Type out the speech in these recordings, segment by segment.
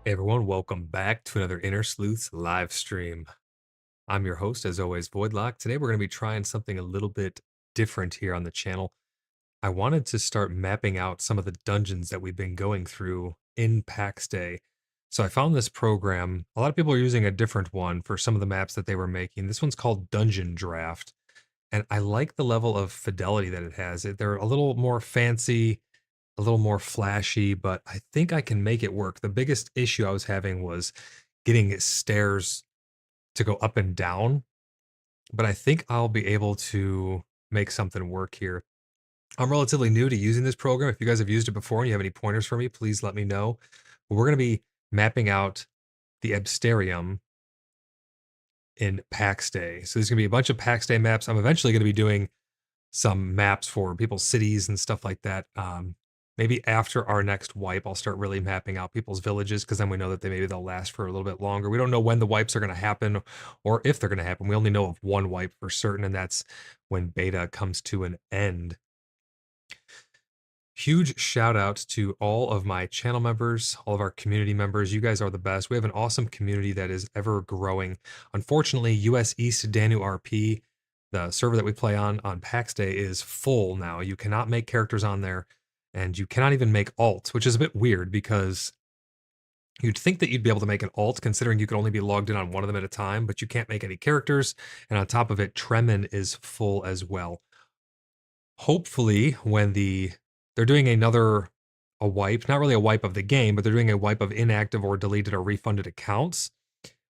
Hey everyone, welcome back to another InterSleuths live stream. I'm your host, as always, Voidlock. Today we're going to be trying something a little bit different here on the channel. I wanted to start mapping out some of the dungeons that we've been going through in Pax Dei. So I found this program. A lot of people are using a different one for some of the maps that they were making. This one's called Dungeondraft, and I like the level of fidelity that it has. They're a little more fancy, a little more flashy, but I think I can make it work. The biggest issue I was having was getting stairs to go up and down, but I think I'll be able to make something work here. I'm relatively new to using this program. If you guys have used it before and you have any pointers for me, please let me know. But we're going to be mapping out the Absterium in Pax Dei. So there's going to be a bunch of Pax Dei maps. I'm eventually going to be doing some maps for people's cities and stuff like that. Maybe after our next wipe, I'll start really mapping out people's villages, because then we know that they'll last for a little bit longer. We don't know when the wipes are going to happen or if they're going to happen. We only know of one wipe for certain, and that's when beta comes to an end. Huge shout out to all of my channel members, all of our community members. You guys are the best. We have an awesome community that is ever growing. Unfortunately, US East Danu RP, the server that we play on Pax Dei, is full now. You cannot make characters on there, and you cannot even make alts, which is a bit weird because you'd think that you'd be able to make an alt considering you could only be logged in on one of them at a time, but you can't make any characters. And on top of it, Tremin is full as well. Hopefully, when they're doing another a wipe, not really a wipe of the game, but they're doing a wipe of inactive or deleted or refunded accounts.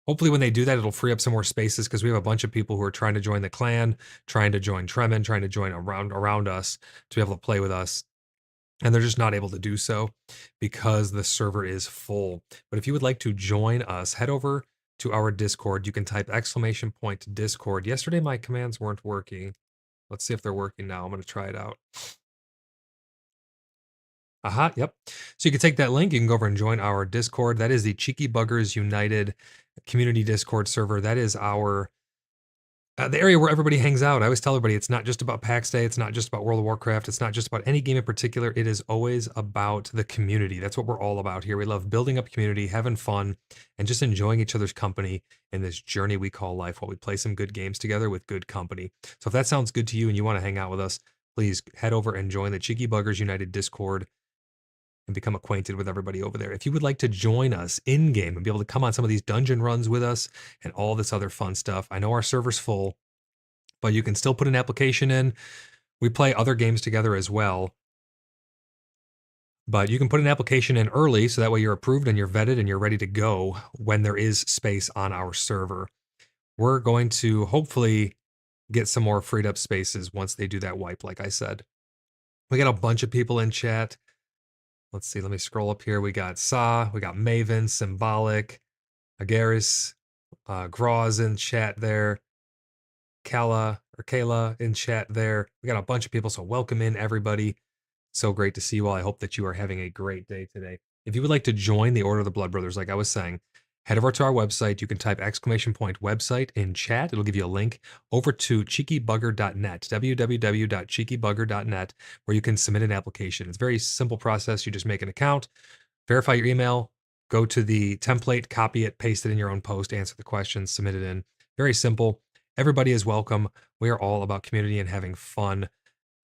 Hopefully when they do that, it'll free up some more spaces because we have a bunch of people who are trying to join the clan, trying to join Tremin, trying to join around us to be able to play with us. And they're just not able to do so because the server is full. But if you would like to join us, head over to our Discord. You can type !Discord. Yesterday my commands weren't working. Let's see if they're working now. I'm going to try it out. Aha, yep. So you can take that link, you can go over and join our Discord. That is the Cheeky Buggers United community Discord server. That is our the area where everybody hangs out. I always tell everybody it's not just about Pax Day, it's not just about World of Warcraft, it's not just about any game in particular. It is always about the community. That's what we're all about here. We love building up community, having fun, and just enjoying each other's company in this journey we call life while we play some good games together with good company. So if that sounds good to you and you want to hang out with us, please head over and join the Cheeky Buggers United Discord and become acquainted with everybody over there. If you would like to join us in-game and be able to come on some of these dungeon runs with us and all this other fun stuff, I know our server's full, but you can still put an application in. We play other games together as well, but you can put an application in early so that way you're approved and you're vetted and you're ready to go when there is space on our server. We're going to hopefully get some more freed up spaces once they do that wipe, like I said. We got a bunch of people in chat. Let's see, let me scroll up here. We got Sa, we got Maven, Symbolic, Agaris, Graz in chat there, Kayla in chat there. We got a bunch of people, so welcome in everybody. So great to see you all. I hope that you are having a great day today. If you would like to join the Order of the Blood Brothers, like I was saying, head over to our website. You can type !website in chat. It'll give you a link over to cheekybugger.net, www.cheekybugger.net, where you can submit an application. It's a very simple process. You just make an account, verify your email, go to the template, copy it, paste it in your own post, answer the questions, submit it in. Very simple. Everybody is welcome. We are all about community and having fun.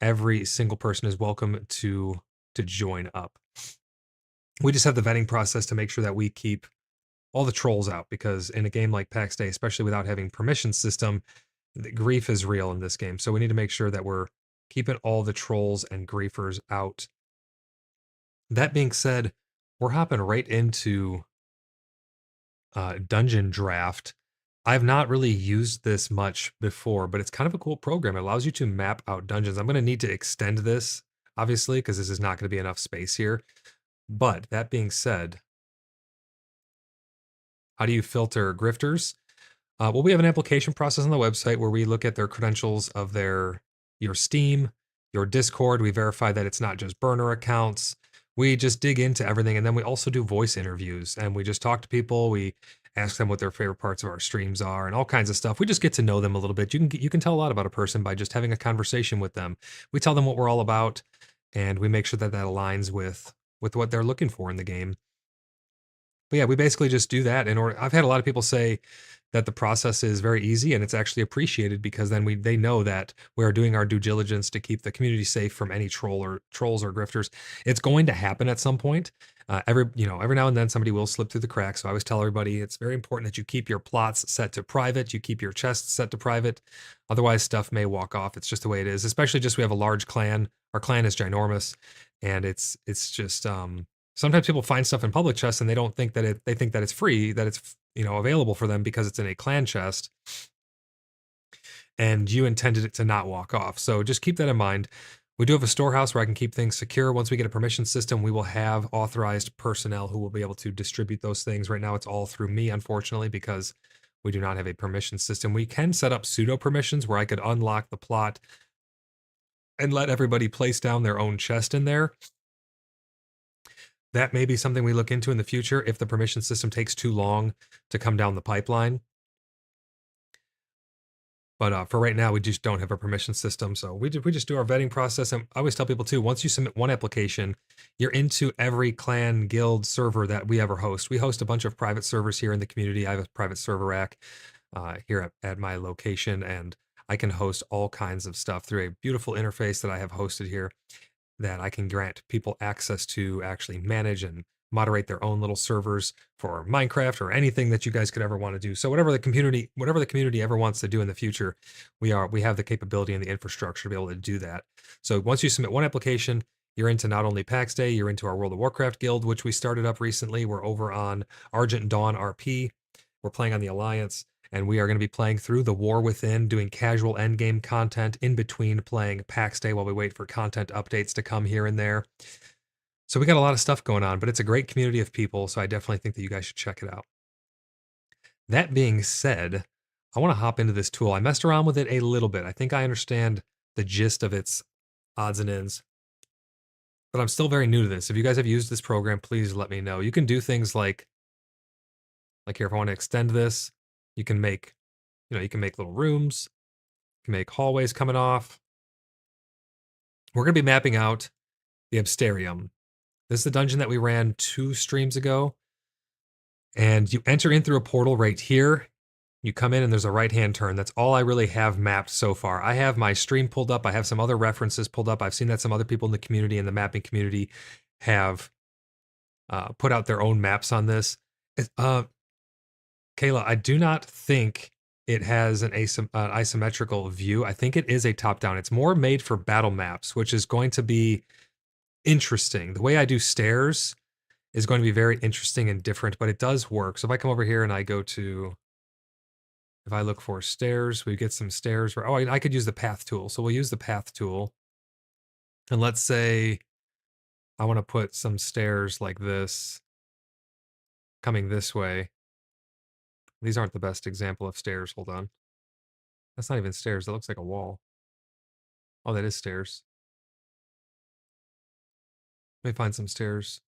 Every single person is welcome to join up. We just have the vetting process to make sure that we keep all the trolls out, because in a game like Pax Day, especially without having permission system, the grief is real in this game. So we need to make sure that we're keeping all the trolls and griefers out. That being said, we're hopping right into Dungeondraft. I've not really used this much before, but it's kind of a cool program. It allows you to map out dungeons. I'm going to need to extend this, obviously, because this is not going to be enough space here. But that being said, how do you filter grifters? Well, we have an application process on the website where we look at their credentials of your Steam, your Discord. We verify that it's not just burner accounts. We just dig into everything, and then we also do voice interviews, and we just talk to people. We ask them what their favorite parts of our streams are and all kinds of stuff. We just get to know them a little bit. You can tell a lot about a person by just having a conversation with them. We tell them what we're all about, and we make sure that that aligns with what they're looking for in the game. But yeah, we basically just do that in order. I've had a lot of people say that the process is very easy and it's actually appreciated, because then they know that we are doing our due diligence to keep the community safe from any trolls or grifters. It's going to happen at some point. Every now and then somebody will slip through the cracks. So I always tell everybody it's very important that you keep your plots set to private, you keep your chests set to private. Otherwise stuff may walk off. It's just the way it is. Especially just we have a large clan. Our clan is ginormous, and it's just sometimes people find stuff in public chests and they don't think that they think that it's free, that it's available for them because it's in a clan chest, and you intended it to not walk off. So just keep that in mind. We do have a storehouse where I can keep things secure. Once we get a permission system, we will have authorized personnel who will be able to distribute those things. Right now it's all through me, unfortunately, because we do not have a permission system. We can set up pseudo permissions where I could unlock the plot and let everybody place down their own chest in there. That may be something we look into in the future if the permission system takes too long to come down the pipeline. But for right now, we just don't have a permission system. So we just do our vetting process. And I always tell people too, once you submit one application, you're into every clan, guild, server that we ever host. We host a bunch of private servers here in the community. I have a private server rack here at my location, and I can host all kinds of stuff through a beautiful interface that I have hosted here, that I can grant people access to actually manage and moderate their own little servers for Minecraft or anything that you guys could ever want to do. So whatever the community ever wants to do in the future, we have the capability and the infrastructure to be able to do that. So once you submit one application, you're into not only Pax Dei, you're into our World of Warcraft guild, which we started up recently. We're over on Argent Dawn RP. We're playing on the Alliance, and we are going to be playing through the War Within, doing casual endgame content in between playing Pax Dei while we wait for content updates to come here and there. So we got a lot of stuff going on, but it's a great community of people, so I definitely think that you guys should check it out. That being said, I want to hop into this tool. I messed around with it a little bit. I think I understand the gist of its odds and ends, but I'm still very new to this. If you guys have used this program, please let me know. You can do things like here, if I want to extend this, you can make, you can make little rooms, you can make hallways coming off. We're going to be mapping out the Absterium. This is the dungeon that we ran 2 streams ago. And you enter in through a portal right here. You come in and there's a right-hand turn. That's all I really have mapped so far. I have my stream pulled up. I have some other references pulled up. I've seen that some other people in the community, in the mapping community, have put out their own maps on this. Kayla, I do not think it has an isometrical view. I think it is a top-down. It's more made for battle maps, which is going to be interesting. The way I do stairs is going to be very interesting and different, but it does work. So if I come over here and I go to, if I look for stairs, we get some stairs. Oh, I could use the path tool. So we'll use the path tool. And let's say I want to put some stairs like this coming this way. These aren't the best example of stairs. Hold on. That's not even stairs. That looks like a wall. Oh, that is stairs. Let me find some stairs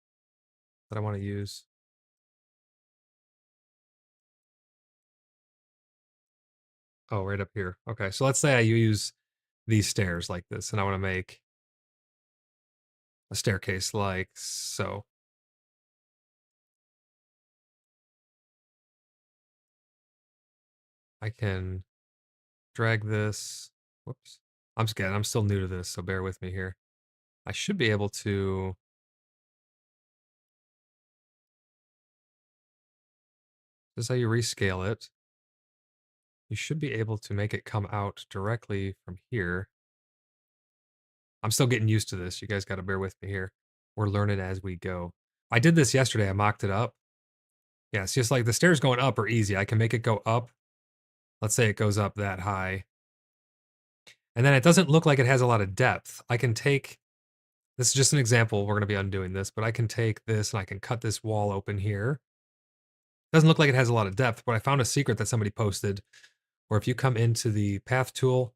that I want to use. Oh, right up here. Okay, so let's say I use these stairs like this, and I want to make a staircase like so. I can drag this. Whoops. I'm scared. I'm still new to this, so bear with me here. I should be able to. This is how you rescale it. You should be able to make it come out directly from here. I'm still getting used to this. You guys got to bear with me here. We're learning as we go. I did this yesterday. I mocked it up. Yeah, it's just like the stairs going up are easy. I can make it go up. Let's say it goes up that high. And then it doesn't look like it has a lot of depth. I can take, this is just an example. We're going to be undoing this, but I can take this and I can cut this wall open here. Doesn't look like it has a lot of depth, but I found a secret that somebody posted where if you come into the path tool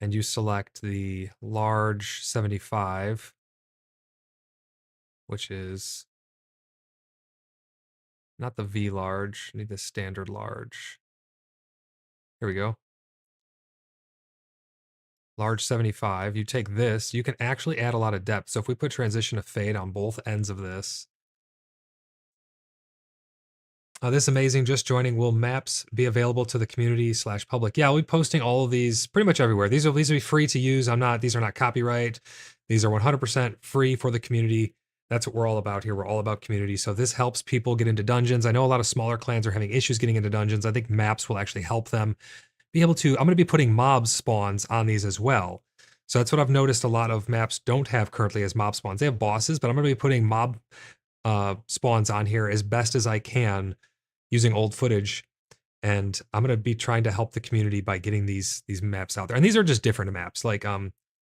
and you select the large 75, which is not the V large, I need the standard large. Here we go. Large 75, you take this, you can actually add a lot of depth. So if we put transition to fade on both ends of this, this is amazing. Just joining. Will maps be available to the community / public? Yeah, we'll be posting all of these pretty much everywhere. These will be free to use. These are not copyright. These are 100% free for the community. That's what we're all about here. We're all about community. So this helps people get into dungeons. I know a lot of smaller clans are having issues getting into dungeons. I think maps will actually help them be able to. I'm going to be putting mob spawns on these as well. So that's what I've noticed a lot of maps don't have currently as mob spawns. They have bosses, but I'm going to be putting mob spawns on here as best as I can using old footage. And I'm going to be trying to help the community by getting these maps out there. And these are just different maps. Like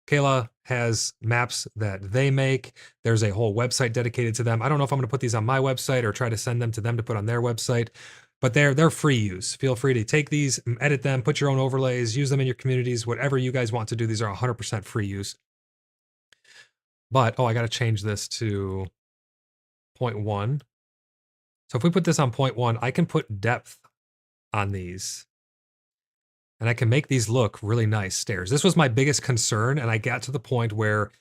Kayla has maps that they make. There's a whole website dedicated to them. I don't know if I'm going to put these on my website or try to send them to them to put on their website, but they're free use. Feel free to take these, edit them, put your own overlays, use them in your communities, whatever you guys want to do. These are 100% free use. But, I got to change this to 0.1. So if we put this on 0.1, I can put depth on these. And I can make these look really nice stairs. This was my biggest concern, and I got to the point where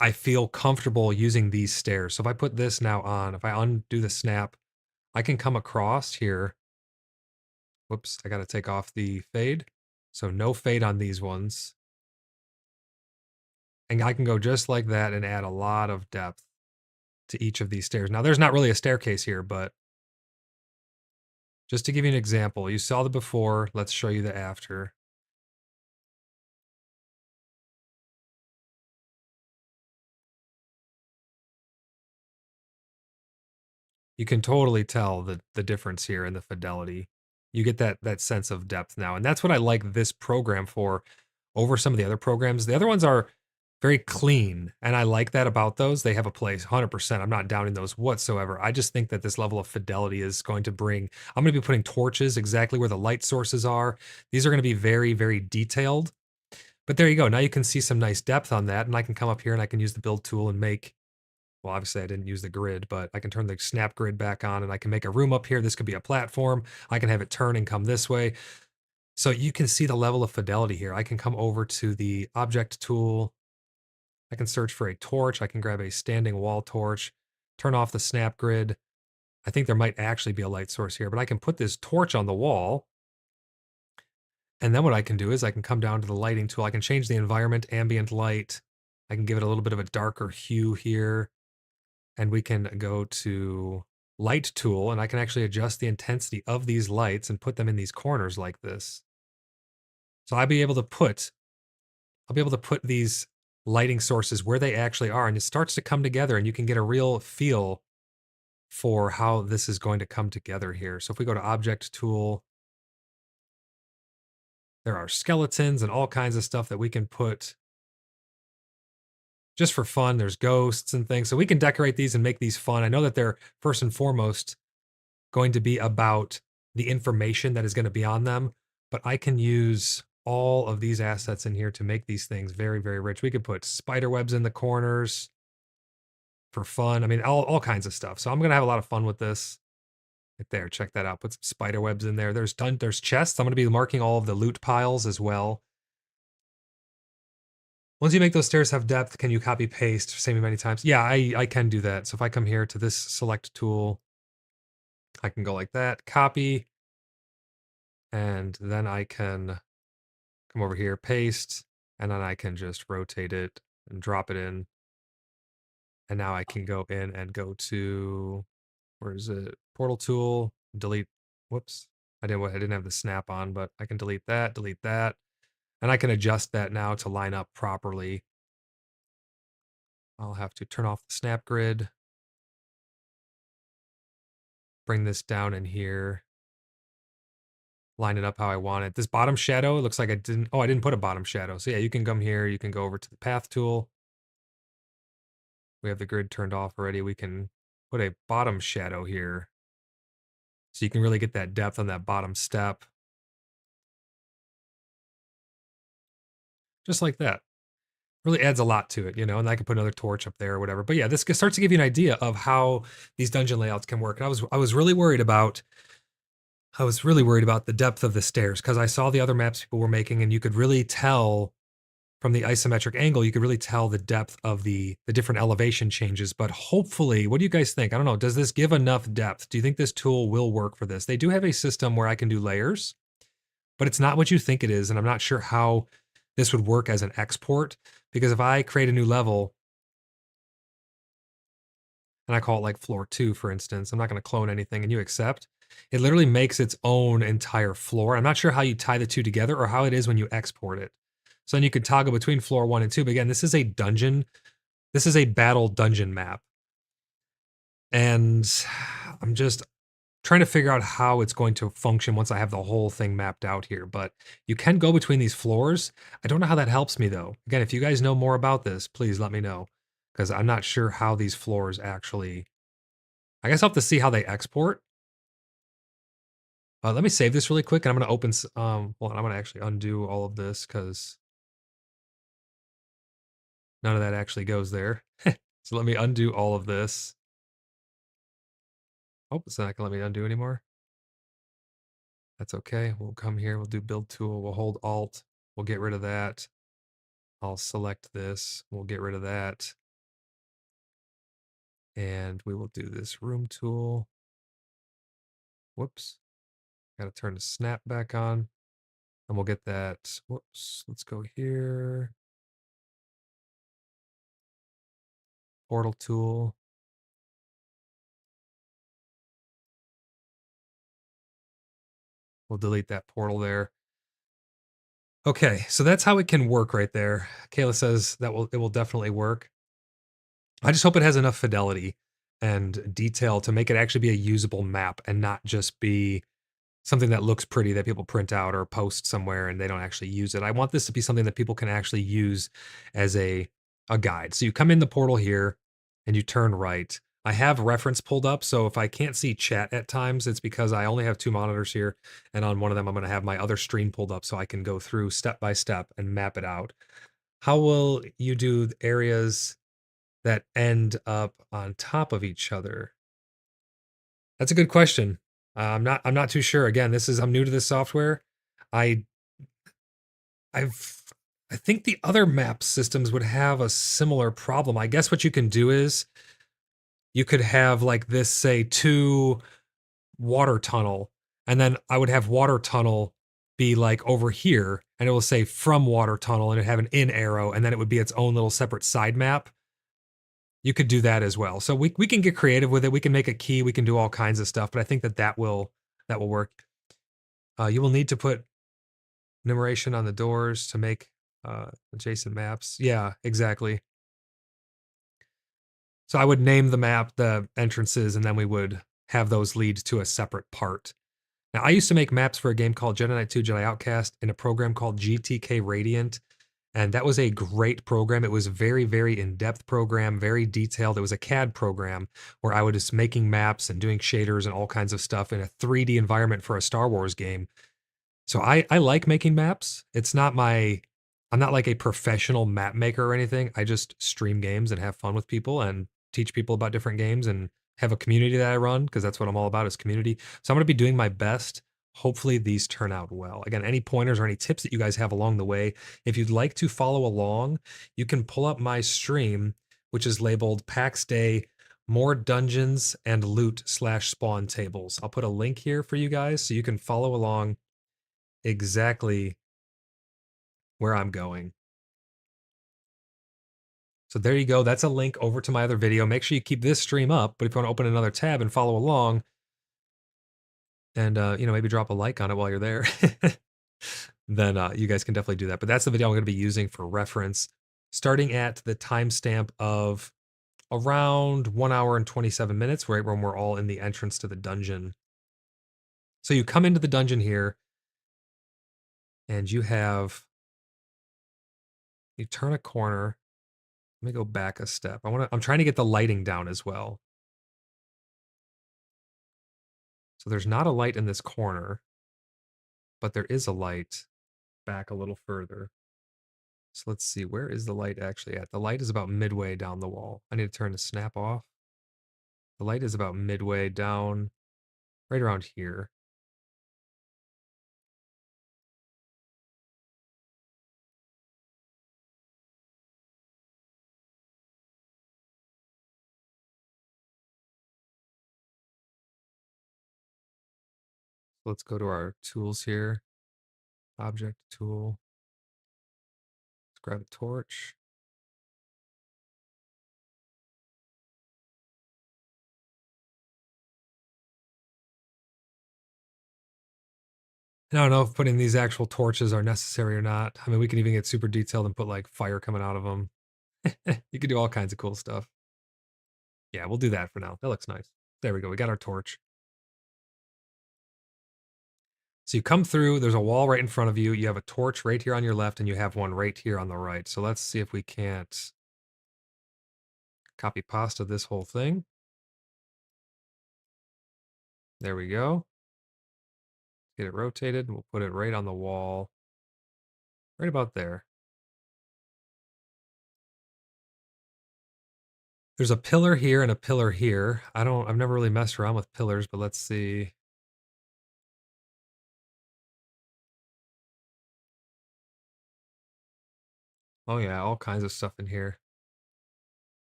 I feel comfortable using these stairs. So if I put this now on, if I undo the snap, I can come across here. Whoops, I got to take off the fade. So no fade on these ones. And I can go just like that and add a lot of depth to each of these stairs. Now, there's not really a staircase here, but just to give you an example, you saw the before, let's show you the after. You can totally tell the difference here in the fidelity. You get that sense of depth now, and that's what I like this program for over some of the other programs. The other ones are very clean, and I like that about those. They have a place, 100%. I'm not doubting those whatsoever. I just think that this level of fidelity is going to bring. I'm going to be putting torches exactly where the light sources are. These are going to be very, very detailed. But there you go. Now you can see some nice depth on that, and I can come up here and I can use the build tool and make, well, obviously I didn't use the grid, but I can turn the snap grid back on and I can make a room up here. This could be a platform. I can have it turn and come this way. So you can see the level of fidelity here. I can come over to the object tool. I can search for a torch. I can grab a standing wall torch, turn off the snap grid. I think there might actually be a light source here, but I can put this torch on the wall. And then what I can do is I can come down to the lighting tool. I can change the environment, ambient light. I can give it a little bit of a darker hue here. And we can go to light tool and I can actually adjust the intensity of these lights and put them in these corners like this. So I'll be able to put these lighting sources where they actually are, and it starts to come together and you can get a real feel for how this is going to come together here. So if we go to object tool, there are skeletons and all kinds of stuff that we can put just for fun. There's ghosts and things. So we can decorate these and make these fun. I know that they're first and foremost going to be about the information that is going to be on them, but I can use all of these assets in here to make these things very, very rich. We could put spider webs in the corners for fun. I mean, all kinds of stuff. So I'm going to have a lot of fun with this. Right there, check that out. Put some spider webs in there. There's chests. I'm going to be marking all of the loot piles as well. Once you make those stairs have depth, can you copy paste? Save me many times. Yeah, I can do that. So if I come here to this select tool, I can go like that, copy, and then I can come over here, paste, and then I can just rotate it and drop it in. And now I can go in and go to, where is it? Portal tool, delete, whoops. I didn't have the snap on, but I can delete that, and I can adjust that now to line up properly. I'll have to turn off the snap grid, bring this down in here, line it up how I want it. This bottom shadow, it looks like I didn't put a bottom shadow. So yeah, you can come here, you can go over to the path tool. We have the grid turned off already. We can put a bottom shadow here. So you can really get that depth on that bottom step. Just like that. Really adds a lot to it, you know, and I can put another torch up there or whatever. But yeah, this starts to give you an idea of how these dungeon layouts can work. And I was really worried about the depth of the stairs because I saw the other maps people were making and you could really tell from the isometric angle, you could really tell the depth of the different elevation changes. But hopefully, what do you guys think? I don't know. Does this give enough depth? Do you think this tool will work for this? They do have a system where I can do layers, but it's not what you think it is. And I'm not sure how this would work as an export, because if I create a new level and I call it like floor 2, for instance, I'm not going to clone anything and you accept, it literally makes its own entire floor. I'm not sure how you tie the two together or how it is when you export it. So then you could toggle between floor 1 and 2. But again, this is a dungeon. This is a battle dungeon map. And I'm just trying to figure out how it's going to function once I have the whole thing mapped out here. But you can go between these floors. I don't know how that helps me, though. Again, if you guys know more about this, please let me know. Because I'm not sure how these floors actually... I guess I'll have to see how they export. Let me save this really quick, and I'm going to open... well, I'm going to actually undo all of this, because none of that actually goes there. So let me undo all of this. Oh, it's not going to let me undo anymore. That's okay. We'll come here. We'll do build tool. We'll hold alt. We'll get rid of that. I'll select this. We'll get rid of that. And we will do this room tool. Whoops. Got to turn the snap back on. And we'll get that. Whoops. Let's go here. Portal tool. We'll delete that portal there. Okay, so that's how it can work right there. Kayla says that it will definitely work. I just hope it has enough fidelity. and detail to make it actually be a usable map and not just be something that looks pretty that people print out or post somewhere and they don't actually use it. I want this to be something that people can actually use as a guide. So you come in the portal here and you turn right. I have reference pulled up, so if I can't see chat at times, it's because I only have two monitors here, and on one of them I'm going to have my other stream pulled up so I can go through step by step and map it out. How will you do areas that end up on top of each other? That's a good question. I'm not too sure. Again, I'm new to this software. I I've I think the other map systems would have a similar problem. I guess what you can do is you could have like this, say, two water tunnel, and then I would have water tunnel be like over here, and it will say from water tunnel, and it have an in arrow, and then it would be its own little separate side map. You could do that as well. So we can get creative with it. We can make a key. We can do all kinds of stuff. But I think that will work. You will need to put numeration on the doors to make adjacent maps. Yeah, exactly. So I would name the map, the entrances, and then we would have those lead to a separate part. Now, I used to make maps for a game called Jedi Knight 2 Jedi Outcast in a program called GTK Radiant. And that was a great program. It was a very, very in-depth program, very detailed. It was a CAD program where I was just making maps and doing shaders and all kinds of stuff in a 3D environment for a Star Wars game. So I like making maps. I'm not like a professional map maker or anything. I just stream games and have fun with people and teach people about different games and have a community that I run because that's what I'm all about is community. So I'm going to be doing my best. Hopefully these turn out well. Again, any pointers or any tips that you guys have along the way, if you'd like to follow along, you can pull up my stream, which is labeled Pax Day More Dungeons and Loot/Spawn Tables. I'll put a link here for you guys so you can follow along exactly where I'm going. So there you go. That's a link over to my other video. Make sure you keep this stream up, but if you want to open another tab and follow along and maybe drop a like on it while you're there, then you guys can definitely do that. But that's the video I'm going to be using for reference, starting at the timestamp of around 1 hour and 27 minutes, right when we're all in the entrance to the dungeon. So you come into the dungeon here and you turn a corner. Let me go back a step. I'm trying to get the lighting down as well. So there's not a light in this corner, but there is a light back a little further. So let's see, where is the light actually at? The light is about midway down the wall. I need to turn the snap off. The light is about midway down, right around here. So let's go to our tools here. Object tool. Let's grab a torch. I don't know if putting these actual torches are necessary or not. I mean, we can even get super detailed and put like fire coming out of them. You could do all kinds of cool stuff. Yeah, we'll do that for now. That looks nice. There we go. We got our torch. So you come through, there's a wall right in front of you. You have a torch right here on your left, and you have one right here on the right. So let's see if we can't copy pasta this whole thing. There we go. Get it rotated. We'll put it right on the wall. Right about there. There's a pillar here and a pillar here. I've never really messed around with pillars, but let's see. Oh yeah, all kinds of stuff in here.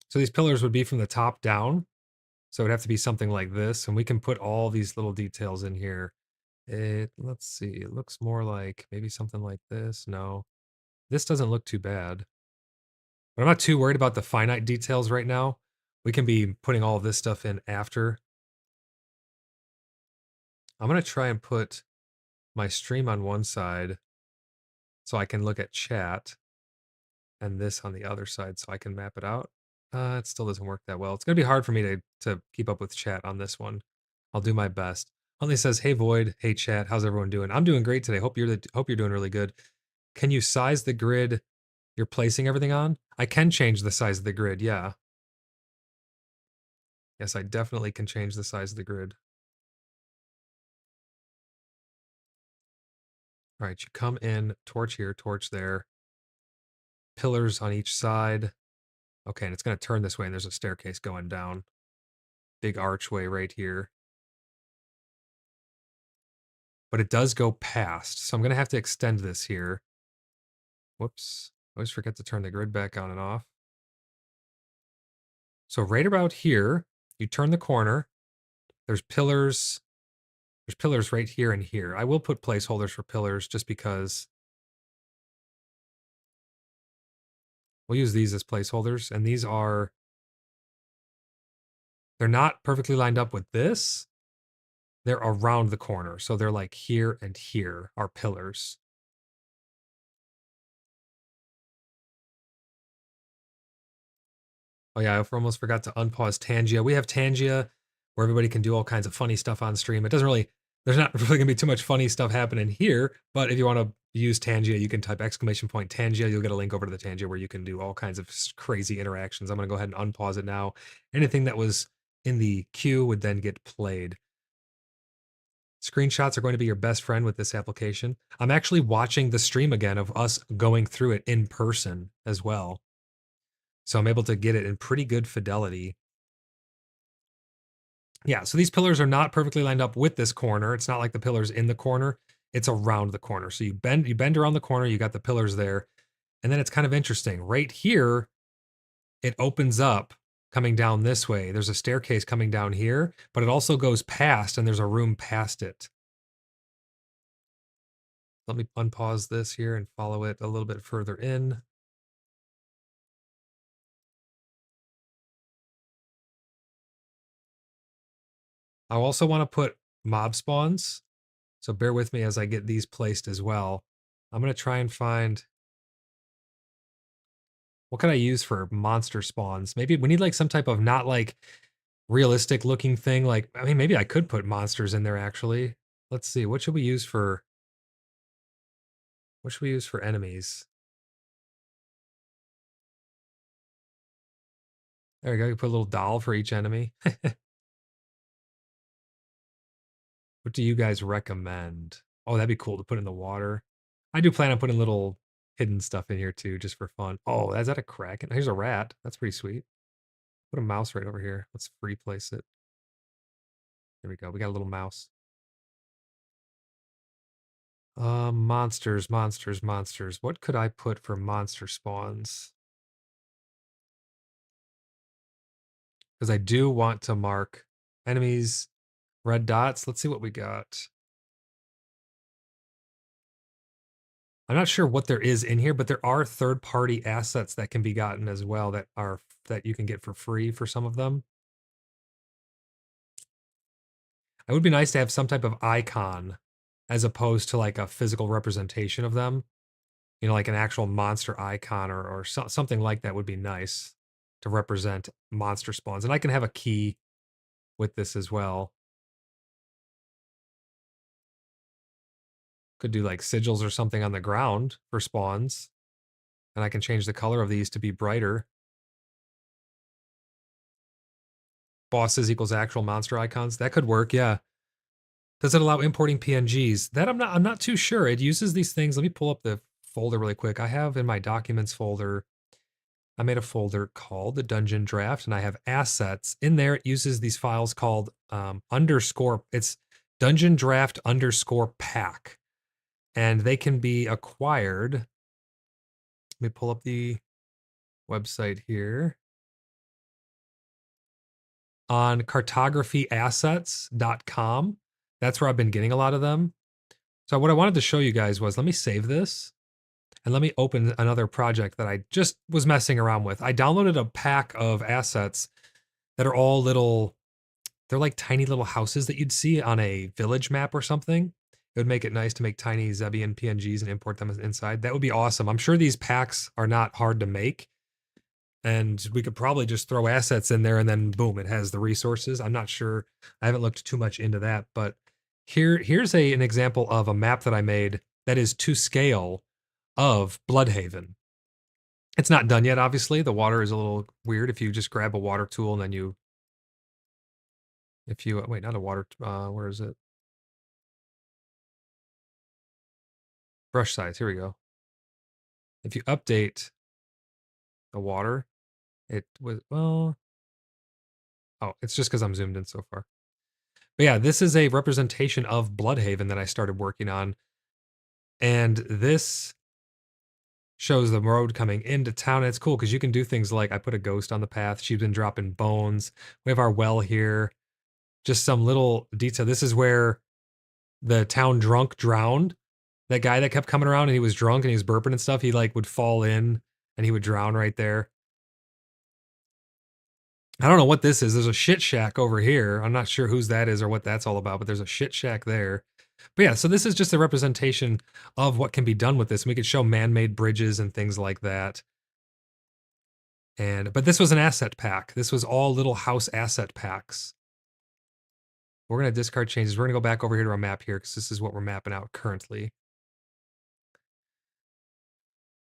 So these pillars would be from the top down. So it'd have to be something like this, and we can put all these little details in here. Let's see, it looks more like maybe something like this. No, this doesn't look too bad. But I'm not too worried about the finite details right now. We can be putting all of this stuff in after. I'm going to try and put my stream on one side so I can look at chat and this on the other side so I can map it out. It still doesn't work that well. It's gonna be hard for me to keep up with chat on this one. I'll do my best. Huntley says, "Hey Void, hey chat, how's everyone doing? I'm doing great today. Hope you're doing really good. Can you size the grid you're placing everything on? I can change the size of the grid. Yeah, yes, I definitely can change the size of the grid. All right, you come in, torch here, torch there, pillars on each side. Okay, and it's gonna turn this way, and there's a staircase going down. Big archway right here. But it does go past, so I'm gonna have to extend this here. Whoops. I always forget to turn the grid back on and off. So right about here, you turn the corner. There's pillars. There's pillars right here and here. I will put placeholders for pillars just because we'll use these as placeholders. And they're not perfectly lined up with this. They're around the corner. So they're like here and here are pillars. Oh yeah, I almost forgot to unpause Tangia. We have Tangia where everybody can do all kinds of funny stuff on stream. There's not really gonna be too much funny stuff happening here, but if you want to use Tangia, you can type !Tangia. You'll get a link over to the Tangia where you can do all kinds of crazy interactions. I'm gonna go ahead and unpause it now. Anything that was in the queue would then get played. Screenshots are going to be your best friend with this application. I'm actually watching the stream again of us going through it in person as well. So I'm able to get it in pretty good fidelity. Yeah, so these pillars are not perfectly lined up with this corner. It's not like the pillars in the corner. It's around the corner. So you bend around the corner, you got the pillars there. And then it's kind of interesting. Right here, it opens up coming down this way. There's a staircase coming down here, but it also goes past and there's a room past it. Let me unpause this here and follow it a little bit further in. I also want to put mob spawns. So bear with me as I get these placed as well. I'm going to try and find, what can I use for monster spawns? Maybe we need like some type of not like realistic looking thing. Like, I mean, maybe I could put monsters in there actually. Let's see. What should we use for enemies? There we go. You put a little doll for each enemy. What do you guys recommend? Oh, that'd be cool to put in the water. I do plan on putting little hidden stuff in here too, just for fun. Oh, is that a kraken? Here's a rat. That's pretty sweet. Put a mouse right over here. Let's free place it. There we go. We got a little mouse. Monsters, monsters, monsters. What could I put for monster spawns? Because I do want to mark enemies, red dots. Let's see what we got. I'm not sure what there is in here, but there are third-party assets that can be gotten as well that you can get for free for some of them. It would be nice to have some type of icon as opposed to like a physical representation of them. You know, like an actual monster icon or something like that would be nice to represent monster spawns. And I can have a key with this as well. Could do like sigils or something on the ground for spawns. And I can change the color of these to be brighter. Bosses equals actual monster icons. That could work, yeah. Does it allow importing PNGs? That I'm not too sure. It uses these things. Let me pull up the folder really quick. I have in my documents folder, I made a folder called the Dungeondraft, and I have assets. In there, it uses these files called it's Dungeondraft _pack. And they can be acquired. Let me pull up the website here. On cartographyassets.com. That's where I've been getting a lot of them. So what I wanted to show you guys was, let me save this and let me open another project that I just was messing around with. I downloaded a pack of assets that are all they're like tiny little houses that you'd see on a village map or something. It would make it nice to make tiny Zebian PNGs and import them inside. That would be awesome. I'm sure these packs are not hard to make. and we could probably just throw assets in there and then boom, it has the resources. I'm not sure. I haven't looked too much into that, but here's an example of a map that I made that is to scale of Bloodhaven. It's not done yet, obviously. The water is a little weird if you just grab a water tool and then wait, not a water, where is it? Brush size, here we go. If you update the water, it was, well, oh, it's just because I'm zoomed in so far. But yeah, this is a representation of Bloodhaven that I started working on. And this shows the road coming into town. And it's cool because you can do things like I put a ghost on the path. She's been dropping bones. We have our well here. Just some little detail. This is where the town drunk drowned. That guy that kept coming around and he was drunk and he was burping and stuff, he like would fall in and he would drown right there. I don't know what this is. There's a shit shack over here. I'm not sure whose that is or what that's all about, but there's a shit shack there. But yeah, so this is just a representation of what can be done with this. We could show man-made bridges and things like that. But this was an asset pack. This was all little house asset packs. We're going to discard changes. We're going to go back over here to our map here because this is what we're mapping out currently.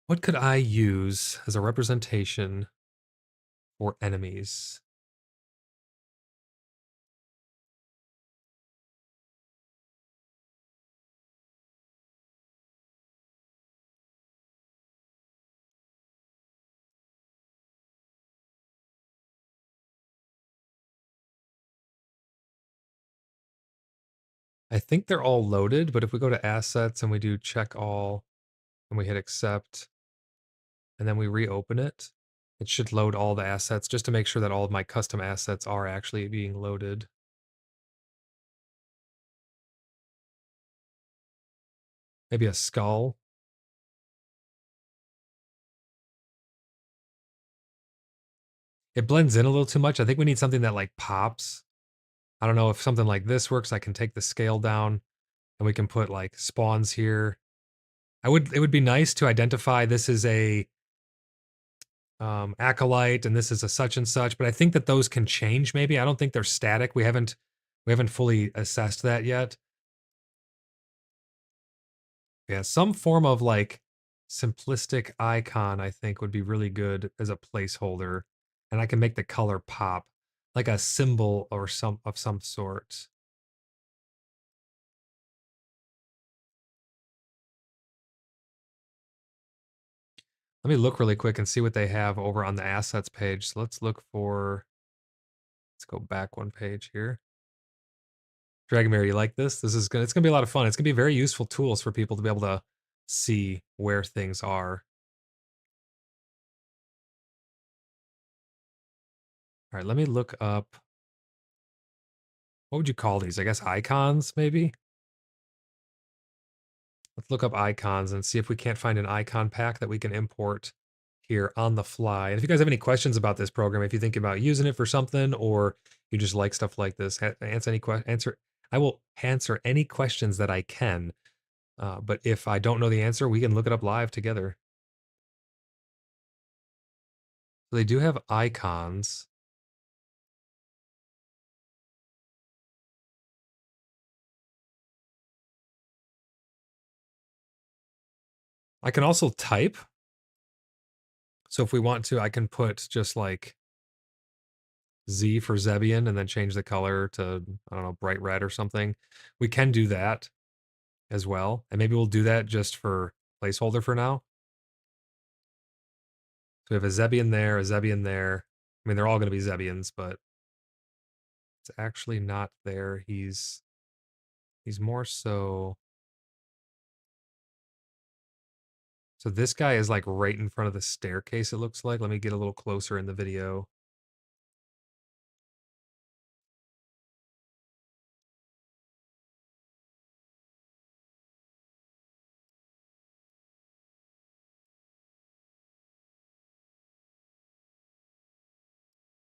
What could I use as a representation for enemies? I think they're all loaded, but if we go to assets and we do check all and we hit accept and then we reopen it, it should load all the assets just to make sure that all of my custom assets are actually being loaded. Maybe a skull. It blends in a little too much. I think we need something that like pops. I don't know if something like this works. I can take the scale down and we can put like spawns here. It would be nice to identify this is a acolyte and this is a such and such, but I think that those can change maybe. I don't think they're static. We haven't fully assessed that yet. Yeah, some form of like simplistic icon I think would be really good as a placeholder, and I can make the color pop like a symbol or some sort. Let me look really quick and see what they have over on the assets page. So let's go back one page here. Dragomir, you like this? It's gonna be a lot of fun. It's gonna be very useful tools for people to be able to see where things are. All right, let me look up. What would you call these? I guess icons, maybe? Let's look up icons and see if we can't find an icon pack that we can import here on the fly. And if you guys have any questions about this program, if you think about using it for something or you just like stuff like this, I will answer any questions that I can. But if I don't know the answer, we can look it up live together. So they do have icons. I can also type. So if we want to, I can put just like Z for Zebian and then change the color to, I don't know, bright red or something. We can do that as well. And maybe we'll do that just for placeholder for now. So we have a Zebian there, a Zebian there. I mean, they're all going to be Zebians, but it's actually not there. He's more so. So this guy is like right in front of the staircase, it looks like. Let me get a little closer in the video.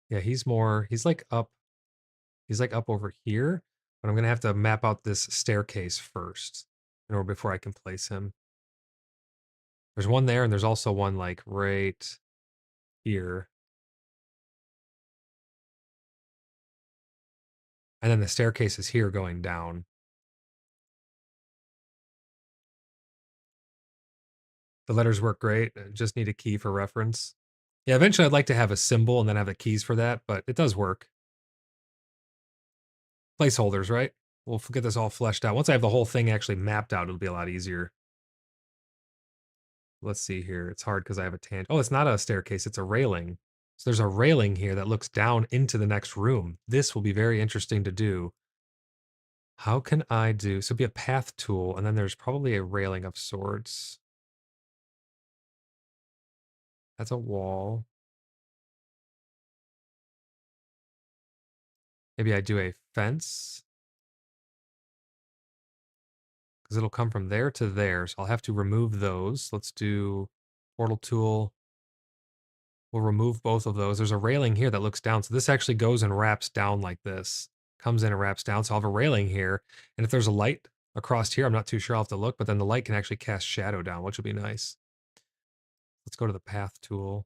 Yeah, he's like up over here, but I'm going to have to map out this staircase first in order before I can place him. There's one there and there's also one like right here. And then the staircase is here going down. The letters work great. Just need a key for reference. Yeah, eventually I'd like to have a symbol and then have the keys for that, but it does work. Placeholders, right? We'll get this all fleshed out. Once I have the whole thing actually mapped out, it'll be a lot easier. Let's see here. It's hard because I have a tangent. Oh, it's not a staircase. It's a railing. So there's a railing here that looks down into the next room. This will be very interesting to do. How can I do? So it'd be a path tool, and then there's probably a railing of sorts. That's a wall. Maybe I do a fence. Because it'll come from there to there. So I'll have to remove those. Let's do portal tool. We'll remove both of those. There's a railing here that looks down. So this actually goes and wraps down like this. Comes in and wraps down. So I'll have a railing here. And if there's a light across here, I'm not too sure. I'll have to look. But then the light can actually cast shadow down, which will be nice. Let's go to the path tool.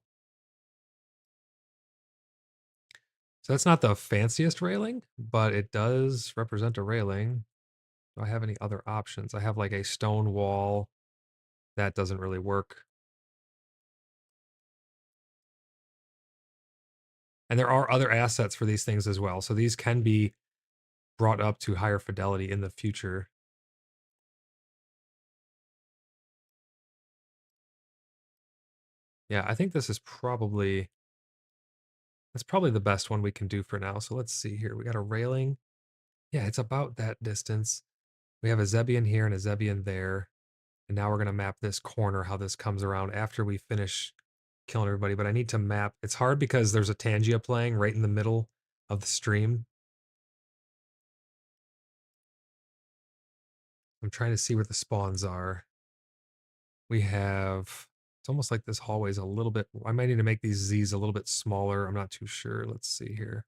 So that's not the fanciest railing, but it does represent a railing. Do I have any other options? I have like a stone wall. That doesn't really work. And there are other assets for these things as well. So these can be brought up to higher fidelity in the future. Yeah, I think this is probably, that's probably the best one we can do for now. So let's see here. We got a railing. Yeah, it's about that distance. We have a Zebbian here and a Zebbian there. And now we're going to map this corner, how this comes around after we finish killing everybody. But I need to map. It's hard because there's a Tangia playing right in the middle of the stream. I'm trying to see where the spawns are. We have, it's almost like this hallway is a little bit, I might need to make these Z's a little bit smaller. I'm not too sure. Let's see here.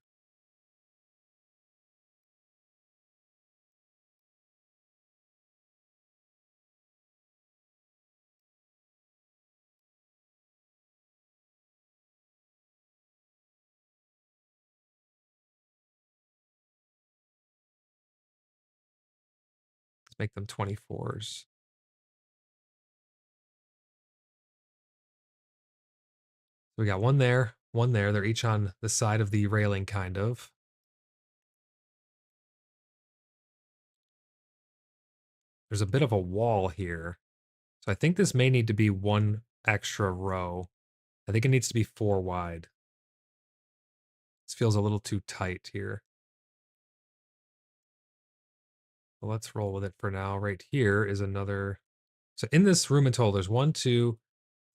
Let's make them 24s. So we got one there, one there. They're each on the side of the railing, kind of. There's a bit of a wall here. So I think this may need to be one extra row. I think it needs to be 4 wide. This feels a little too tight here. Well, let's roll with it for now. Right here is another. So in this room in total, there's 1, 2,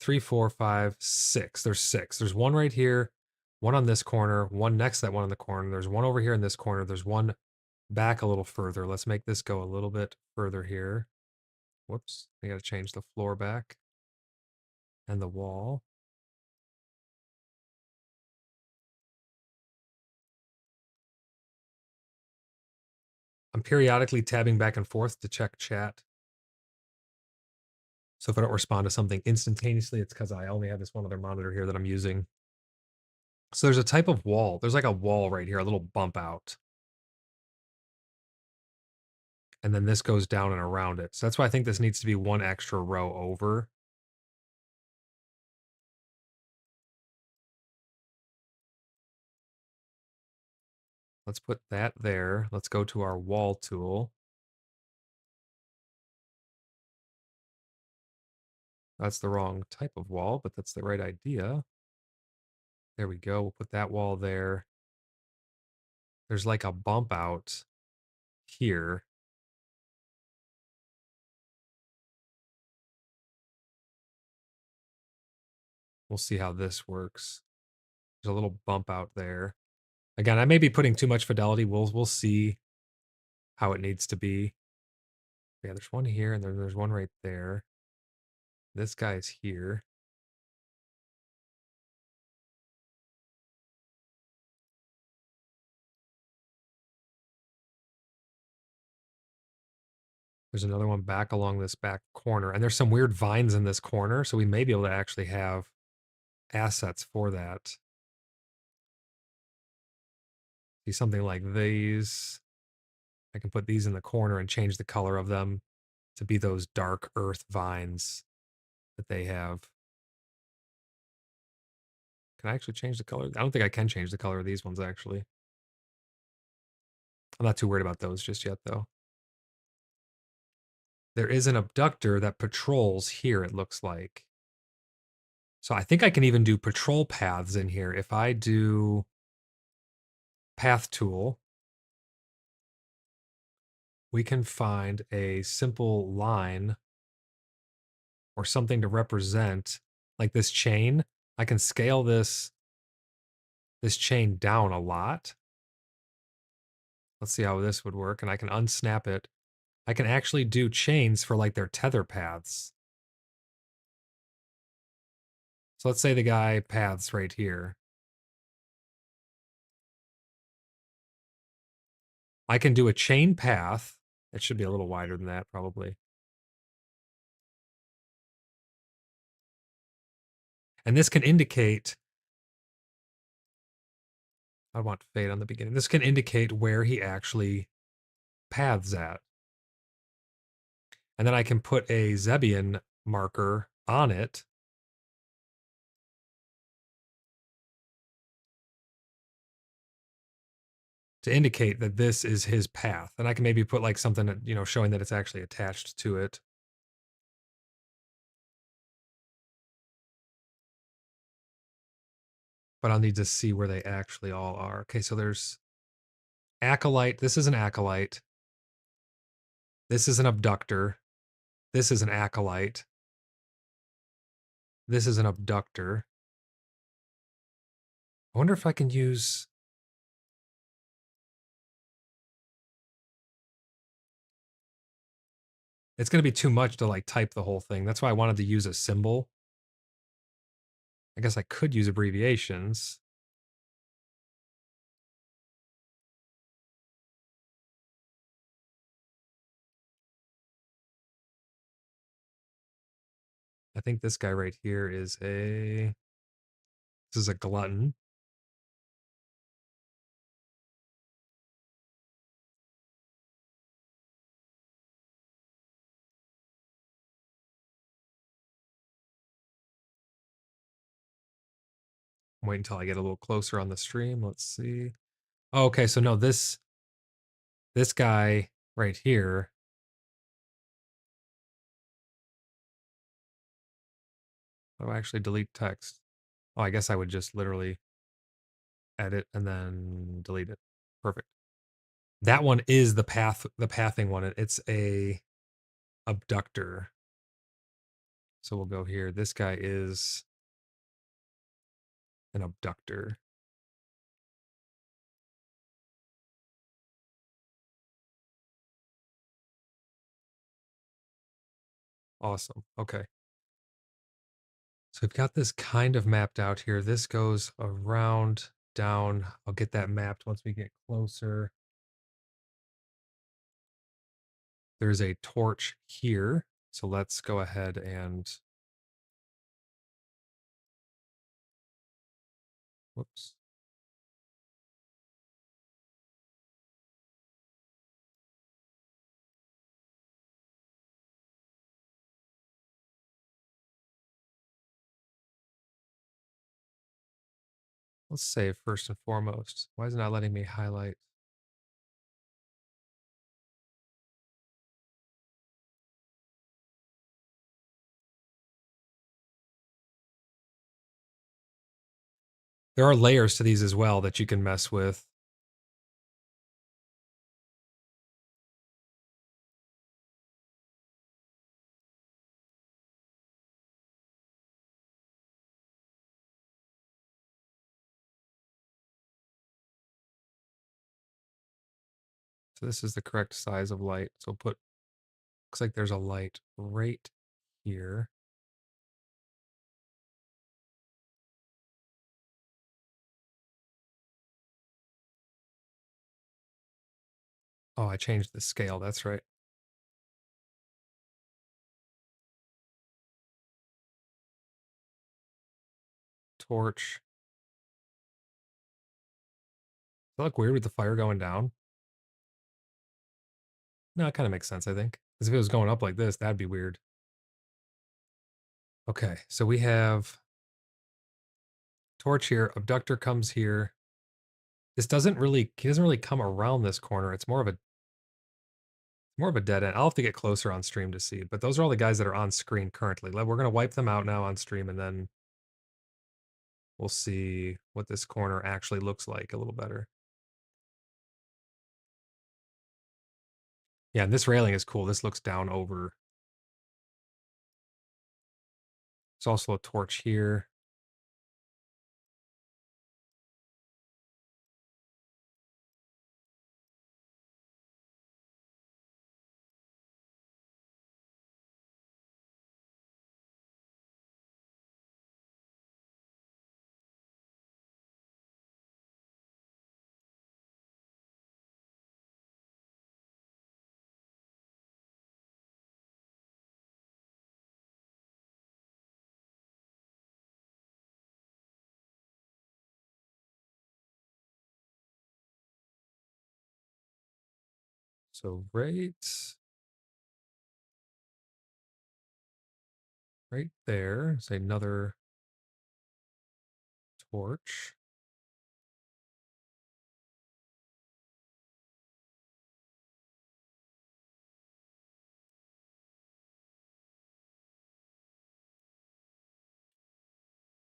3, 4, 5, 6. There's 6. There's one right here, one on this corner, one next to that one on the corner. There's one over here in this corner. There's one back a little further. Let's make this go a little bit further here. Whoops. I got to change the floor back and the wall. I'm periodically tabbing back and forth to check chat. So if I don't respond to something instantaneously, it's because I only have this one other monitor here that I'm using. So there's a type of wall. There's like a wall right here, a little bump out. And then this goes down and around it. So that's why I think this needs to be one extra row over. Let's put that there. Let's go to our wall tool. That's the wrong type of wall, but that's the right idea. There we go. We'll put that wall there. There's like a bump out here. We'll see how this works. There's a little bump out there. Again, I may be putting too much fidelity. We'll see how it needs to be. Yeah, there's one here, and then there's one right there. This guy's here. There's another one back along this back corner. And there's some weird vines in this corner, so we may be able to actually have assets for that. See something like these. I can put these in the corner and change the color of them to be those dark earth vines that they have. Can I actually change the color? I don't think I can change the color of these ones, actually. I'm not too worried about those just yet, though. There is an abductor that patrols here, it looks like. So I think I can even do patrol paths in here. If I do path tool, we can find a simple line or something to represent like this chain. I can scale this chain down a lot. Let's see how this would work. And I can unsnap it. I can actually do chains for like their tether paths. So let's say the guy paths right here. I can do a chain path. It should be a little wider than that, probably. And this can indicate, I want fade on the beginning. This can indicate where he actually paths at. And then I can put a Zebian marker on it to indicate that this is his path. And I can maybe put like something that, showing that it's actually attached to it. But I'll need to see where they actually all are. Okay, so there's acolyte. This is an acolyte. This is an abductor. This is an acolyte. This is an abductor. I wonder if I can use... It's going to be too much to like type the whole thing. That's why I wanted to use a symbol. I guess I could use abbreviations. I think this guy right here is this is a glutton. Wait until I get a little closer on the stream. Let's see. Oh, okay, so no, this guy right here. Oh, actually delete text. Oh, I guess I would just literally edit and then delete it. Perfect. That one is the pathing one. It's a abductor. So we'll go here. This guy is an abductor. Awesome. Okay. So we've got this kind of mapped out here. This goes around, down. I'll get that mapped once we get closer. There's a torch here. So let's go ahead and... Whoops. Let's save first and foremost. Why is it not letting me highlight? There are layers to these as well that you can mess with. So this is the correct size of light. So looks like there's a light right here. Oh, I changed the scale. That's right. Torch. Does that look weird with the fire going down? No, it kind of makes sense, I think. Because if it was going up like this, that'd be weird. Okay, so we have torch here. Abductor comes here. This doesn't really, he doesn't really come around this corner. It's more of a dead end. I'll have to get closer on stream to see, but those are all the guys that are on screen currently. We're going to wipe them out now on stream, and then we'll see what this corner actually looks like a little better. Yeah, and this railing is cool. This looks down over. There's also a torch here. So right there is another torch.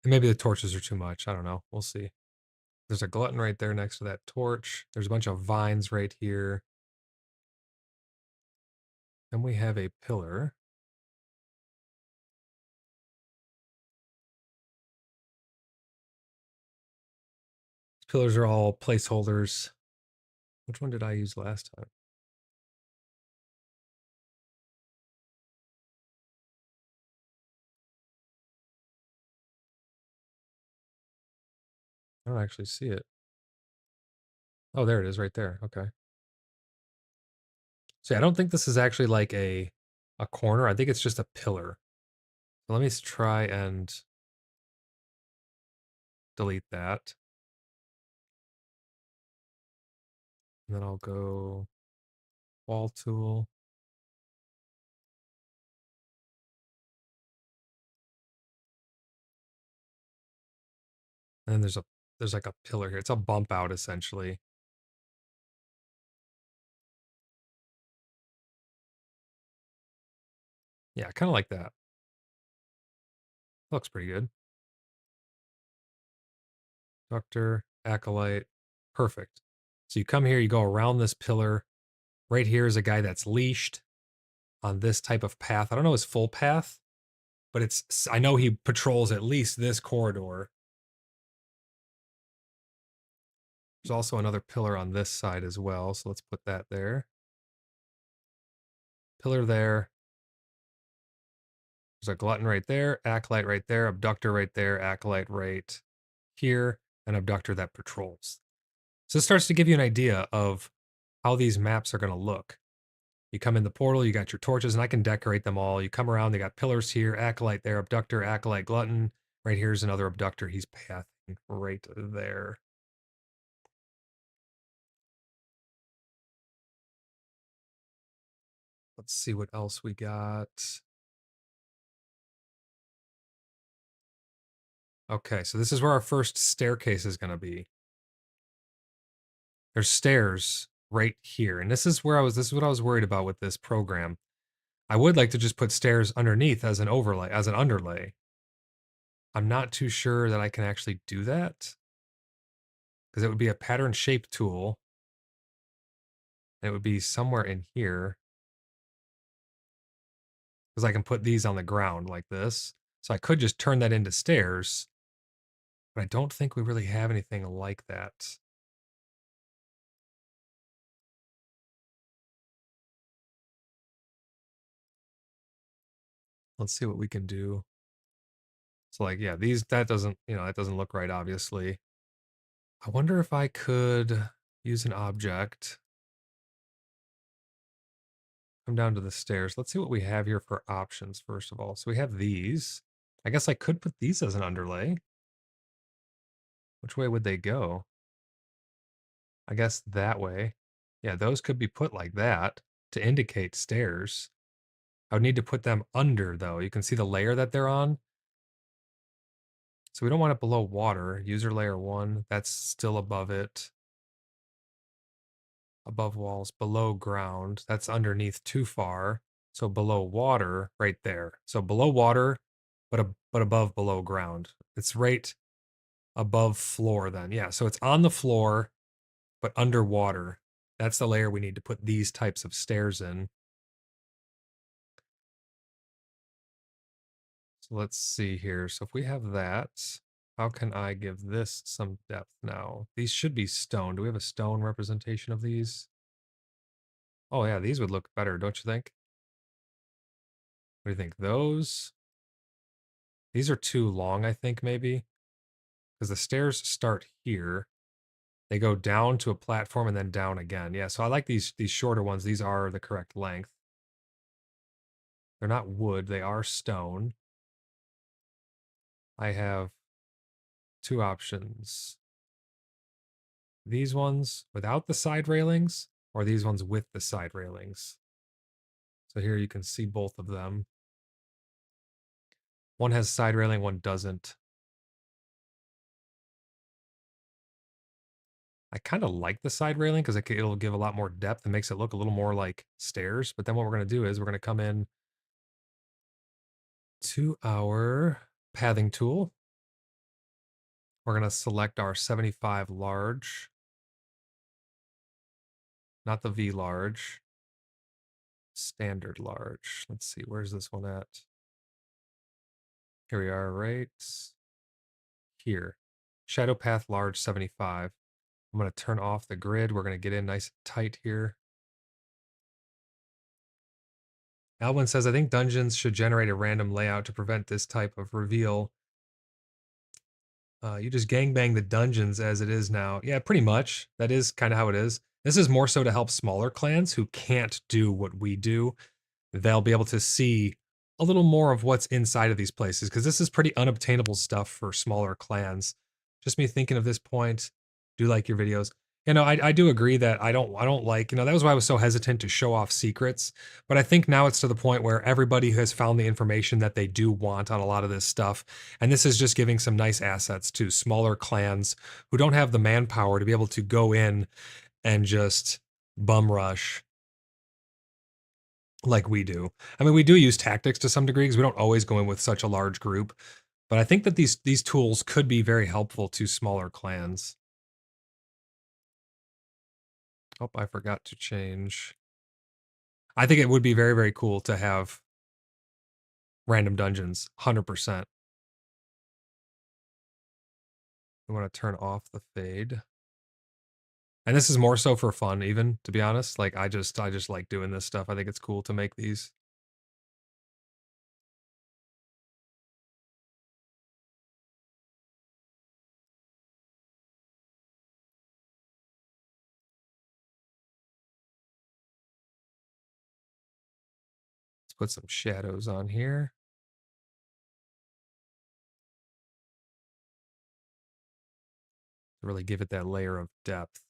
And maybe the torches are too much. I don't know. We'll see. There's a glutton right there next to that torch. There's a bunch of vines right here. Then we have a pillar. These pillars are all placeholders. Which one did I use last time? I don't actually see it. Oh, there it is right there. Okay. So yeah, I don't think this is actually like a corner. I think it's just a pillar. So let me try and delete that. And then I'll go wall tool. And then there's like a pillar here. It's a bump out essentially. Yeah, kind of like that. Looks pretty good. Doctor, Acolyte. Perfect. So you come here, you go around this pillar. Right here is a guy that's leashed on this type of path. I don't know his full path, but I know he patrols at least this corridor. There's also another pillar on this side as well, so let's put that there. Pillar there. There's a glutton right there, acolyte right there, abductor right there, acolyte right here, and abductor that patrols. So this starts to give you an idea of how these maps are going to look. You come in the portal, you got your torches, and I can decorate them all. You come around, they got pillars here, acolyte there, abductor, acolyte, glutton. Right here's another abductor. He's pathing right there. Let's see what else we got. Okay, so this is where our first staircase is going to be. There's stairs right here. And this is what I was worried about with this program. I would like to just put stairs underneath as an overlay, as an underlay. I'm not too sure that I can actually do that because it would be a pattern shape tool. And it would be somewhere in here because I can put these on the ground like this. So I could just turn that into stairs, but I don't think we really have anything like that. Let's see what we can do. So like, yeah, that doesn't look right, obviously. I wonder if I could use an object. Come down to the stairs. Let's see what we have here for options, first of all. So we have these. I guess I could put these as an underlay. Which way would they go? I guess that way. Yeah, those could be put like that. to indicate stairs. I would need to put them under, though. You can see the layer that they're on. So we don't want it below water. User layer 1, that's still above it. Above walls, below ground. That's underneath too far. So below water, right there. So below water, but above below ground. It's right above floor then. Yeah, so it's on the floor, but underwater. That's the layer we need to put these types of stairs in. So let's see here. So if we have that, how can I give this some depth now? These should be stone. Do we have a stone representation of these? Oh yeah, these would look better, don't you think? What do you think? Those? These are too long, I think, maybe. Because the stairs start here. They go down to a platform and then down again. Yeah, so I like these shorter ones. These are the correct length. They're not wood, they are stone. I have two options. These ones without the side railings, or these ones with the side railings. So here you can see both of them. One has side railing, one doesn't. I kind of like the side railing because it'll give a lot more depth and makes it look a little more like stairs. But then what we're going to do is we're going to come in to our pathing tool. We're going to select our 75 large, not the V large, standard large. Let's see, where's this one at? Here we are, right here. Shadow path large 75. I'm going to turn off the grid. We're going to get in nice and tight here. Alwyn says, I think dungeons should generate a random layout to prevent this type of reveal. You just gangbang the dungeons as it is now. Yeah, pretty much. That is kind of how it is. This is more so to help smaller clans who can't do what we do. They'll be able to see a little more of what's inside of these places, because this is pretty unobtainable stuff for smaller clans. Just me thinking of this point. Do like your videos. I do agree that I don't like, that was why I was so hesitant to show off secrets. But I think now it's to the point where everybody has found the information that they do want on a lot of this stuff. And this is just giving some nice assets to smaller clans who don't have the manpower to be able to go in and just bum rush like we do. I mean, we do use tactics to some degree because we don't always go in with such a large group. But I think that these tools could be very helpful to smaller clans. Oh, I forgot to change. I think it would be very, very cool to have random dungeons, 100%. We want to turn off the fade. And this is more so for fun, even, to be honest. Like, I just like doing this stuff. I think it's cool to make these. Let's put some shadows on here. To really give it that layer of depth.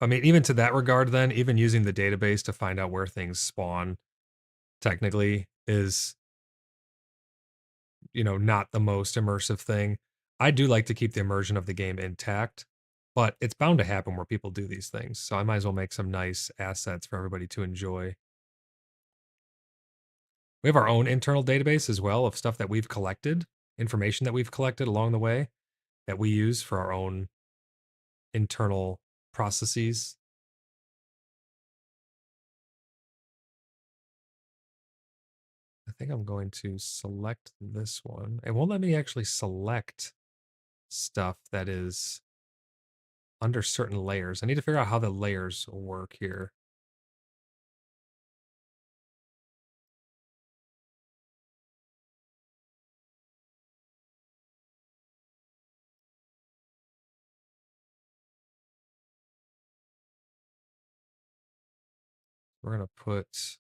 I mean, even to that regard, then, even using the database to find out where things spawn, technically, is, not the most immersive thing. I do like to keep the immersion of the game intact, but it's bound to happen where people do these things. So I might as well make some nice assets for everybody to enjoy. We have our own internal database as well of stuff that we've collected, information that we've collected along the way that we use for our own internal processes. I think I'm going to select this one. It won't let me actually select stuff that is under certain layers. I need to figure out how the layers work here. We're going to put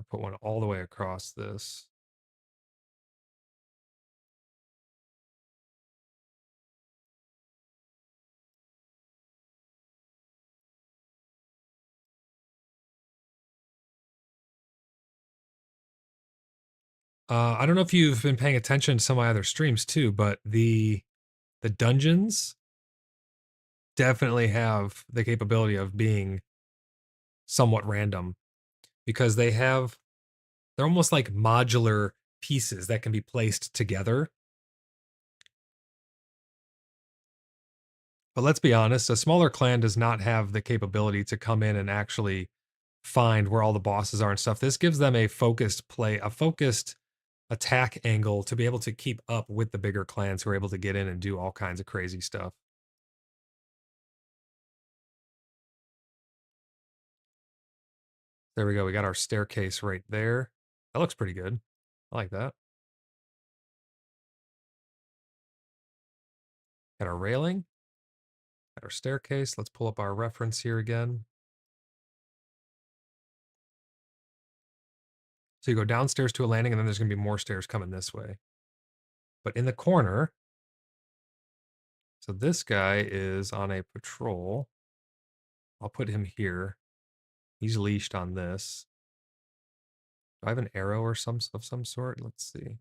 one all the way across this. I don't know if you've been paying attention to some of my other streams too, but the dungeons definitely have the capability of being somewhat random because they're almost like modular pieces that can be placed together. But let's be honest, a smaller clan does not have the capability to come in and actually find where all the bosses are and stuff. This gives them a focused attack angle to be able to keep up with the bigger clans who are able to get in and do all kinds of crazy stuff. There we go. We got our staircase right there. That looks pretty good. I like that. Got our railing. Got our staircase. Let's pull up our reference here again. So you go downstairs to a landing, and then there's going to be more stairs coming this way. But in the corner, so this guy is on a patrol. I'll put him here. He's leashed on this. Do I have an arrow or some sort? Let's see.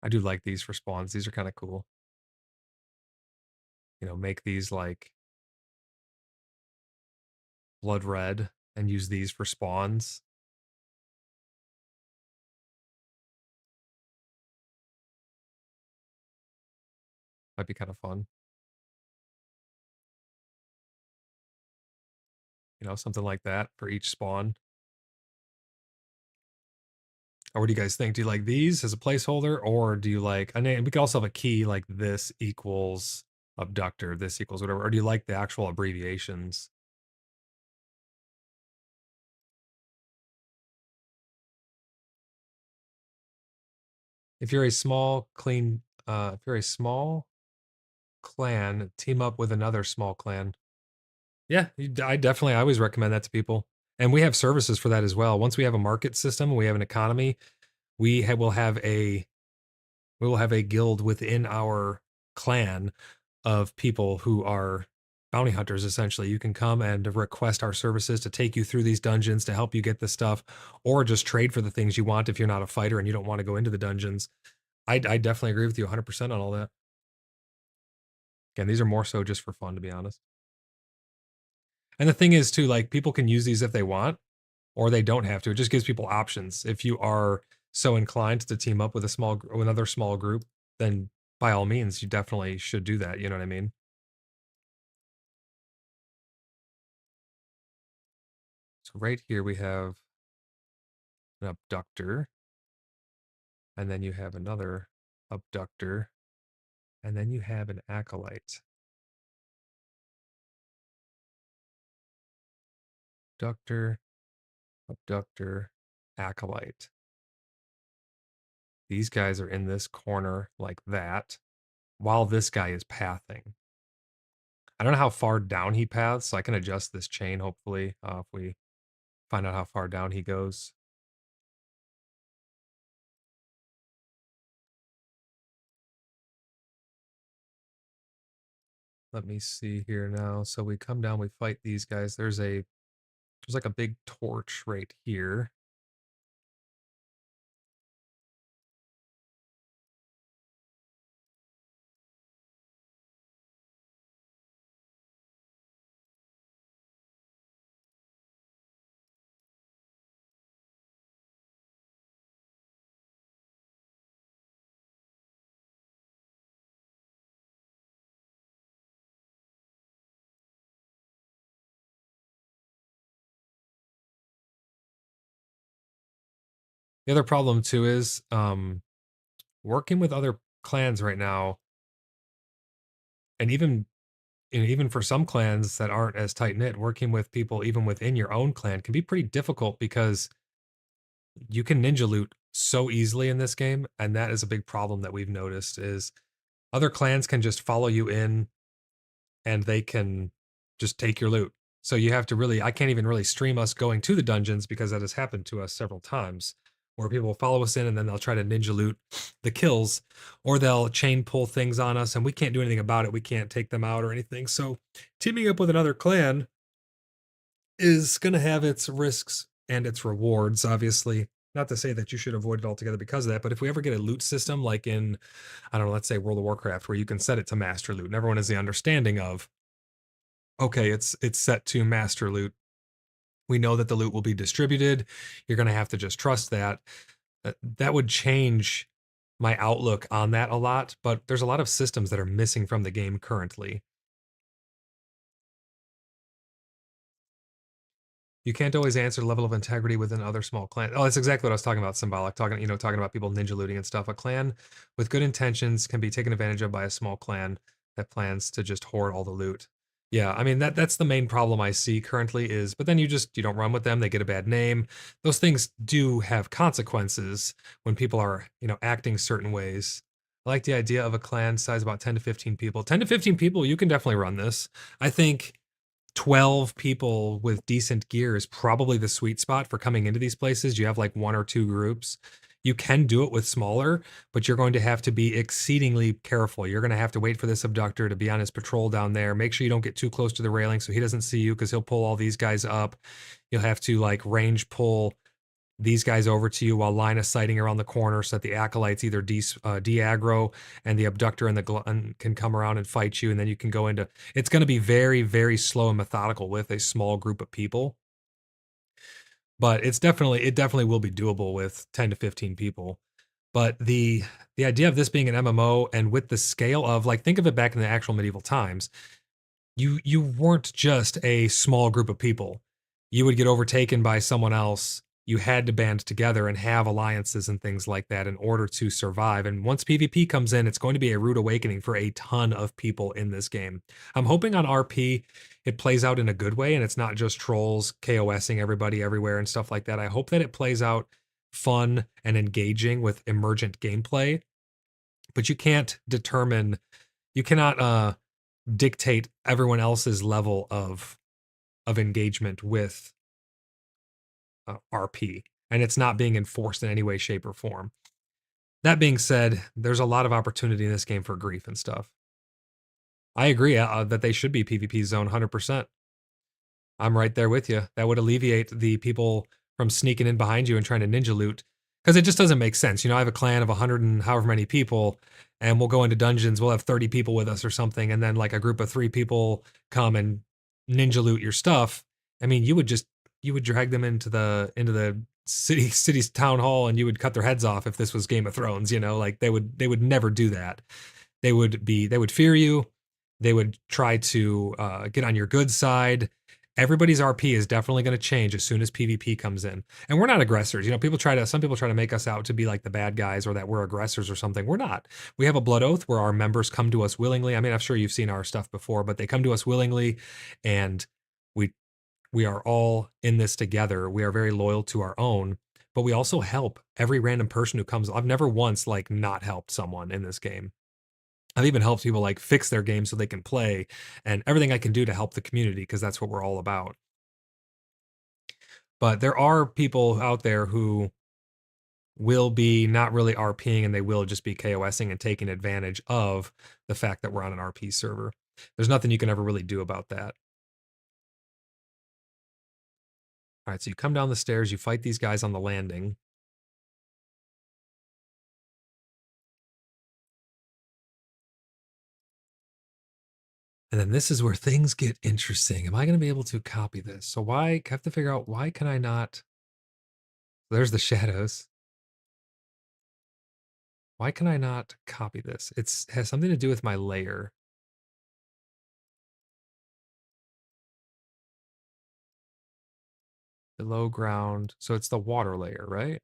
I do like these for spawns. These are kind of cool. You know, make these like blood red and use these for spawns. Might be kind of fun. You know, something like that for each spawn. Or what do you guys think? Do you like these as a placeholder, or do you like, I mean, we could also have a key like this equals abductor, this equals whatever, or do you like the actual abbreviations? If you're a small, clean, if you're a small clan, team up with another small clan. Yeah, I always recommend that to people. And we have services for that as well. Once we have a market system, we have an economy, will have a guild within our clan of people who are bounty hunters. Essentially, you can come and request our services to take you through these dungeons to help you get the stuff, or just trade for the things you want if you're not a fighter and you don't want to go into the dungeons. I definitely agree with you 100% on all that. Again, these are more so just for fun, to be honest. And the thing is too, like, people can use these if they want, or they don't have to. It just gives people options. If you are so inclined to team up with another small group, then by all means, you definitely should do that. You know what I mean? So right here we have an abductor, and then you have another abductor, and then you have an acolyte. Abductor, abductor, acolyte. These guys are in this corner like that, while this guy is pathing. I don't know how far down he paths, so I can adjust this chain, hopefully, if we find out how far down he goes. Let me see here now. So we come down, we fight these guys. There's like a big torch right here. The other problem too is working with other clans right now, and even for some clans that aren't as tight knit, working with people even within your own clan can be pretty difficult because you can ninja loot so easily in this game, and that is a big problem that we've noticed is other clans can just follow you in and they can just take your loot. So you have to really, I can't even really stream us going to the dungeons because that has happened to us several times where people will follow us in and then they'll try to ninja loot the kills, or they'll chain pull things on us and we can't do anything about it. We can't take them out or anything. So teaming up with another clan is going to have its risks and its rewards, obviously. Not to say that you should avoid it altogether because of that, but if we ever get a loot system like in, I don't know, let's say World of Warcraft, where you can set it to master loot and everyone has the understanding of, okay, it's set to master loot. We know that the loot will be distributed. You're going to have to just trust that. That would change my outlook on that a lot, but there's a lot of systems that are missing from the game currently. You can't always answer the level of integrity within other small clans. Oh, that's exactly what I was talking about, symbolic. Talking about people ninja looting and stuff. A clan with good intentions can be taken advantage of by a small clan that plans to just hoard all the loot. Yeah, I mean that's the main problem I see currently is, but then you don't run with them, they get a bad name. Those things do have consequences when people are, acting certain ways. I like the idea of a clan size about 10 to 15 people. 10 to 15 people, you can definitely run this. I think 12 people with decent gear is probably the sweet spot for coming into these places. You have like one or two groups. You can do it with smaller, but you're going to have to be exceedingly careful. You're going to have to wait for this abductor to be on his patrol down there. Make sure you don't get too close to the railing so he doesn't see you because he'll pull all these guys up. You'll have to like range pull these guys over to you while line of sighting around the corner so that the acolytes either de-aggro and the abductor and the glutton can come around and fight you, and then you can go into. It's going to be very, very slow and methodical with a small group of people, but it definitely will be doable with 10 to 15 people. But the idea of this being an MMO and with the scale of, like, think of it back in the actual medieval times, you weren't just a small group of people. You would get overtaken by someone else. You had to band together and have alliances and things like that in order to survive. And once PvP comes in, it's going to be a rude awakening for a ton of people in this game. I'm hoping on RP it plays out in a good way and it's not just trolls KOSing everybody everywhere and stuff like that. I hope that it plays out fun and engaging with emergent gameplay. But you cannot dictate everyone else's level of engagement with RP, and it's not being enforced in any way, shape, or form. That being said, there's a lot of opportunity in this game for grief and stuff. I agree that they should be PvP zone 100%. I'm right there with you. That would alleviate the people from sneaking in behind you and trying to ninja loot, because it just doesn't make sense. I have a clan of 100 and however many people, and we'll go into dungeons. We'll have 30 people with us or something, and then like a group of 3 people come and ninja loot your stuff. I mean, you would drag them into the city's town hall, and you would cut their heads off if this was Game of Thrones. Like they would never do that. They would fear you. They would try to get on your good side. Everybody's RP is definitely going to change as soon as PvP comes in. And we're not aggressors. Some people try to make us out to be like the bad guys or that we're aggressors or something. We're not. We have a blood oath where our members come to us willingly. I mean, I'm sure you've seen our stuff before, but they come to us willingly, and we are all in this together. We are very loyal to our own, but we also help every random person who comes. I've never once like not helped someone in this game. I've even helped people like fix their game so they can play, and everything I can do to help the community, because that's what we're all about. But there are people out there who will be not really RPing, and they will just be KOSing and taking advantage of the fact that we're on an RP server. There's nothing you can ever really do about that. All right, so you come down the stairs, you fight these guys on the landing. And then this is where things get interesting. Am I going to be able to copy this? So I have to figure out, why can I not? There's the shadows. Why can I not copy this? It has something to do with my layer. Below ground. So it's the water layer, right?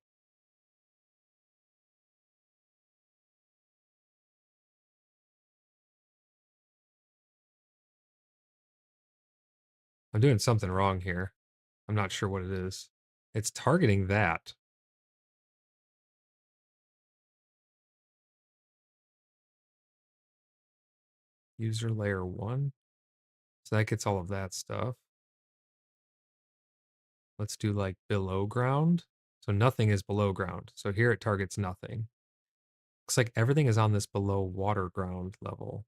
I'm doing something wrong here. I'm not sure what it is. It's targeting that. User layer 1. So that gets all of that stuff. Let's do like below ground. So nothing is below ground. So here it targets nothing. Looks like everything is on this below water ground level.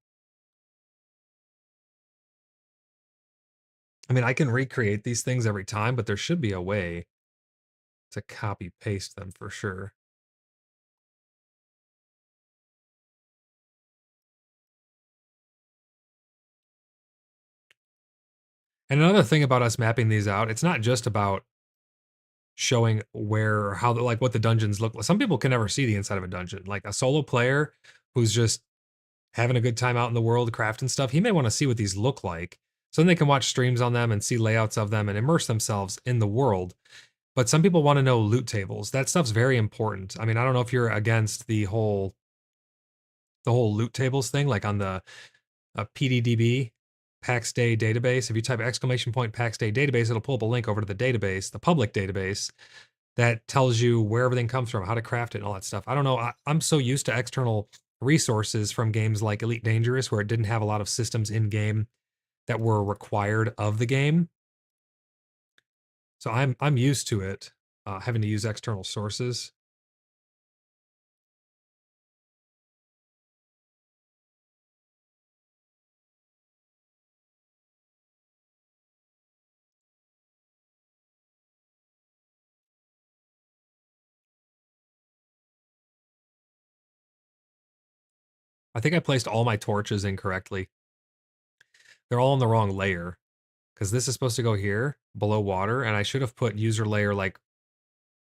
I mean, I can recreate these things every time, but there should be a way to copy paste them for sure. And another thing about us mapping these out, it's not just about showing where or how like what the dungeons look like. Some people can never see the inside of a dungeon. Like a solo player who's just having a good time out in the world crafting stuff, he may want to see what these look like. So then they can watch streams on them and see layouts of them and immerse themselves in the world. But some people want to know loot tables. That stuff's very important. I mean, I don't know if you're against the whole loot tables thing, like on the PDDB, Pax Dei database. If you type !Pax Dei database, it'll pull up a link over to the database, the public database, that tells you where everything comes from, how to craft it, and all that stuff. I don't know. I'm so used to external resources from games like Elite Dangerous, where it didn't have a lot of systems in game that were required of the game. So I'm used to it, having to use external sources. I think I placed all my torches incorrectly. They're all on the wrong layer because this is supposed to go here below water, and I should have put user layer like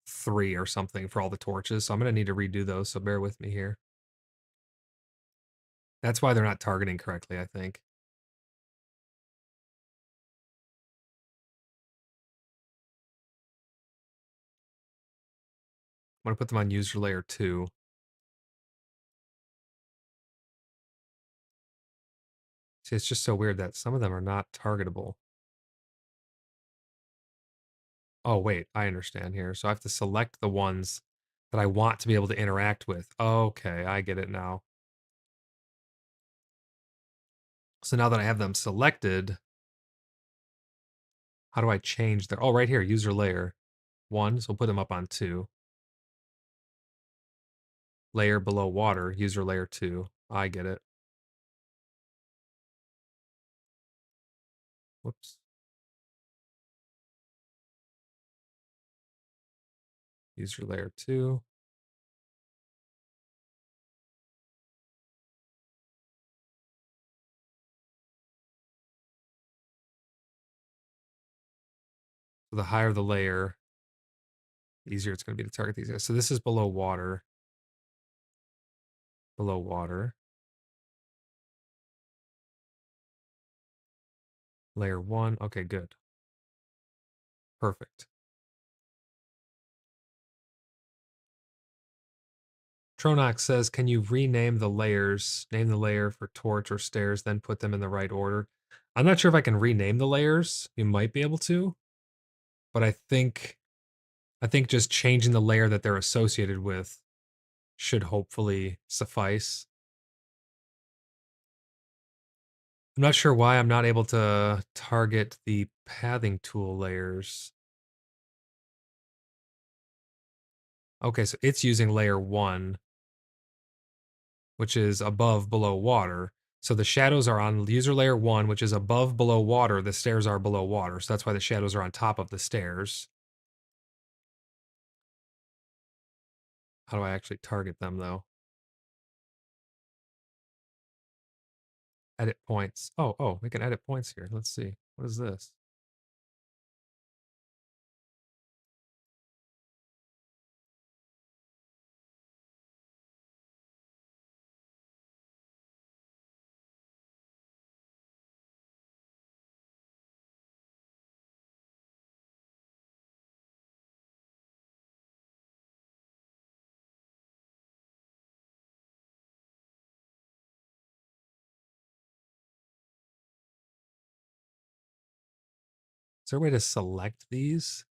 3 or something for all the torches. So I'm going to need to redo those. So bear with me here. That's why they're not targeting correctly, I think. I'm going to put them on user layer 2. See, it's just so weird that some of them are not targetable. Oh, wait, I understand here. So I have to select the ones that I want to be able to interact with. Okay, I get it now. So now that I have them selected, how do I change their... Oh, right here, user layer 1. So we'll put them up on 2. Layer below water, user layer 2. I get it. Whoops. User layer 2. So the higher the layer, the easier it's going to be to target these guys. So this is below water. Below water. Layer 1. Okay, good. Perfect. Tronox says, can you rename the layers? Name the layer for torch or stairs, then put them in the right order. I'm not sure if I can rename the layers. You might be able to, but I think just changing the layer that they're associated with should hopefully suffice. I'm not sure why I'm not able to target the pathing tool layers. Okay, so it's using layer 1, which is above below water. So the shadows are on user layer 1, which is above below water. The stairs are below water. So that's why the shadows are on top of the stairs. How do I actually target them, though? Edit points. Oh, we can edit points here. Let's see. What is this? Is there a way to select these?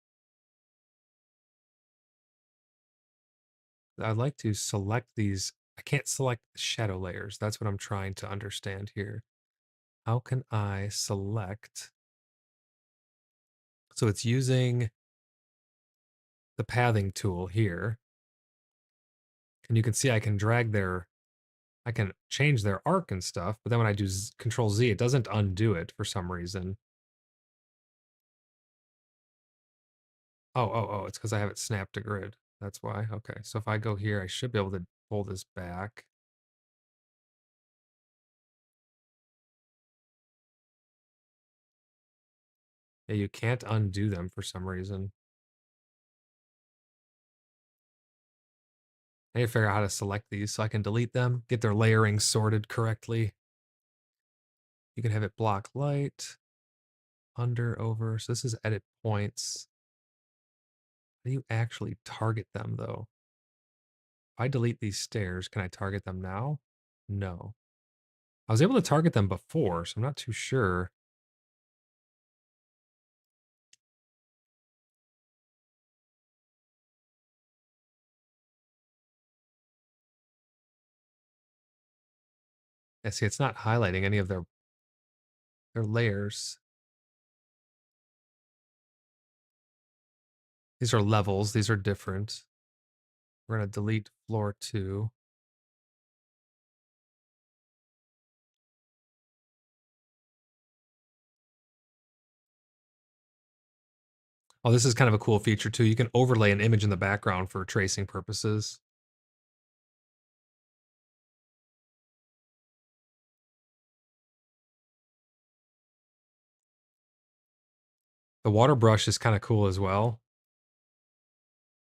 I'd like to select these. I can't select the shadow layers. That's what I'm trying to understand here. How can I select? So it's using the pathing tool here, and you can see I can I can change their arc and stuff, but then when I do Control Z, it doesn't undo it for some reason. Oh, it's because I have it snapped to grid. That's why. Okay, so if I go here, I should be able to pull this back. Yeah, you can't undo them for some reason. I need to figure out how to select these so I can delete them, get their layering sorted correctly. You can have it block light, under, over. So this is edit points. How do you actually target them though? If I delete these stairs, can I target them now? No. I was able to target them before, so I'm not too sure. Yeah, see, it's not highlighting any of their layers. These are levels. These are different. We're going to delete floor 2. Oh, this is kind of a cool feature too. You can overlay an image in the background for tracing purposes. The water brush is kind of cool as well.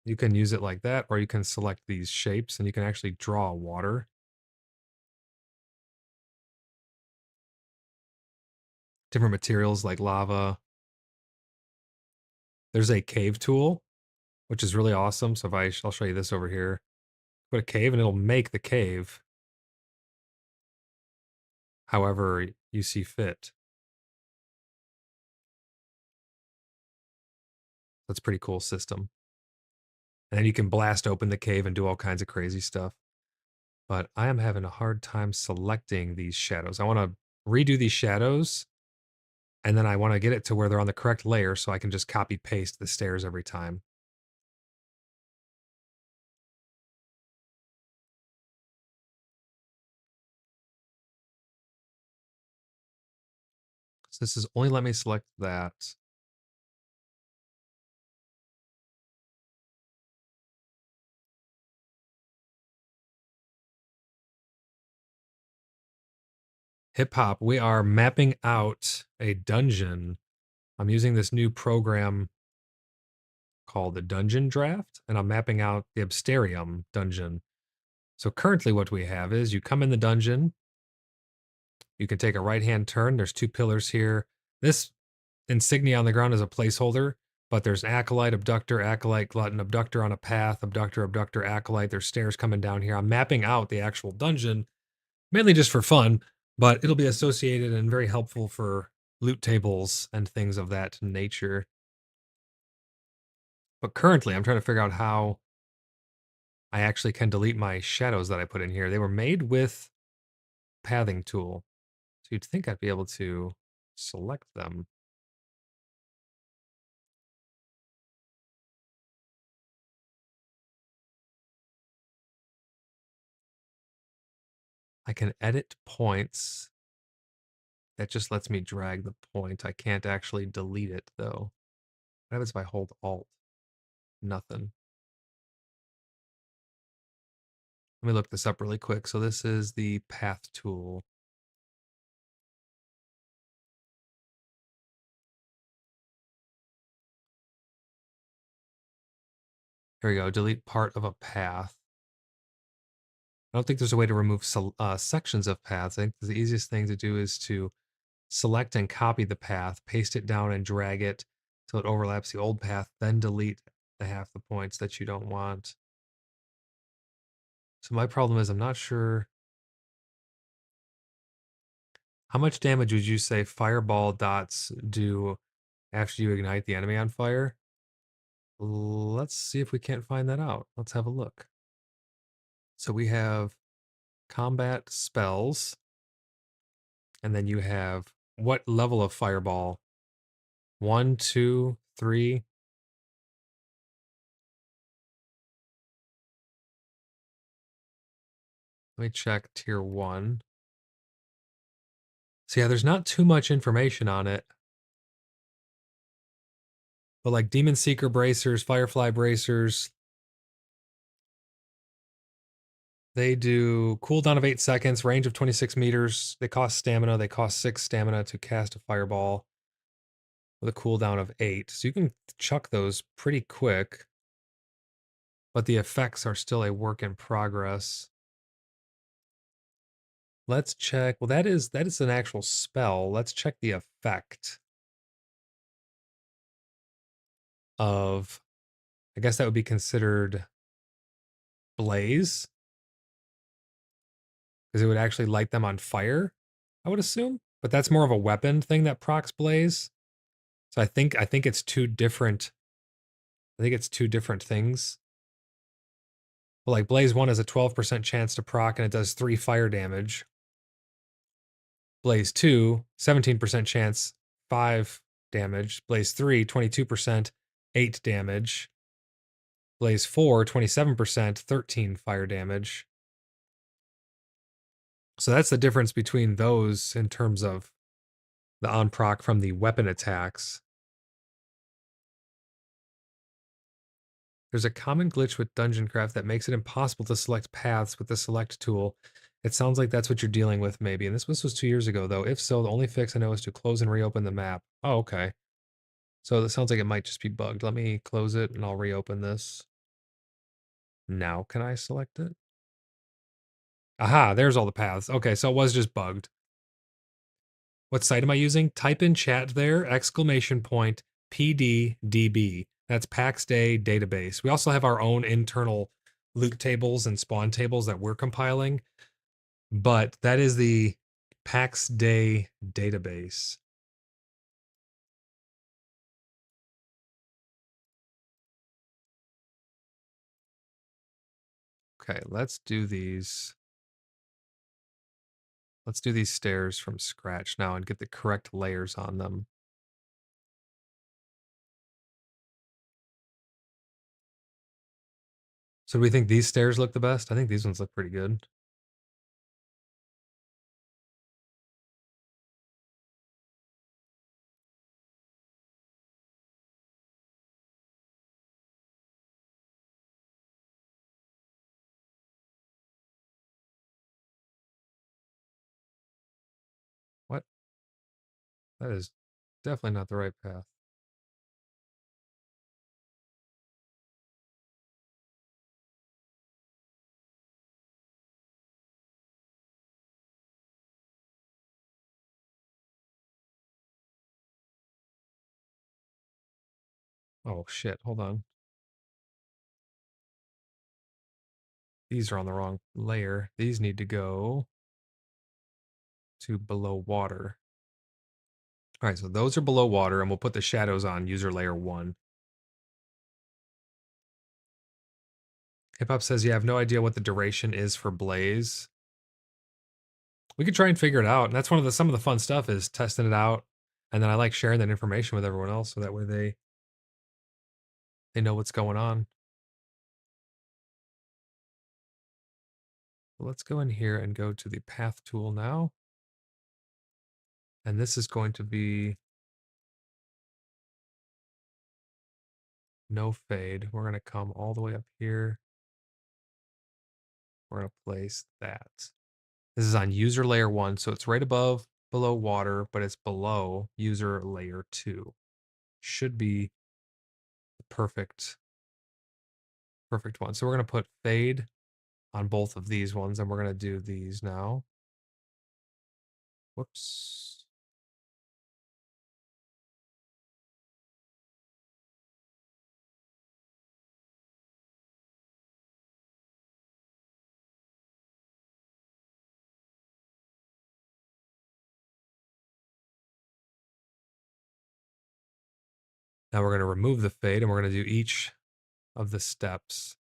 You can use it like that, or you can select these shapes and you can actually draw water. Different materials like lava. There's a cave tool, which is really awesome. So if I'll show you this over here. Put a cave and it'll make the cave however you see fit. That's a pretty cool system. And then you can blast open the cave and do all kinds of crazy stuff. But I am having a hard time selecting these shadows. I want to redo these shadows, and then I want to get it to where they're on the correct layer so I can just copy paste the stairs every time. So this is only let me select that. Hip hop, we are mapping out a dungeon. I'm using this new program called the Dungeondraft, and I'm mapping out the Absterium dungeon. So currently what we have is you come in the dungeon, you can take a right-hand turn. There's 2 pillars here. This insignia on the ground is a placeholder, but there's acolyte, abductor, acolyte, glutton, abductor on a path, abductor, abductor, acolyte. There's stairs coming down here. I'm mapping out the actual dungeon, mainly just for fun, but it'll be associated and very helpful for loot tables and things of that nature. But currently, I'm trying to figure out how I actually can delete my shadows that I put in here. They were made with pathing tool. So you'd think I'd be able to select them. I can edit points. That just lets me drag the point. I can't actually delete it though. What happens if I hold Alt? Nothing. Let me look this up really quick. So this is the path tool. Here we go. Delete part of a path. I don't think there's a way to remove sections of paths. I think the easiest thing to do is to select and copy the path, paste it down and drag it till it overlaps the old path, then delete the half the points that you don't want. So my problem is I'm not sure. How much damage would you say fireball dots do after you ignite the enemy on fire? Let's see if we can't find that out. Let's have a look. So we have combat spells, and then you have what level of fireball? 1, 2, 3. Let me check tier 1. So yeah, there's not too much information on it. But like Demon Seeker bracers, Firefly bracers, they do cooldown of 8 seconds, range of 26 meters. They cost stamina. They cost 6 stamina to cast a fireball with a cooldown of 8. So you can chuck those pretty quick. But the effects are still a work in progress. Let's check. Well, that is an actual spell. Let's check the effect of, I guess that would be considered blaze, because it would actually light them on fire, I would assume. But that's more of a weapon thing that procs blaze. So I think it's two different. I think it's two different things. Well, like Blaze 1 has a 12% chance to proc and it does 3 fire damage. Blaze 2, 17% chance, 5 damage. Blaze 3, 22%, 8 damage. Blaze 4, 27%, 13 fire damage. So that's the difference between those in terms of the on proc from the weapon attacks. There's a common glitch with Dungeondraft that makes it impossible to select paths with the select tool. It sounds like that's what you're dealing with, maybe. And this was 2 years ago, though. If so, the only fix I know is to close and reopen the map. Oh, okay. So it sounds like it might just be bugged. Let me close it and I'll reopen this. Now can I select it? Aha, there's all the paths. Okay, so it was just bugged. What site am I using? Type in chat there, !PDDB. That's Pax Dei database. We also have our own internal loot tables and spawn tables that we're compiling, but that is the Pax Dei database. Okay, let's do these. Let's do these stairs from scratch now and get the correct layers on them. So do we think these stairs look the best? I think these ones look pretty good. What? That is definitely not the right path. Oh shit, hold on. These are on the wrong layer. These need to go to below water. All right, so those are below water, and we'll put the shadows on user layer 1. Hip Hop says you have no idea what the duration is for Blaze. We could try and figure it out, and that's one of the some of the fun stuff is testing it out, and then I like sharing that information with everyone else so that way they know what's going on. Let's go in here and go to the path tool now. And this is going to be no fade. We're going to come all the way up here. We're going to place that. This is on user layer 1, so it's right above below water, but it's below user layer 2. Should be the perfect one. So we're going to put fade on both of these ones, and we're going to do these now. Whoops. Now we're going to remove the fade, and we're going to do each of the steps.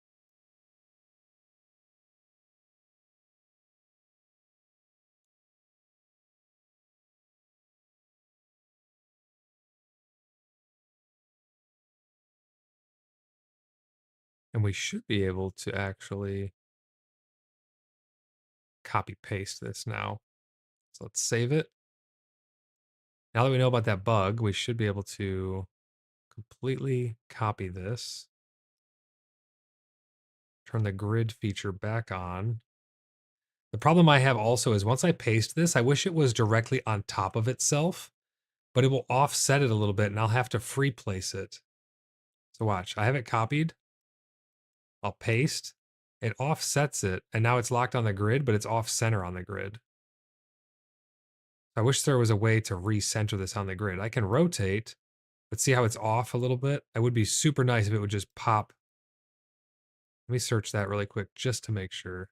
And we should be able to actually copy paste this now. So let's save it. Now that we know about that bug, we should be able to completely copy this. Turn the grid feature back on. The problem I have also is once I paste this, I wish it was directly on top of itself, but it will offset it a little bit and I'll have to free place it. So watch, I have it copied. I'll paste. It offsets it, and now it's locked on the grid, but it's off center on the grid. I wish there was a way to recenter this on the grid. I can rotate, but see how it's off a little bit? It would be super nice if it would just pop. Let me search that really quick just to make sure.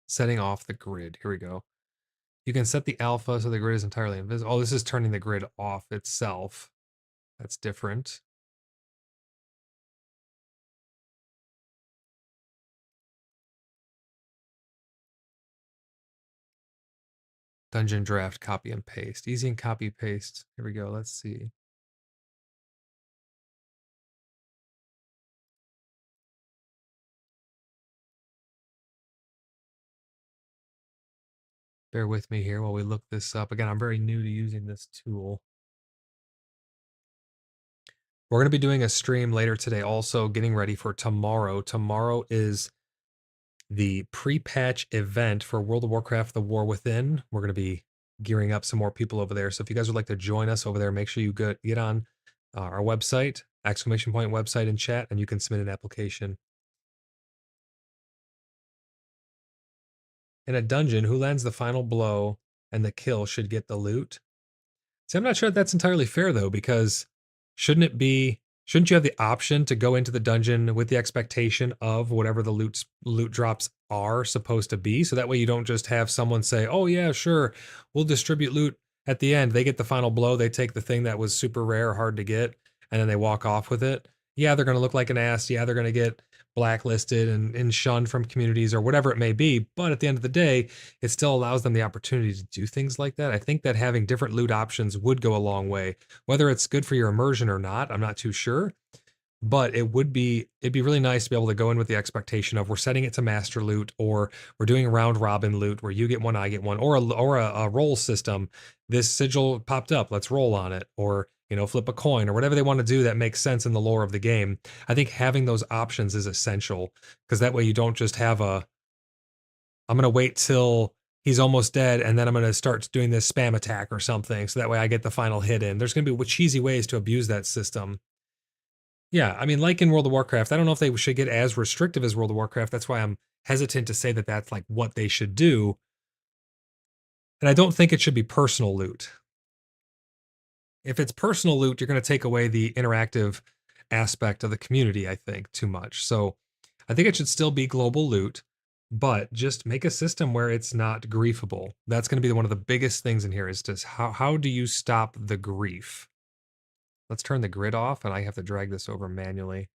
Setting off the grid. Here we go. You can set the alpha so the grid is entirely invisible. Oh, this is turning the grid off itself. That's different. Dungeondraft, copy and paste. Easy and copy paste. Here we go. Let's see. Bear with me here while we look this up. Again, I'm very new to using this tool. We're going to be doing a stream later today, also getting ready for tomorrow. Tomorrow is the pre-patch event for World of Warcraft: The War Within. We're going to be gearing up some more people over there. So if you guys would like to join us over there, make sure you get on our website, !website in chat, and you can submit an application. In a dungeon, who lands the final blow and the kill should get the loot. See, I'm not sure that's entirely fair though, because shouldn't you have the option to go into the dungeon with the expectation of whatever the loot drops are supposed to be? So that way you don't just have someone say, oh yeah, sure, we'll distribute loot at the end. They get the final blow, they take the thing that was super rare, hard to get, and then they walk off with it. Yeah, they're going to look like an ass. Yeah, they're going to get blacklisted and shunned from communities or whatever it may be. But at the end of the day, it still allows them the opportunity to do things like that. I think that having different loot options would go a long way. Whether it's good for your immersion or not, I'm not too sure. But it'd be really nice to be able to go in with the expectation of we're setting it to master loot, or we're doing a round robin loot where you get one, I get one, or a roll system. This sigil popped up, let's roll on it, or flip a coin, or whatever they want to do that makes sense in the lore of the game. I think having those options is essential, because that way you don't just have I'm gonna wait till he's almost dead and then I'm gonna start doing this spam attack or something, so that way I get the final hit in. There's gonna be cheesy ways to abuse that system. Yeah, I mean, like in World of Warcraft, I don't know if they should get as restrictive as World of Warcraft. That's why I'm hesitant to say that that's like what they should do. And I don't think it should be personal loot. If it's personal loot, you're going to take away the interactive aspect of the community, I think, too much. So I think it should still be global loot, but just make a system where it's not griefable. That's going to be one of the biggest things in here, is just how do you stop the grief? Let's turn the grid off, and I have to drag this over manually.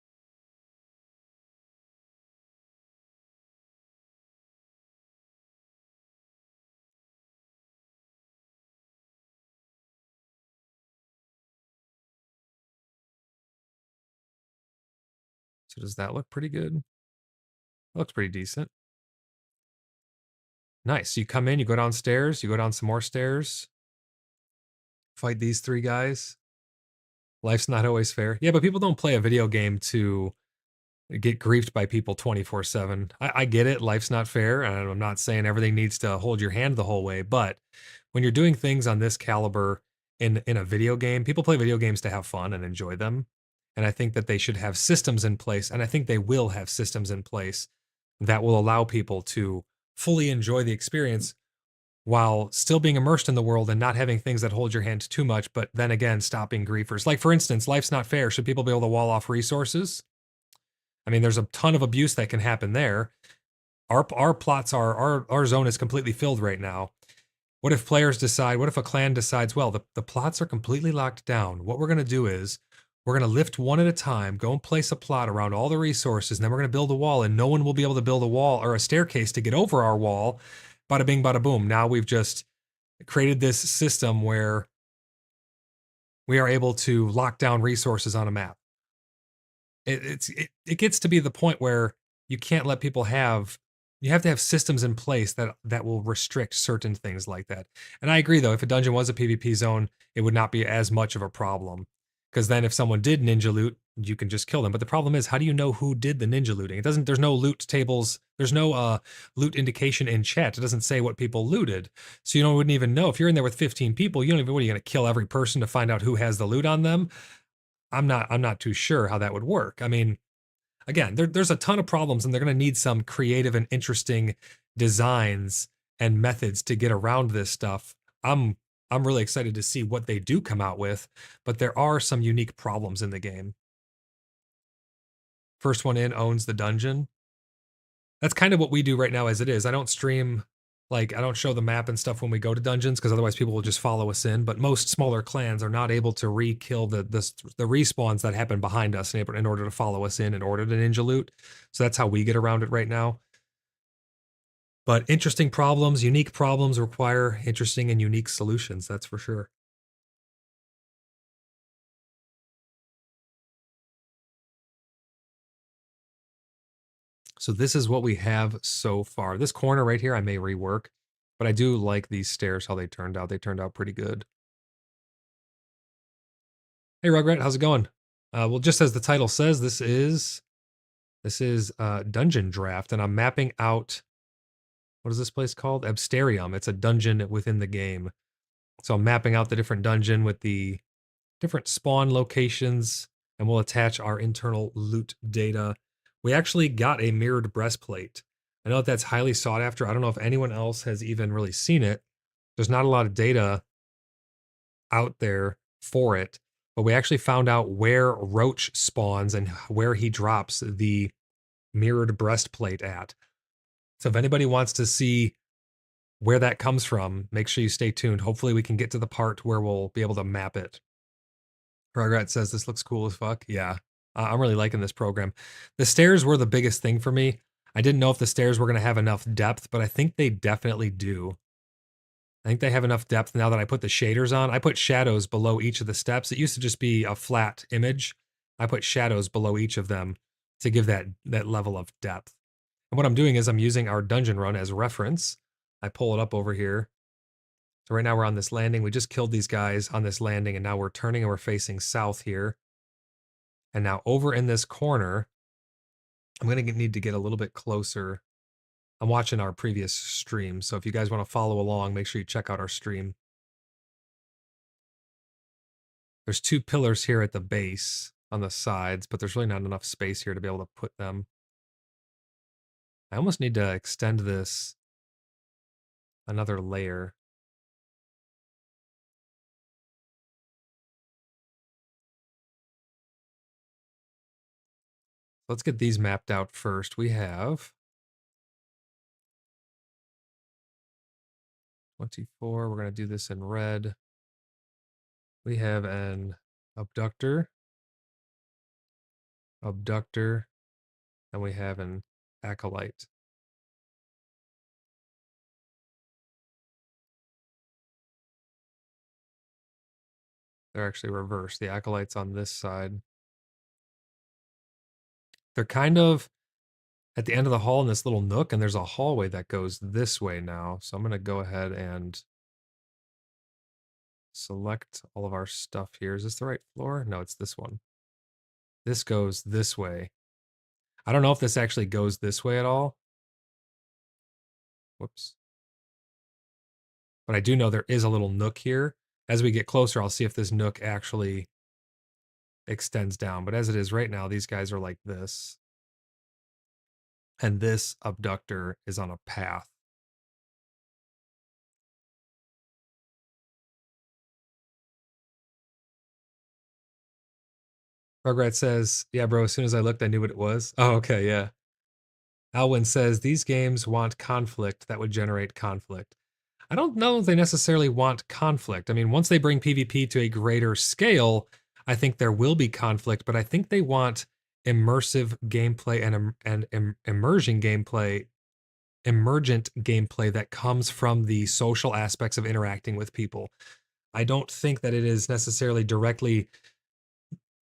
So does that look pretty good? That looks pretty decent. Nice. So you come in, you go downstairs, you go down some more stairs, fight these three guys. Life's not always fair. Yeah, but people don't play a video game to get griefed by people 24/7. I get it. Life's not fair. And I'm not saying everything needs to hold your hand the whole way. But when you're doing things on this caliber in a video game, people play video games to have fun and enjoy them. And I think that they should have systems in place. And I think they will have systems in place that will allow people to fully enjoy the experience while still being immersed in the world and not having things that hold your hand too much, but then again, stopping griefers. Like, for instance, life's not fair. Should people be able to wall off resources? I mean, there's a ton of abuse that can happen there. Our plots our zone is completely filled right now. What if a clan decides, well, the plots are completely locked down. What we're going to do is we're going to lift one at a time, go and place a plot around all the resources, and then we're going to build a wall, and no one will be able to build a wall or a staircase to get over our wall. Bada bing, bada boom. Now we've just created this system where we are able to lock down resources on a map. It gets to be the point where you can't let people have you have to have systems in place that will restrict certain things like that. And I agree though, if a dungeon was a PvP zone, it would not be as much of a problem. Because then if someone did ninja loot, you can just kill them. But the problem is, how do you know who did the ninja looting? There's no loot tables, there's no loot indication in chat. It doesn't say what people looted. So you wouldn't even know. If you're in there with 15 people, you don't even, what are you gonna kill every person to find out who has the loot on them? I'm not too sure how that would work. I mean, again, there's a ton of problems, and they're going to need some creative and interesting designs and methods to get around this stuff. I'm really excited to see what they do come out with, but there are some unique problems in the game. First one in owns the dungeon. That's kind of what we do right now as it is. I don't stream, like, I don't show the map and stuff when we go to dungeons, because otherwise people will just follow us in. But most smaller clans are not able to re-kill the respawns that happen behind us in order to follow us in order to ninja loot. So that's how we get around it right now. But interesting problems, unique problems require interesting and unique solutions, that's for sure. So this is what we have so far. This corner right here I may rework, but I do like these stairs, how they turned out. They turned out pretty good. Hey Rugrat, how's it going? Well, just as the title says, this is Dungeondraft, and I'm mapping out, what is this place called? Absterium. It's a dungeon within the game. So I'm mapping out the different dungeon with the different spawn locations, and we'll attach our internal loot data. We actually got a mirrored breastplate. I know that that's highly sought after. I don't know if anyone else has even really seen it. There's not a lot of data out there for it, but we actually found out where Roach spawns and where he drops the mirrored breastplate at. So if anybody wants to see where that comes from, make sure you stay tuned. Hopefully we can get to the part where we'll be able to map it. Rugrat says this looks cool as fuck. Yeah, I'm really liking this program. The stairs were the biggest thing for me. I didn't know if the stairs were going to have enough depth, but I think they definitely do. I think they have enough depth now that I put the shaders on. I put shadows below each of the steps. It used to just be a flat image. I put shadows below each of them to give that level of depth. And what I'm doing is I'm using our dungeon run as reference. I pull it up over here. So right now we're on this landing. We just killed these guys on this landing, and now we're turning and we're facing south here. And now over in this corner, I'm going to need to get a little bit closer. I'm watching our previous stream, so if you guys want to follow along, make sure you check out our stream. There's two pillars here at the base on the sides, but there's really not enough space here to be able to put them. I almost need to extend this another layer. Let's get these mapped out first. We have 24. We're going to do this in red. We have an abductor, and we have an acolyte. They're actually reversed. The acolyte's on this side. They're kind of at the end of the hall in this little nook, and there's a hallway that goes this way now. So I'm going to go ahead and select all of our stuff here. Is this the right floor? No, it's this one. This goes this way. I don't know if this actually goes this way at all. Whoops. But I do know there is a little nook here. As we get closer, I'll see if this nook actually extends down. But as it is right now, these guys are like this. And this abductor is on a path. Rugrat says, yeah, bro, as soon as I looked, I knew what it was. Oh, okay, yeah. Alwyn says, these games want conflict that would generate conflict. I don't know if they necessarily want conflict. I mean, once they bring PvP to a greater scale, I think there will be conflict, but I think they want immersive gameplay and emergent gameplay that comes from the social aspects of interacting with people. I don't think that it is necessarily directly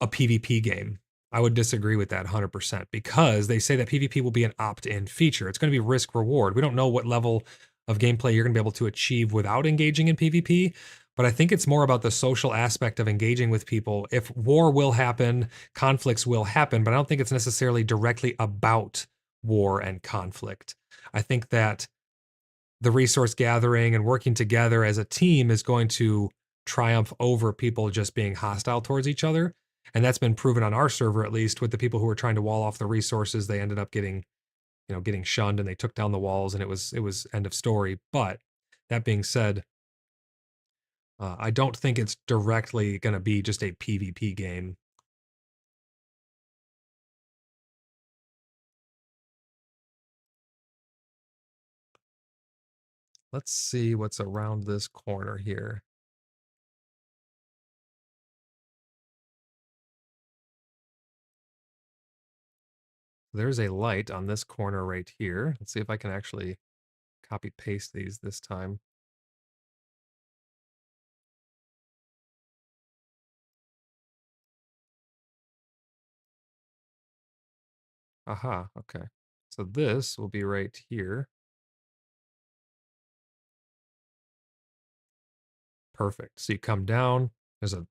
a PvP game. I would disagree with that 100% because they say that PvP will be an opt-in feature. It's going to be risk reward. We don't know what level of gameplay you're going to be able to achieve without engaging in PvP, but I think it's more about the social aspect of engaging with people. If war will happen, conflicts will happen, but I don't think it's necessarily directly about war and conflict. I think that the resource gathering and working together as a team is going to triumph over people just being hostile towards each other. And that's been proven on our server, at least with the people who were trying to wall off the resources. They ended up getting, getting shunned, and they took down the walls, and it was end of story. But that being said, I don't think it's directly going to be just a PvP game. Let's see what's around this corner here. There's a light on this corner right here. Let's see if I can actually copy paste these this time. Aha, okay. So this will be right here. Perfect. So you come down, there's a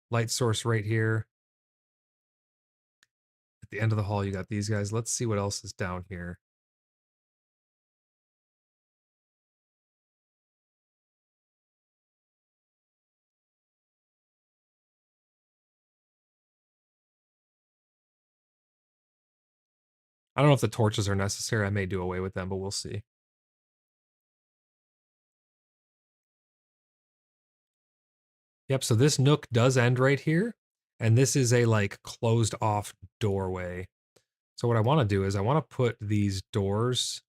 light source right here. At the end of the hall, you got these guys. Let's see what else is down here. I don't know if the torches are necessary. I may do away with them, but we'll see. Yep, so this nook does end right here, and this is a like closed off doorway. So what I want to do is I want to put these doors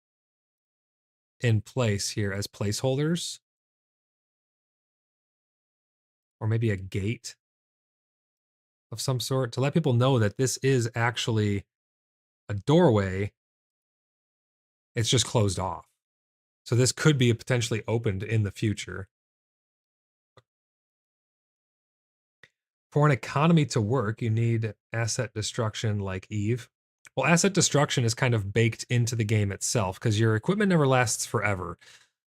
in place here as placeholders, or maybe a gate of some sort to let people know that this is actually a doorway. It's just closed off. So this could be potentially opened in the future. For an economy to work, you need asset destruction like Eve. Well, asset destruction is kind of baked into the game itself because your equipment never lasts forever.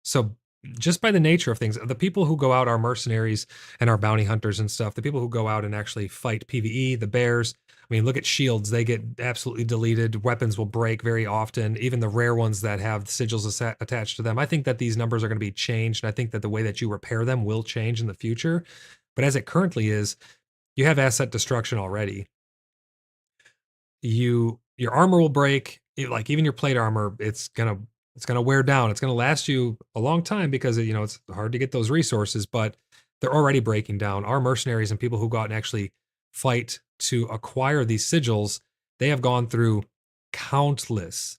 So just by the nature of things, the people who go out are mercenaries and are bounty hunters and stuff. The people who go out and actually fight PvE, the bears. I mean, look at shields. They get absolutely deleted. Weapons will break very often, even the rare ones that have sigils attached to them. I think that these numbers are going to be changed, and I think that the way that you repair them will change in the future. But as it currently is, you have asset destruction already. Your armor will break, like even your plate armor, it's gonna wear down. It's gonna last you a long time because it's hard to get those resources, but they're already breaking down. Our mercenaries and people who go out and actually fight to acquire these sigils, they have gone through countless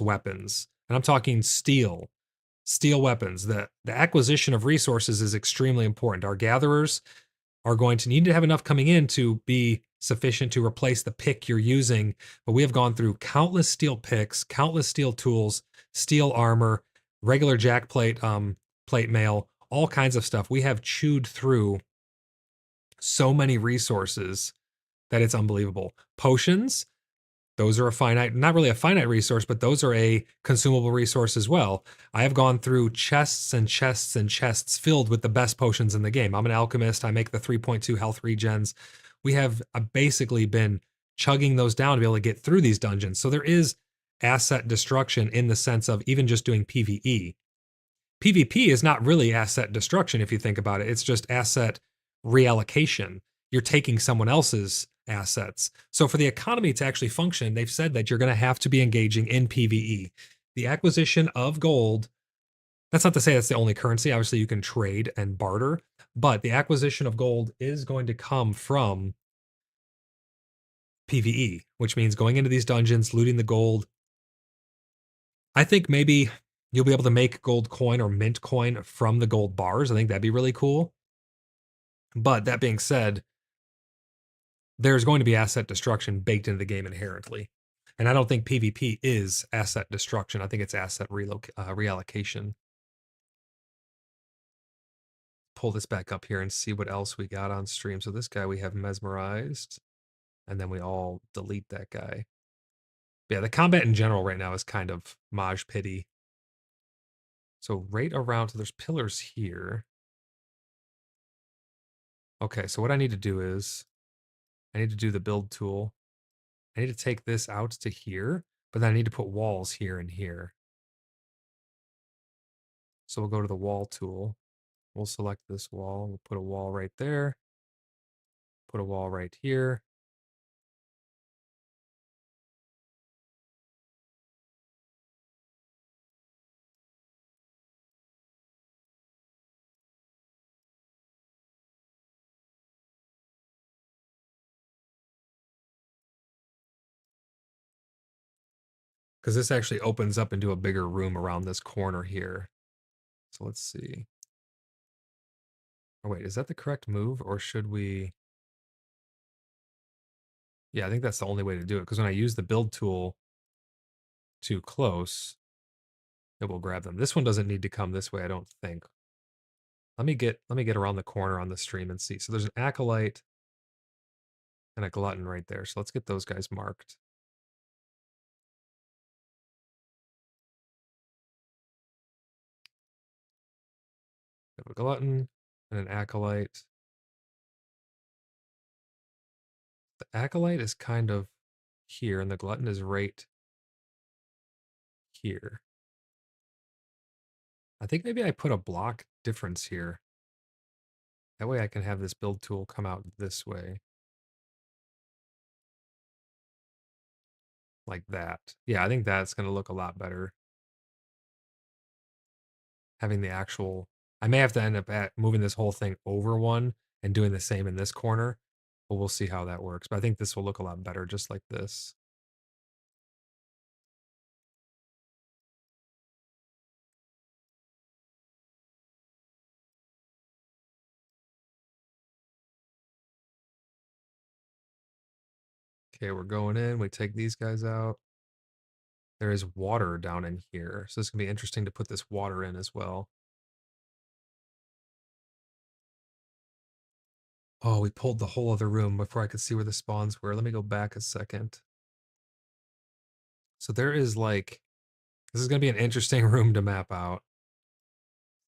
weapons. And I'm talking steel weapons. The acquisition of resources is extremely important. Our gatherers are going to need to have enough coming in to be sufficient to replace the pick you're using. But we have gone through countless steel picks, countless steel tools, steel armor, regular jack plate, plate mail, all kinds of stuff. We have chewed through so many resources that it's unbelievable. Potions, those are a finite, not really a finite resource, but those are a consumable resource as well. I have gone through chests and chests and chests filled with the best potions in the game. I'm an alchemist. I make the 3.2 health regens. We have basically been chugging those down to be able to get through these dungeons. So there is asset destruction in the sense of even just doing PvE. PvP is not really asset destruction if you think about it. It's just asset reallocation. You're taking someone else's assets. So for the economy to actually function, they've said that you're going to have to be engaging in PvE. The acquisition of gold, that's not to say that's the only currency. Obviously, you can trade and barter, but the acquisition of gold is going to come from PvE, which means going into these dungeons, looting the gold. I think maybe you'll be able to make gold coin or mint coin from the gold bars. I think that'd be really cool. But that being said, there's going to be asset destruction baked into the game inherently. And I don't think PvP is asset destruction. I think it's asset reallocation. pull this back up here and see what else we got on stream. So this guy we have mesmerized, and then we all delete that guy. Yeah, the combat in general right now is kind of Maj Pity. So right around, so there's pillars here. Okay, so what I need to do is, I need to do the build tool. I need to take this out to here, but then I need to put walls here and here. So we'll go to the wall tool. We'll select this wall. We'll put a wall right there. Put a wall right here. Because this actually opens up into a bigger room around this corner here. So let's see. Oh wait, is that the correct move, or should we? Yeah, I think that's the only way to do it, because when I use the build tool too close, it will grab them. This one doesn't need to come this way, I don't think. Let me get around the corner on the stream and see. So there's an acolyte and a glutton right there. So let's get those guys marked. We have a glutton and an acolyte. The acolyte is kind of here, and the glutton is right here. I think maybe I put a block difference here. That way I can have this build tool come out this way. Like that. Yeah, I think that's going to look a lot better. Having the actual... I may have to end up moving this whole thing over one and doing the same in this corner, but we'll see how that works. But I think this will look a lot better just like this. Okay, we're going in. We take these guys out. There is water down in here, so it's going to be interesting to put this water in as well. Oh, we pulled the whole other room before I could see where the spawns were. Let me go back a second. So there is like... This is going to be an interesting room to map out.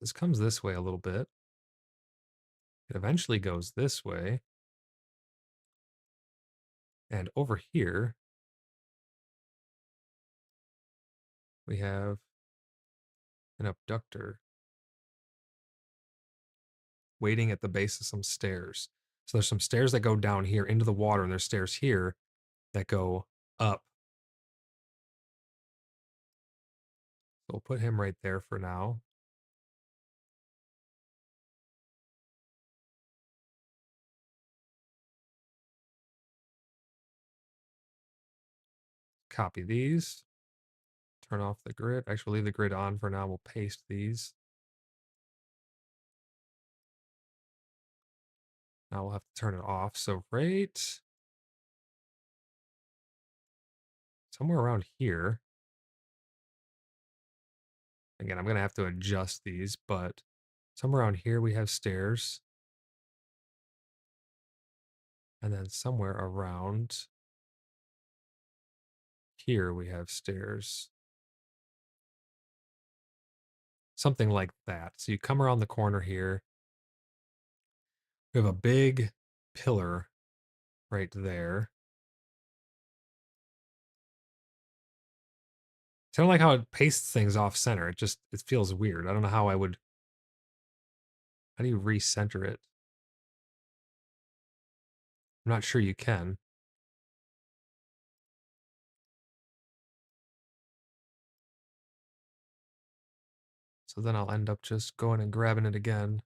This comes this way a little bit. It eventually goes this way. And over here, we have an abductor waiting at the base of some stairs. So there's some stairs that go down here into the water, and there's stairs here that go up. So we'll put him right there for now. Copy these. Turn off the grid. Actually, leave the grid on for now. We'll paste these. Now we'll have to turn it off. So right somewhere around here. Again, I'm going to have to adjust these, but somewhere around here we have stairs. And then somewhere around here we have stairs. Something like that. So you come around the corner here. We have a big pillar right there. I don't like how it pastes things off center. It feels weird. I don't know how I would... How do you recenter it? I'm not sure you can. So then I'll end up just going and grabbing it again.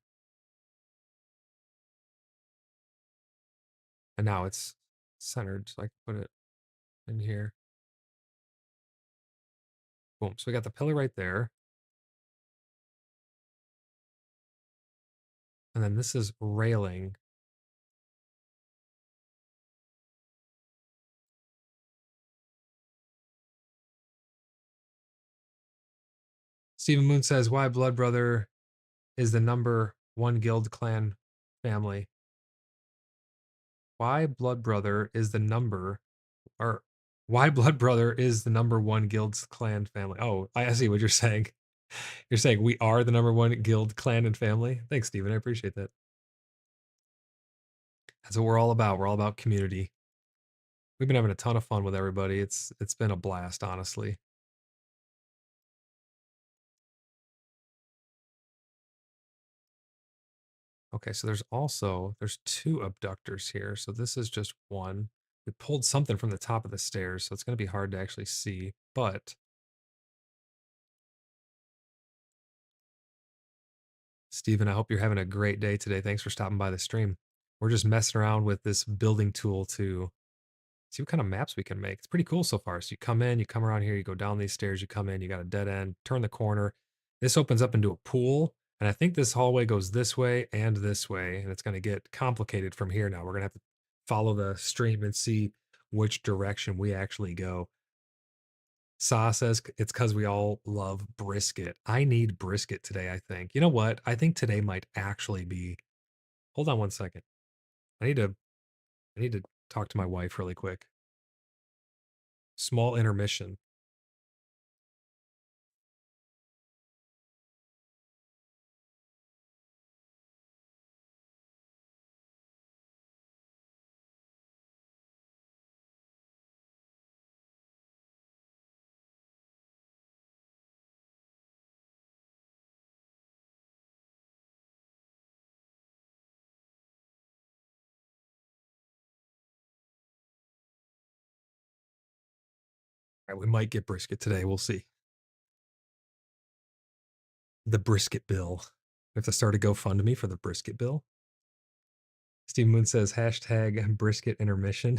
And now it's centered, so I can put it in here. Boom. So we got the pillar right there. And then this is railing. Stephen Moon says, why Blood Brother is the number one guild clan family. Why blood brother is the number, or why blood brother is the number one guild's clan family? Oh, I see what you're saying. You're saying we are the number one guild clan and family. Thanks, Steven. I appreciate that. That's what we're all about. We're all about community. We've been having a ton of fun with everybody. It's been a blast, honestly. Okay, so there's two abductors here. So this is just one. We pulled something from the top of the stairs, so it's going to be hard to actually see. But Steven, I hope you're having a great day today. Thanks for stopping by the stream. We're just messing around with this building tool to see what kind of maps we can make. It's pretty cool so far. So you come in, you come around here, you go down these stairs, you come in, you got a dead end, turn the corner. This opens up into a pool. And I think this hallway goes this way and this way. And it's going to get complicated from here now. We're going to have to follow the stream and see which direction we actually go. Sa says it's because we all love brisket. I need brisket today, I think. You know what? I think today might actually be. Hold on one second. I need to talk to my wife really quick. Small intermission. All right, we might get brisket today. We'll see. The brisket bill. We have to start a GoFundMe for the brisket bill. Steve Moon says hashtag brisket intermission.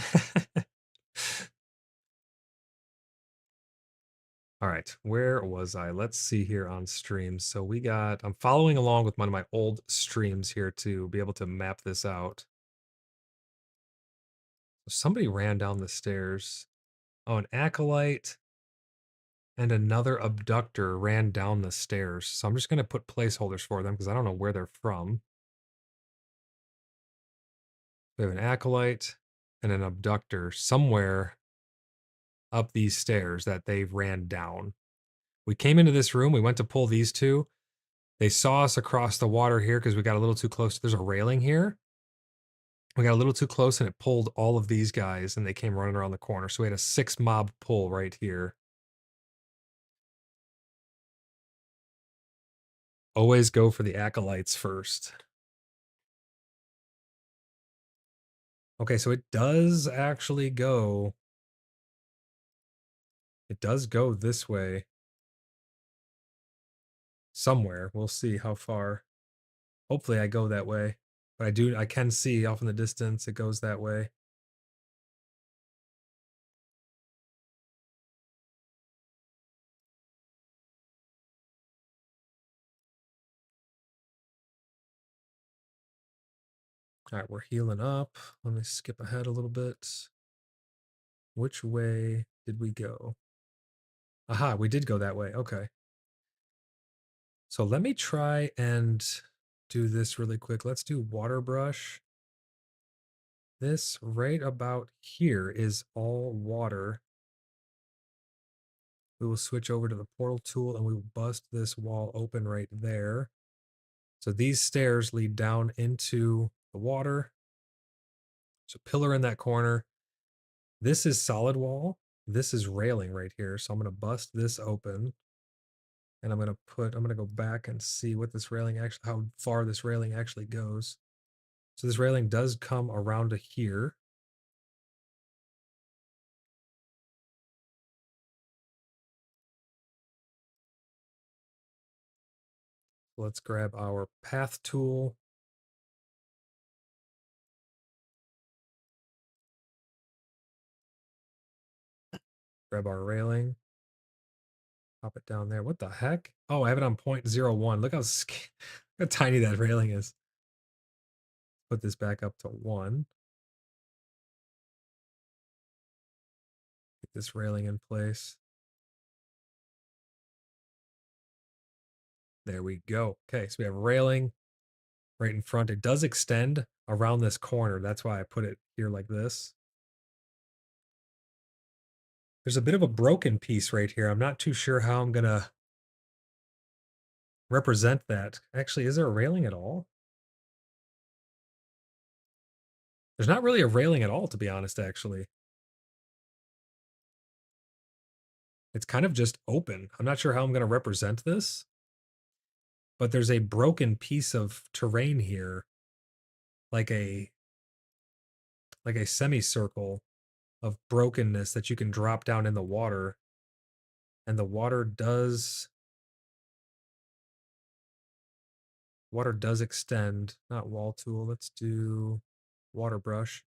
All right, where was I? Let's see here on streams. So I'm following along with one of my old streams here to be able to map this out. So somebody ran down the stairs. Oh, an acolyte and another abductor ran down the stairs. So I'm just going to put placeholders for them because I don't know where they're from. We have an acolyte and an abductor somewhere up these stairs that they ran down. We came into this room. We went to pull these two. They saw us across the water here because we got a little too close. There's a railing here. We got a little too close and it pulled all of these guys and they came running around the corner. So we had a 6 mob pull right here. Always go for the acolytes first. Okay, so it does actually go. It does go this way. Somewhere. We'll see how far. Hopefully I go that way. But I can see off in the distance it goes that way. All right, we're healing up. Let me skip ahead a little bit. Which way did we go? Aha, we did go that way. Okay. So let me try and do this really quick. Let's do water brush. This right about here is all water. We will switch over to the portal tool and we will bust this wall open right there. So these stairs lead down into the water. There's a pillar in that corner. This is solid wall. This is railing right here. So I'm going to bust this open. And I'm going to go back and see what this railing actually, how far this railing actually goes. So this railing does come around to here. Let's grab our path tool. Grab our railing. Pop it down there. What the heck? Oh, I have it on 0.01. Look how tiny that railing is. Put this back up to 1. Get this railing in place. There we go. Okay, so we have railing. right in front. It does extend around this corner. That's why I put it here like this. There's a bit of a broken piece right here. I'm not too sure how I'm gonna represent that. Actually, is there a railing at all? There's not really a railing at all, to be honest, actually. It's kind of just open. I'm not sure how I'm going to represent this, but there's a broken piece of terrain here, like a semicircle of brokenness that you can drop down in the water, and the water does extend. Not wall tool. Let's do water brush.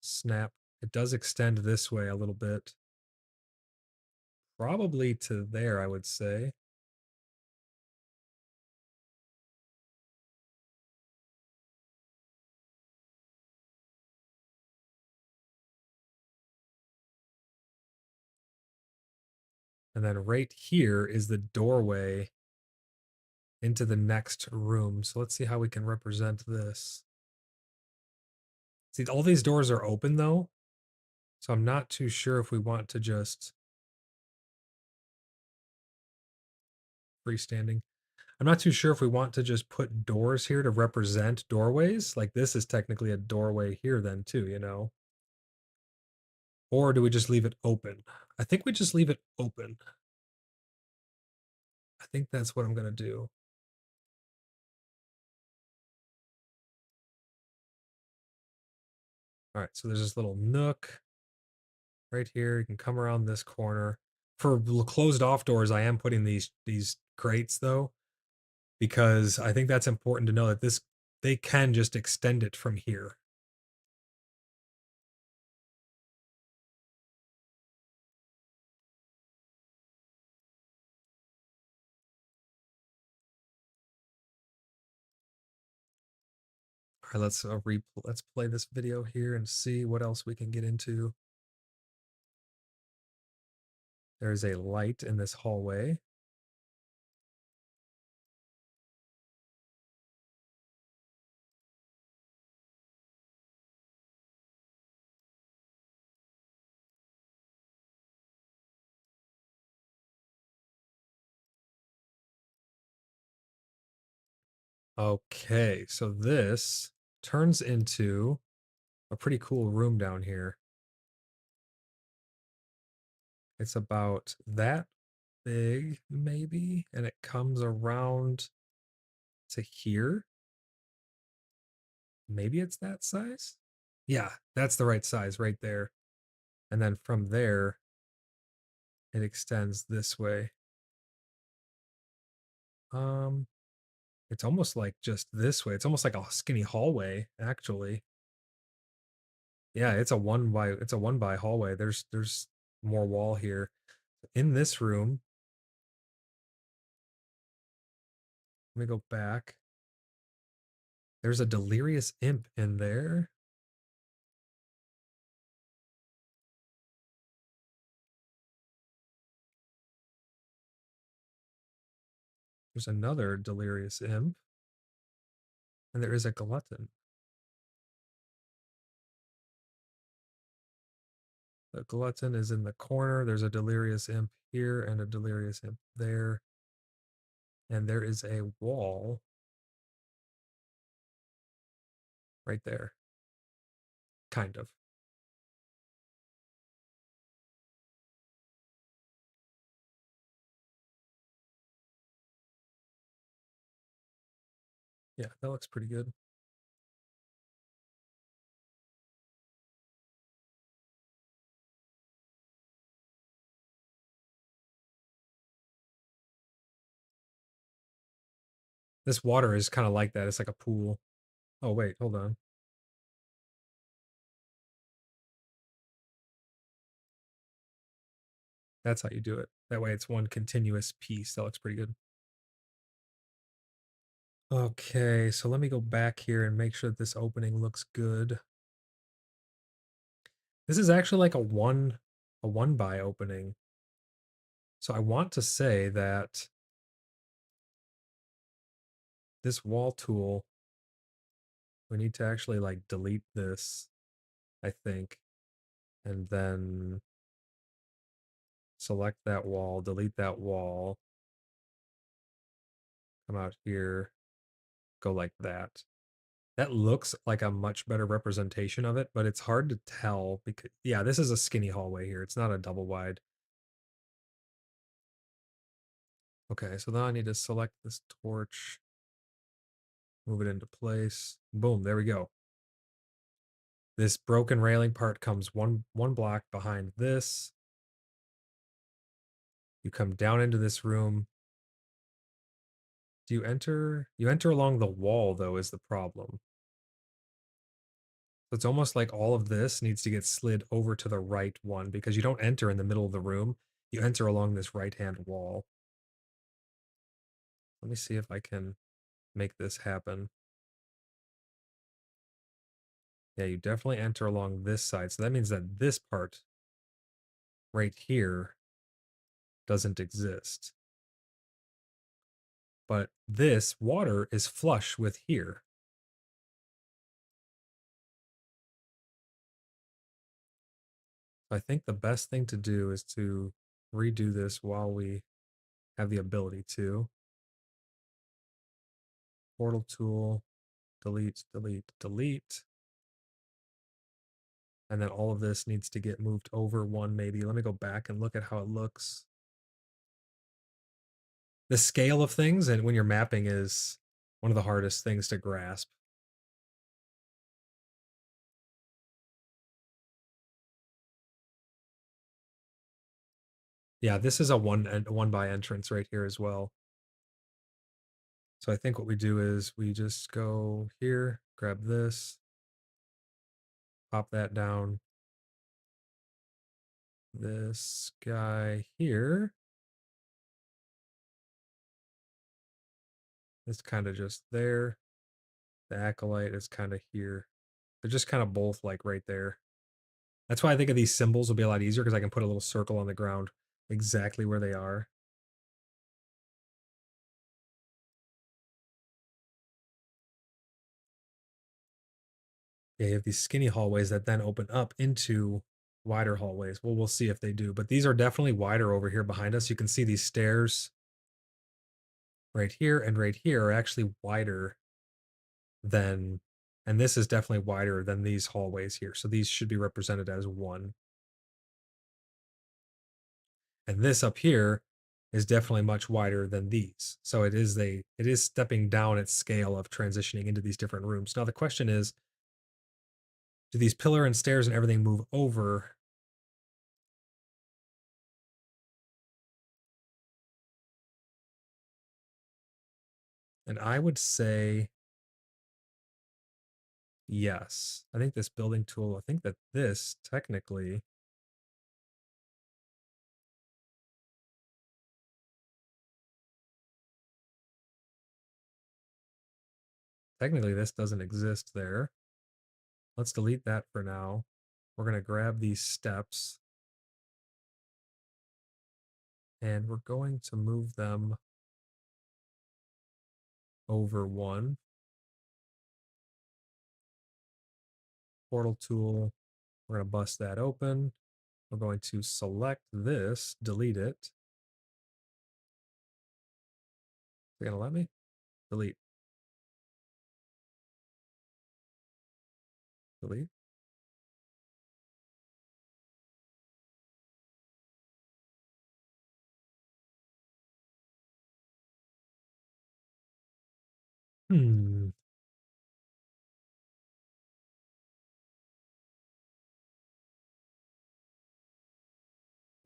Snap. It does extend this way a little bit. Probably to there, I would say. And then right here is the doorway into the next room. So let's see how we can represent this. See, all these doors are open though. So I'm not too sure if we want to just freestanding. I'm not too sure if we want to just put doors here to represent doorways. Like this is technically a doorway here then too, you know? Or do we just leave it open? I think we just leave it open. I think that's what I'm going to do. All right, so there's this little nook right here. You can come around this corner. For closed off doors, I am putting these crates though, because I think that's important to know that they can just extend it from here. All right, let's play this video here and see what else we can get into. There's a light in this hallway. Okay, so this turns into a pretty cool room down here. It's about that big, maybe, and it comes around to here. Maybe it's that size? Yeah, that's the right size right there. And then from there, it extends this way. Um, it's almost like just this way. It's almost like a skinny hallway, actually. Yeah, it's a one by hallway. There's more wall here. In this room, let me go back. There's a delirious imp in there. There's another delirious imp. And there is a glutton. The glutton is in the corner. There's a delirious imp here and a delirious imp there. And there is a wall right there. Kind of. Yeah, that looks pretty good. This water is kind of like that. It's like a pool. Oh, wait, hold on. That's how you do it. That way it's one continuous piece. That looks pretty good. Okay, so let me go back here and make sure that this opening looks good. This is actually like a one by opening. So I want to say that this wall tool, we need to actually like delete this, I think, and then select that wall, delete that wall, come out here, go like that. That looks like a much better representation of it, but it's hard to tell because, yeah, this is a skinny hallway here. It's not a double wide. Okay, so now I need to select this torch, move it into place. Boom, there we go. This broken railing part comes one block behind this. You come down into this room. Do you enter? You enter along the wall, though, is the problem. So it's almost like all of this needs to get slid over to the right one because you don't enter in the middle of the room. You enter along this right-hand wall. Let me see if I can make this happen. Yeah, you definitely enter along this side. So that means that this part right here doesn't exist. But this water is flush with here. So I think the best thing to do is to redo this while we have the ability to. Portal tool, delete, delete, delete. And then all of this needs to get moved over one maybe. Let me go back and look at how it looks. The scale of things and when you're mapping is one of the hardest things to grasp. Yeah, this is a one by entrance right here as well. So I think what we do is we just go here, grab this, pop that down. This guy here is kind of just there. The acolyte is kind of here. They're just kind of both like right there. That's why I think of these symbols will be a lot easier because I can put a little circle on the ground exactly where they are. Yeah, you have these skinny hallways that then open up into wider hallways. Well, we'll see if they do, but these are definitely wider over here behind us. You can see these stairs right here and right here are actually wider than, and this is definitely wider than these hallways here. So these should be represented as one. And this up here is definitely much wider than these. So it is stepping down its scale of transitioning into these different rooms. Now the question is, do these pillar and stairs and everything move over? And I would say yes. I think this building tool, I think that this technically this doesn't exist there. Let's delete that for now. We're going to grab these steps and we're going to move them over one. Portal tool, we're going to bust that open. We're going to select this, delete it. Is it going to let me? Delete. Delete. Hmm.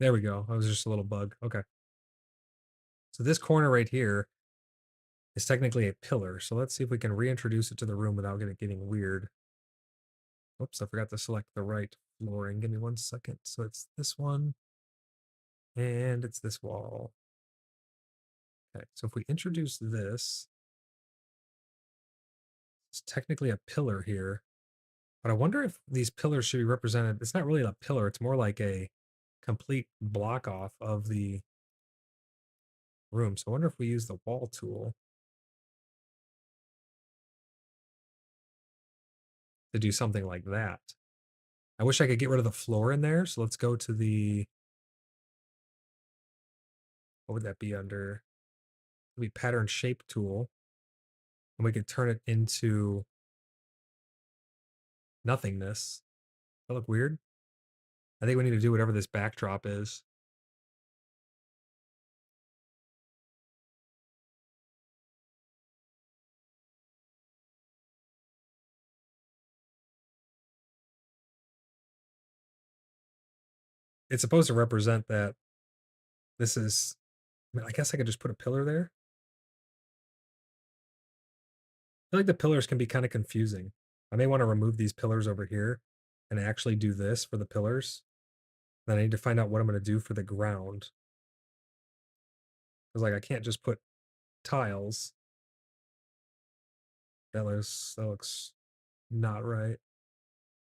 There we go. That was just a little bug. Okay. So this corner right here is technically a pillar. So let's see if we can reintroduce it to the room without it getting weird. Oops, I forgot to select the right flooring. Give me 1 second. So it's this one and it's this wall. Okay, so if we introduce this, it's technically a pillar here. But I wonder if these pillars should be represented. It's not really a pillar, it's more like a complete block off of the room. So I wonder if we use the wall tool. to do something like that. I wish I could get rid of the floor in there. So let's go to the, what would that be under? It would be pattern shape tool. And we could turn it into nothingness. That look weird? I think we need to do whatever this backdrop is. It's supposed to represent that this is, I mean, I guess I could just put a pillar there. I feel like the pillars can be kind of confusing. I may want to remove these pillars over here and actually do this for the pillars. Then I need to find out what I'm going to do for the ground. Because like I can't just put tiles. That looks not right.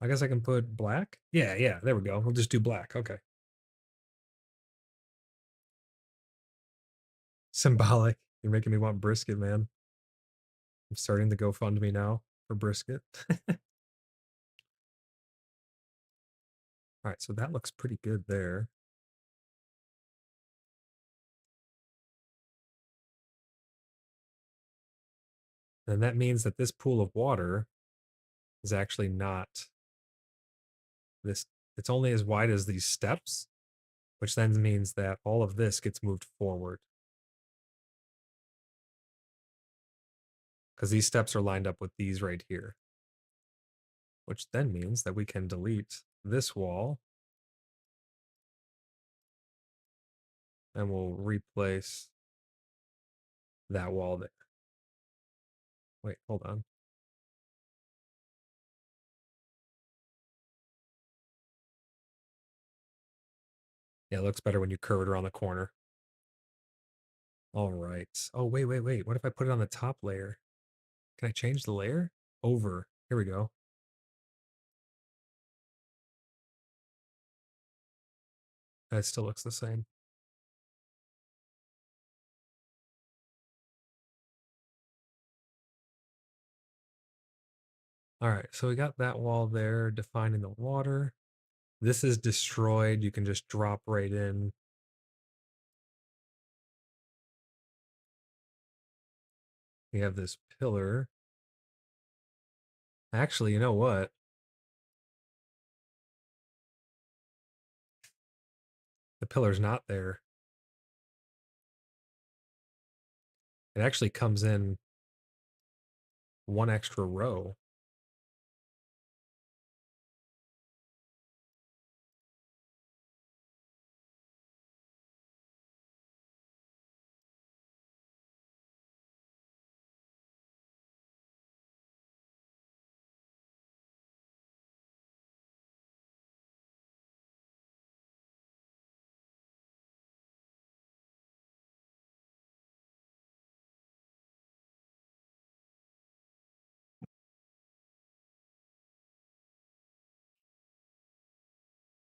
I guess I can put black. Yeah, there we go. We'll just do black. Okay. Symbolic. You're making me want brisket, man. I'm starting the GoFundMe now for brisket. All right, so that looks pretty good there. And that means that this pool of water is actually not this, it's only as wide as these steps, which then means that all of this gets moved forward. Because these steps are lined up with these right here. Which then means that we can delete this wall. And we'll replace that wall there. Wait, hold on. Yeah, it looks better when you curve it around the corner. All right. Oh, wait. What if I put it on the top layer? Can I change the layer? Over. Here we go. It still looks the same. All right, so we got that wall there defining the water. This is destroyed. You can just drop right in. We have this pillar. Actually, you know what? The pillar's not there. It actually comes in one extra row.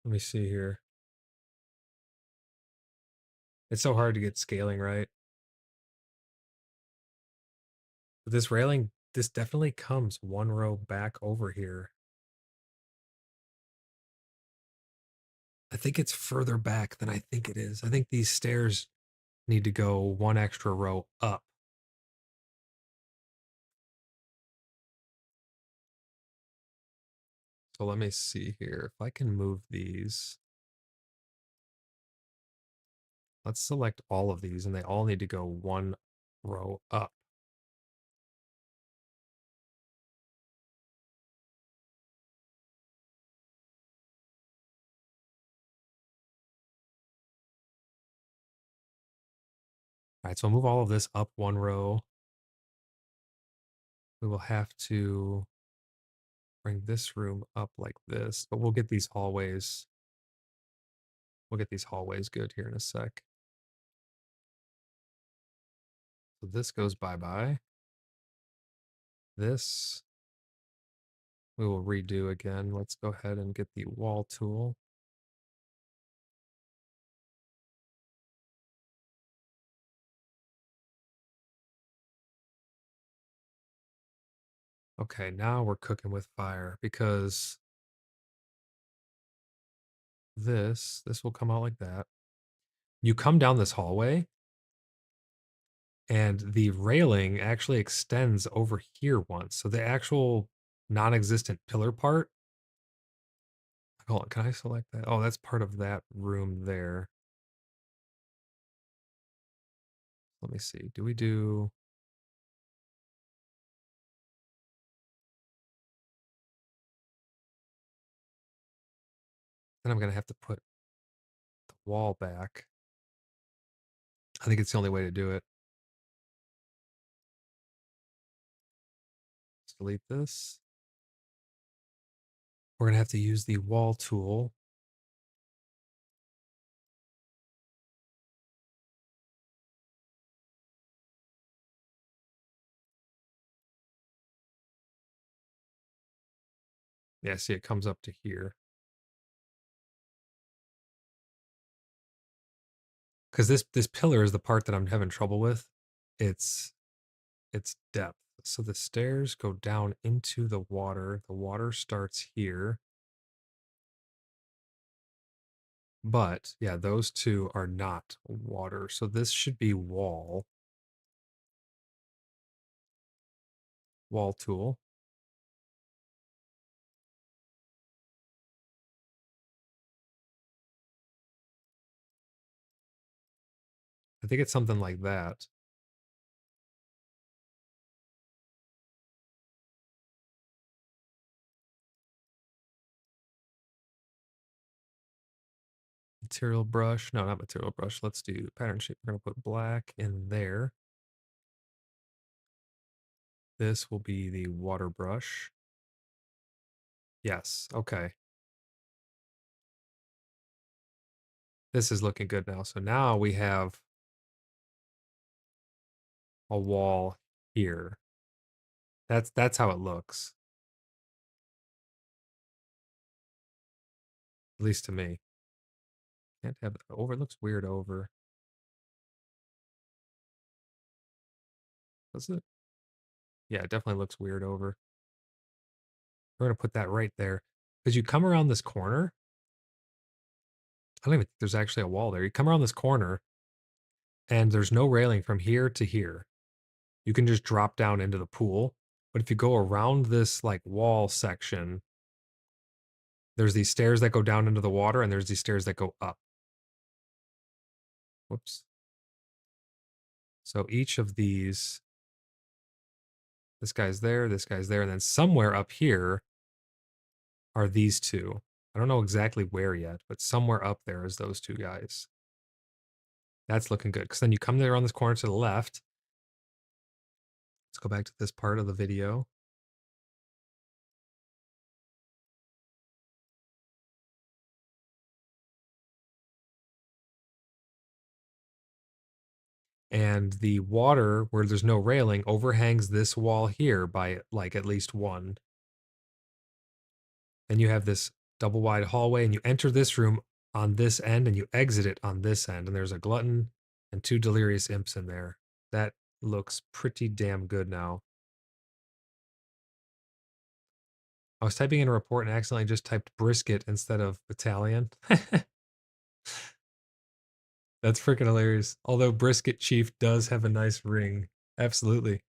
Let me see here. It's so hard to get scaling right. But this railing, this definitely comes one row back over here. I think it's further back than I think it is. I think these stairs need to go one extra row up. So let me see here. If I can move these, let's select all of these and they all need to go one row up. All right, so I'll move all of this up one row. We will have to bring this room up like this, but we'll get these hallways. We'll get these hallways good here in a sec. So this goes bye-bye. This we will redo again. Let's go ahead and get the wall tool. Okay, now we're cooking with fire because this will come out like that. You come down this hallway and the railing actually extends over here once. So the actual non-existent pillar part. Hold on, can I select that? Oh, that's part of that room there. Let me see. Do we do... Then I'm going to have to put the wall back. I think it's the only way to do it. Let's delete this. We're going to have to use the wall tool. Yeah, see, it comes up to here. Because this pillar is the part that I'm having trouble with. It's depth. So the stairs go down into the water. The water starts here. But yeah, those two are not water. So this should be wall tool. I think it's something like that. Material brush. No, not material brush. Let's do pattern shape. We're going to put black in there. This will be the water brush. Yes. Okay. This is looking good now. So now we have a wall here. That's how it looks. At least to me. Can't have that over. It looks weird over. Does it? Yeah, it definitely looks weird over. We're going to put that right there. Because you come around this corner. I don't even think there's actually a wall there. You come around this corner and there's no railing from here to here. You can just drop down into the pool. But if you go around this like wall section, there's these stairs that go down into the water and there's these stairs that go up. Whoops. So each of these, this guy's there, and then somewhere up here are these two. I don't know exactly where yet, but somewhere up there is those two guys. That's looking good. Because then you come there on this corner to the left. Let's go back to this part of the video. And the water, where there's no railing, overhangs this wall here by like at least one. Then you have this double wide hallway, and you enter this room on this end, and you exit it on this end. And there's a glutton and two delirious imps in there. That looks pretty damn good now. I was typing in a report and accidentally just typed brisket instead of battalion. That's freaking hilarious. Although brisket chief does have a nice ring. Absolutely.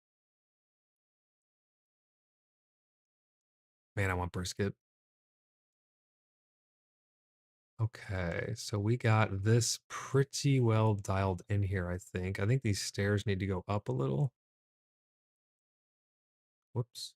Man, I want brisket. Okay, so we got this pretty well dialed in here, I think. I think these stairs need to go up a little. Whoops.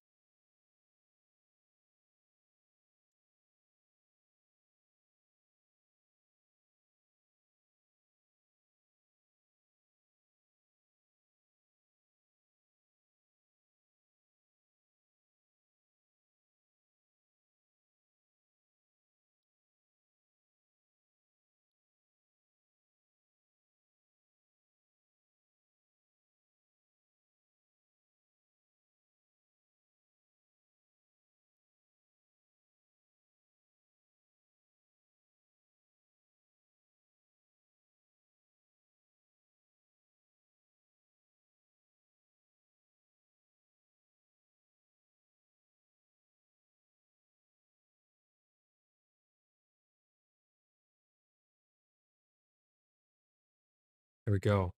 There we go.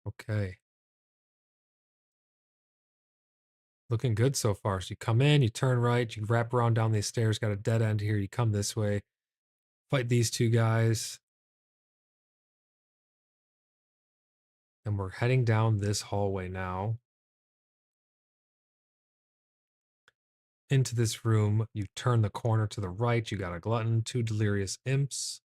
Okay. Looking good so far. So you come in, you turn right, you wrap around down these stairs, got a dead end here. You come this way, fight these two guys. And we're heading down this hallway now. Into this room, you turn the corner to the right, you got a glutton, two delirious imps.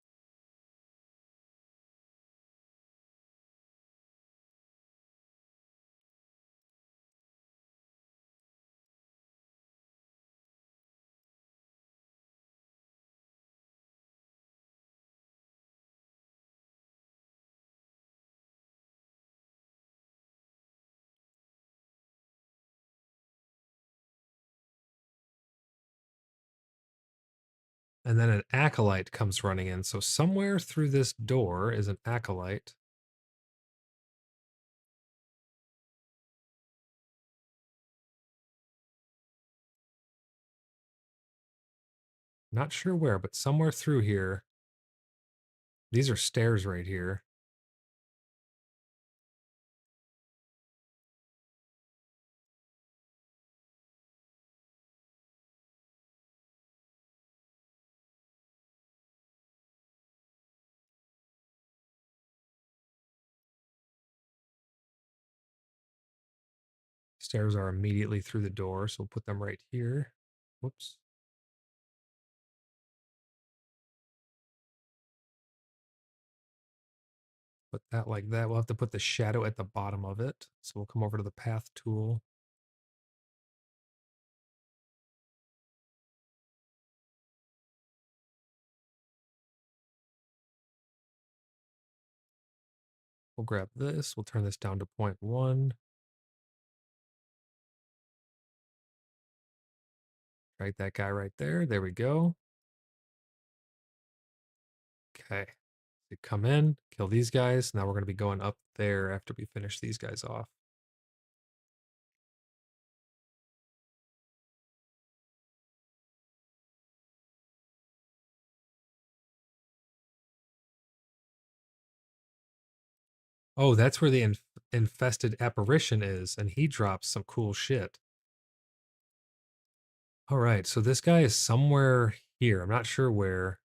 And then an acolyte comes running in. So somewhere through this door is an acolyte. Not sure where, but somewhere through here. These are stairs right here. Stairs are immediately through the door, so we'll put them right here. Whoops. Put that like that. We'll have to put the shadow at the bottom of it. So we'll come over to the path tool. We'll grab this. We'll turn this down to 0.1. Right, that guy right there. There we go. Okay. So come in, kill these guys. Now we're going to be going up there after we finish these guys off. Oh, that's where the infested apparition is, and he drops some cool shit. All right, so this guy is somewhere here. I'm not sure where.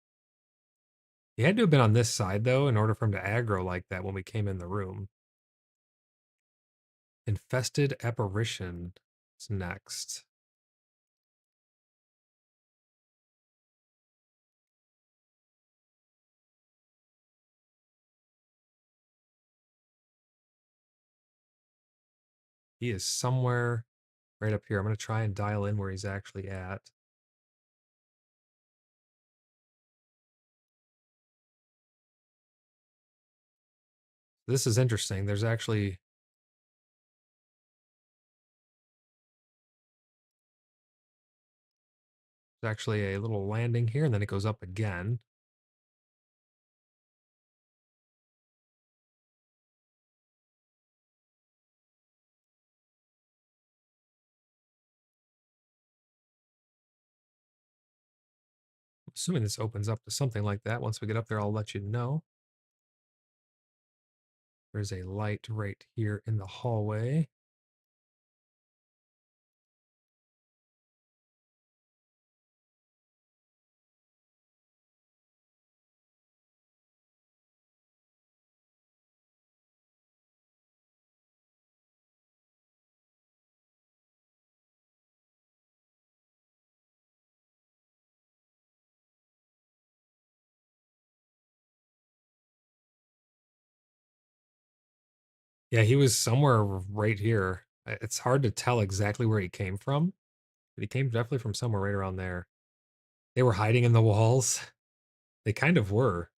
He had to have been on this side, though, in order for him to aggro like that when we came in the room. Infested apparition is next. He is somewhere right up here. I'm going to try and dial in where he's actually at. This is interesting. There's actually a little landing here, and then it goes up again. I'm assuming this opens up to something like that. Once we get up there, I'll let you know. There's a light right here in the hallway. Yeah, he was somewhere right here. It's hard to tell exactly where he came from, but he came definitely from somewhere right around there. They were hiding in the walls. They kind of were.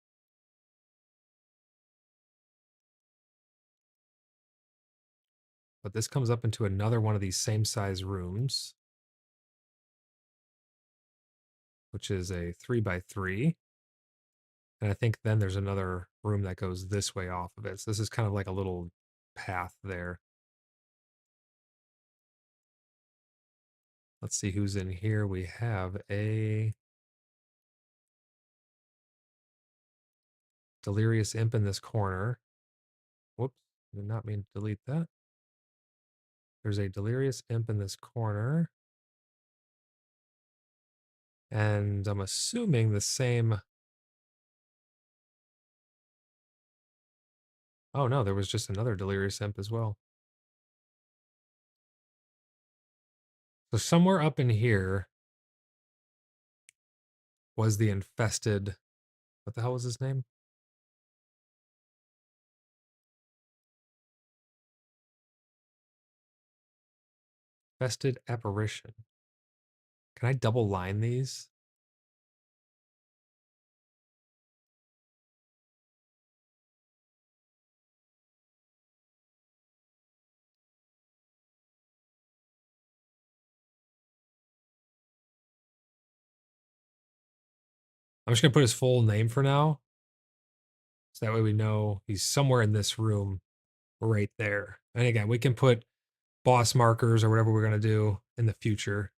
But this comes up into another one of these same size rooms, which is a 3x3. And I think then there's another room that goes this way off of it. So this is kind of like a little path there. Let's see who's in here. We have a delirious imp in this corner. Did not mean to delete that. There's a delirious imp in this corner. And I'm assuming the same. Oh no, there was just another delirious imp as well. So somewhere up in here was the infested. What the hell was his name? Infested apparition. Can I double line these? I'm just gonna put his full name for now. So that way we know he's somewhere in this room right there. And again, we can put boss markers or whatever we're gonna do in the future.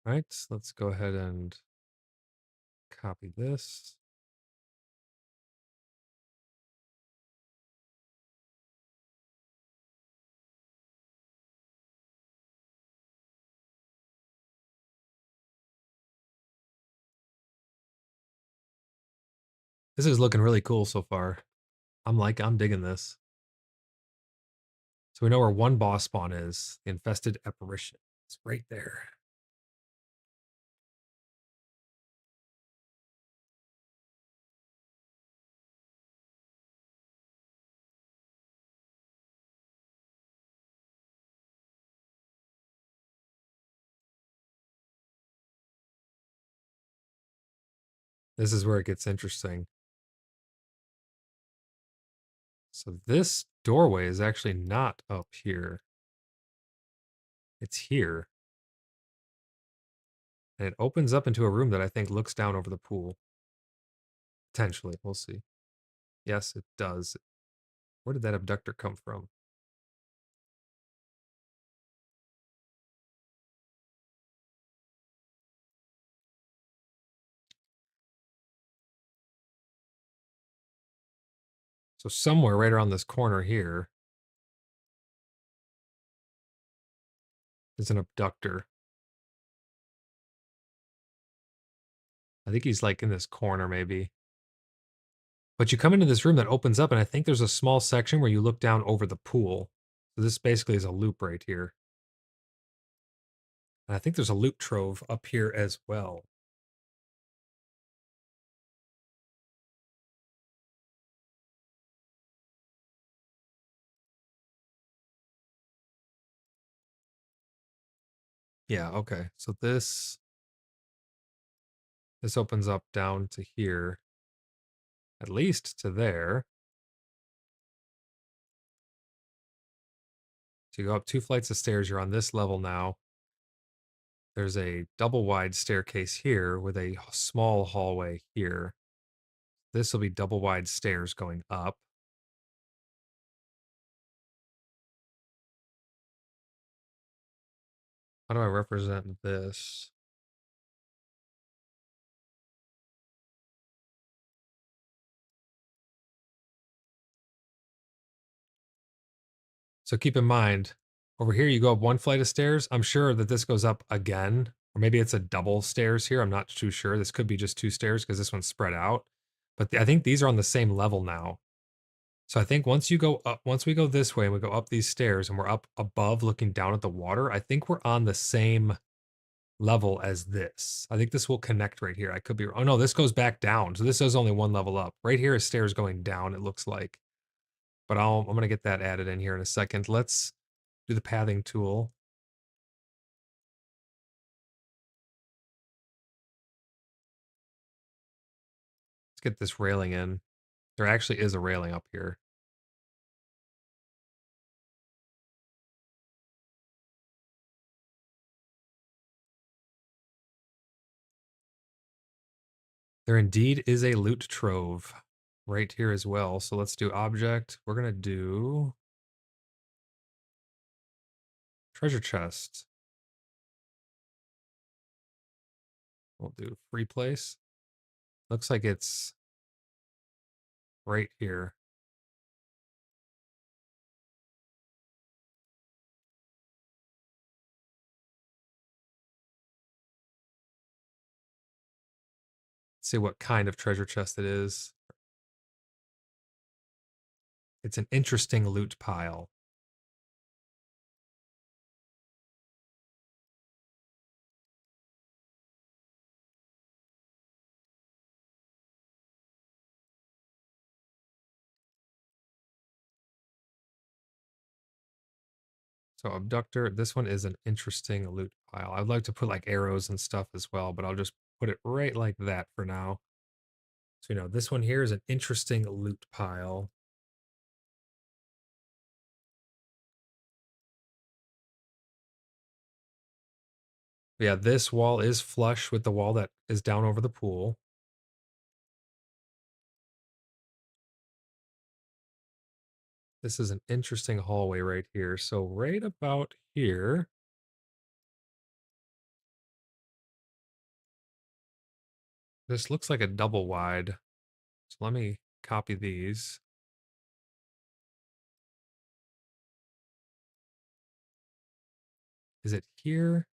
Right, so let's go ahead and copy this. This is looking really cool so far. I'm digging this. So we know where one boss spawn is, the infested apparition. It's right there. This is where it gets interesting. So this doorway is actually not up here. It's here. And it opens up into a room that I think looks down over the pool. Potentially, we'll see. Yes, it does. Where did that abductor come from? So somewhere right around this corner here is an abductor. I think he's like in this corner maybe. But you come into this room that opens up and I think there's a small section where you look down over the pool. So this basically is a loop right here. And I think there's a loot trove up here as well. Yeah, okay. So this opens up down to here. At least to there. So you go up 2 flights of stairs, you're on this level now. There's a double wide staircase here with a small hallway here. This will be double wide stairs going up. How do I represent this? So keep in mind, over here you go up 1 flight of stairs. I'm sure that this goes up again, or maybe it's a double stairs here. I'm not too sure. This could be just 2 stairs because this one's spread out. But I think these are on the same level now. So I think once you go up, once we go this way and we go up these stairs and we're up above looking down at the water, I think we're on the same level as this. I think this will connect right here. I could be, oh no, this goes back down. So this is only 1 level up. Right here is stairs going down, it looks like. But I'm going to get that added in here in a second. Let's do the pathing tool. Let's get this railing in. There actually is a railing up here. There indeed is a loot trove right here as well. So let's do object. We're going to do treasure chest. We'll do free place. Looks like it's right here. Let's see what kind of treasure chest it is. It's an interesting loot pile. So abductor, this one is an interesting loot pile. I'd like to put like arrows and stuff as well, but I'll just put it right like that for now. So, this one here is an interesting loot pile. Yeah, this wall is flush with the wall that is down over the pool. This is an interesting hallway right here. So right about here, this looks like a double wide. So let me copy these. Is it here?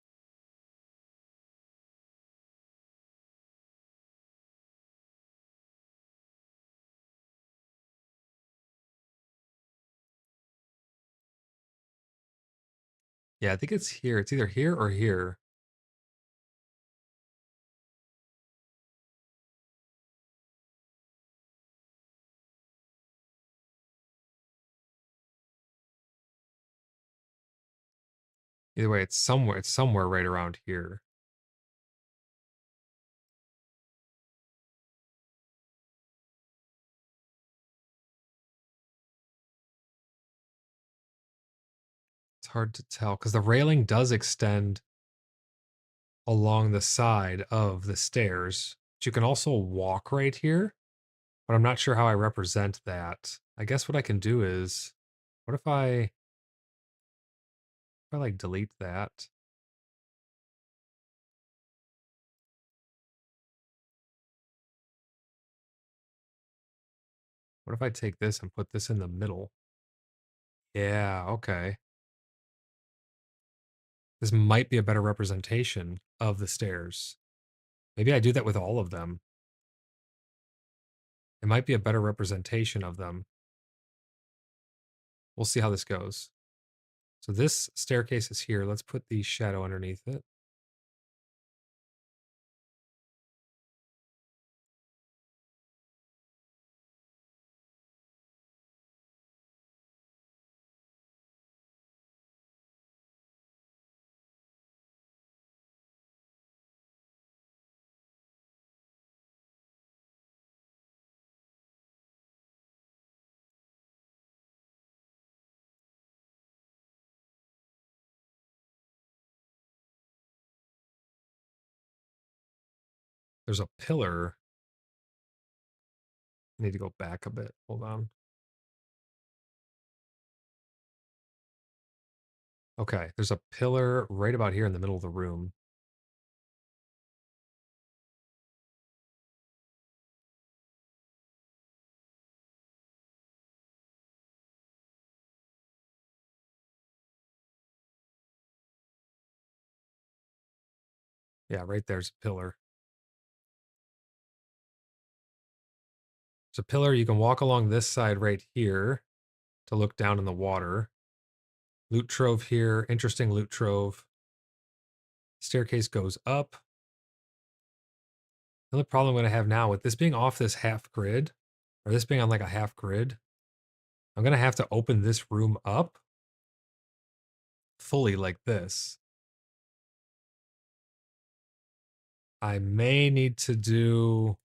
Yeah, I think it's here. It's either here or here. Either way, it's somewhere. It's somewhere right around here. It's hard to tell because the railing does extend along the side of the stairs. But you can also walk right here, but I'm not sure how I represent that. I guess what I can do is, what if I like delete that? What if I take this and put this in the middle? Yeah, okay. This might be a better representation of the stairs. Maybe I do that with all of them. It might be a better representation of them. We'll see how this goes. So this staircase is here. Let's put the shadow underneath it. There's a pillar. I need to go back a bit. Hold on. Okay, there's a pillar right about here in the middle of the room. Yeah, right there's a pillar. There's a pillar. You can walk along this side right here to look down in the water. Loot trove here. Interesting loot trove. Staircase goes up. The only problem I'm going to have now with this being off this half grid, or this being on like a half grid, I'm going to have to open this room up fully like this. I may need to do...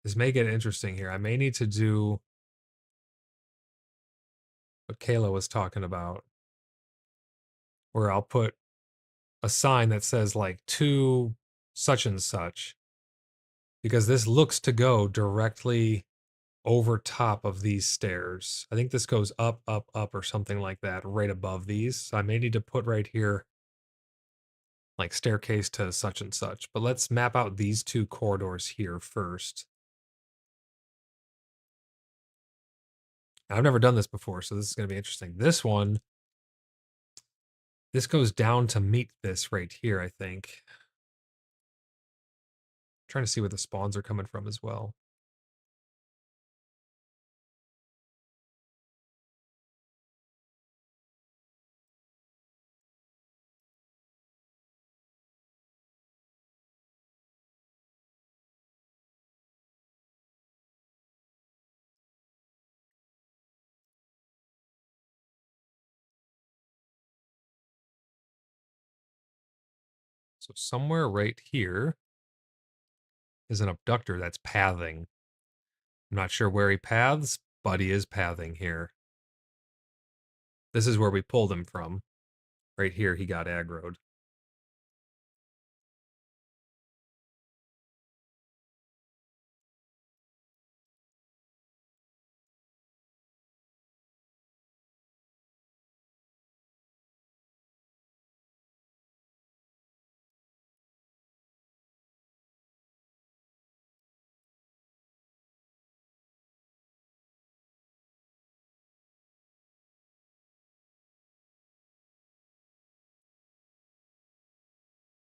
This may get interesting here. I may need to do what Kayla was talking about, where I'll put a sign that says like to such and such, because this looks to go directly over top of these stairs. I think this goes up, up, up, or something like that, right above these. So I may need to put right here, like staircase to such and such. But let's map out these two corridors here first. I've never done this before, so this is going to be interesting. This one, this goes down to meet this right here, I think. I'm trying to see where the spawns are coming from as well. So somewhere right here is an abductor that's pathing. I'm not sure where he paths, but he is pathing here. This is where we pulled him from. Right here, he got aggroed.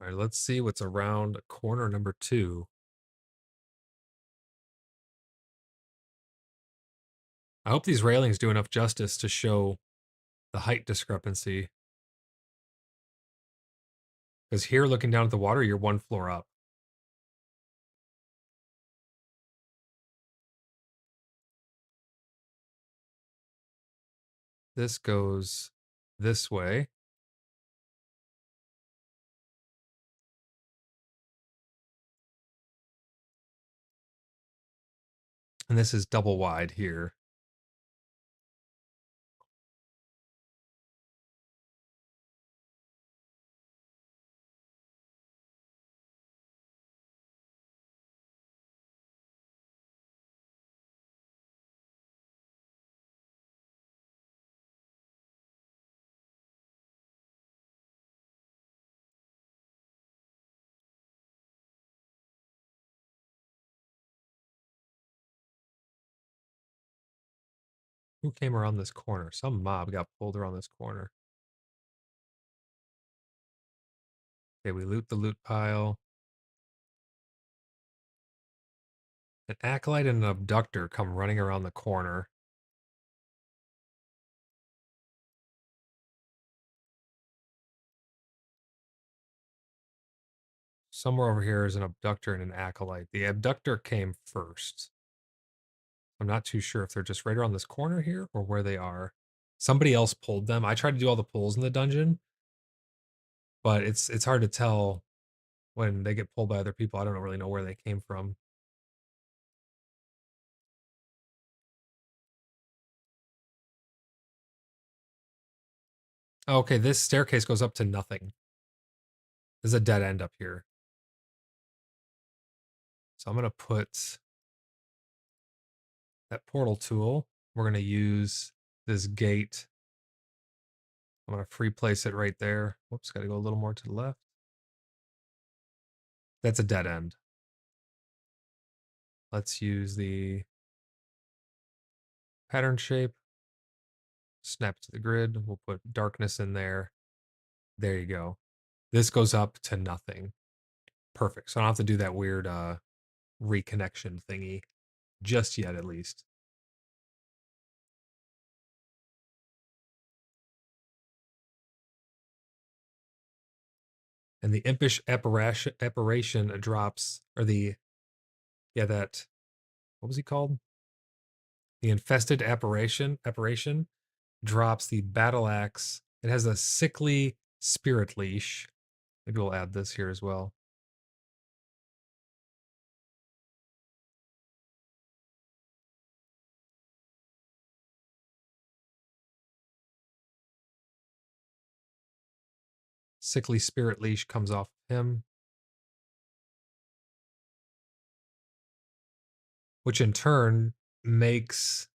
All right, let's see what's around corner number 2. I hope these railings do enough justice to show the height discrepancy. Because here, looking down at the water, you're 1 floor up. This goes this way. And this is double wide here. Who came around this corner? Some mob got pulled around this corner. Okay, we loot the loot pile. An acolyte and an abductor come running around the corner. Somewhere over here is an abductor and an acolyte. The abductor came first. I'm not too sure if they're just right around this corner here or where they are. Somebody else pulled them. I tried to do all the pulls in the dungeon, but it's hard to tell when they get pulled by other people. I don't really know where they came from. Oh, okay, this staircase goes up to nothing. There's a dead end up here. So I'm going to put that portal tool. We're going to use this gate. I'm going to free place it right there. Whoops, got to go a little more to the left. That's a dead end. Let's use the pattern shape. Snap to the grid. We'll put darkness in there. There you go. This goes up to nothing. Perfect. So I don't have to do that weird reconnection thingy just yet, at least. And the impish apparition drops, or that, what was he called? The infested apparition drops the battle axe. It has a sickly spirit leash. Maybe we'll add this here as well. Sickly spirit leash comes off him, which in turn makes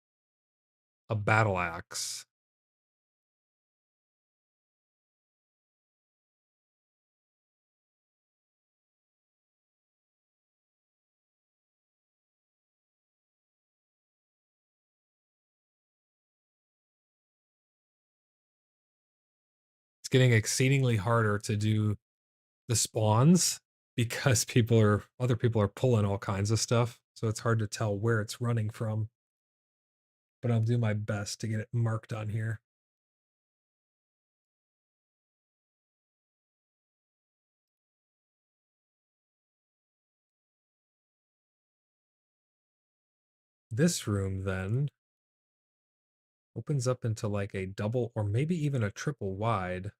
a battle axe? It's getting exceedingly harder to do the spawns because other people are pulling all kinds of stuff, so it's hard to tell where it's running from. But I'll do my best to get it marked on here. This room then opens up into like a double or maybe even a triple wide.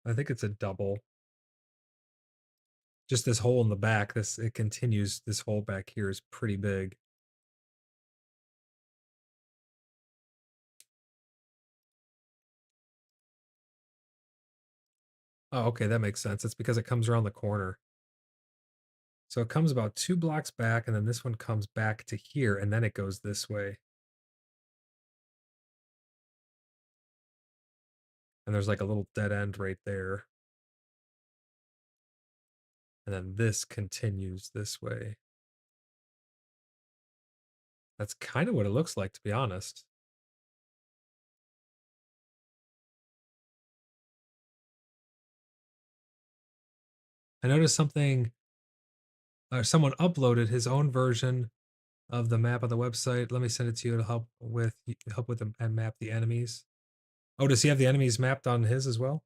I think it's a double. Just this hole in the back, it continues, this hole back here is pretty big. Oh, okay, that makes sense. It's because it comes around the corner. So it comes about 2 blocks back, and then this one comes back to here, and then it goes this way. And there's like a little dead end right there. And then this continues this way. That's kind of what it looks like, to be honest. I noticed something, someone uploaded his own version of the map on the website. Let me send it to you to help with and map the enemies. Oh, does he have the enemies mapped on his as well?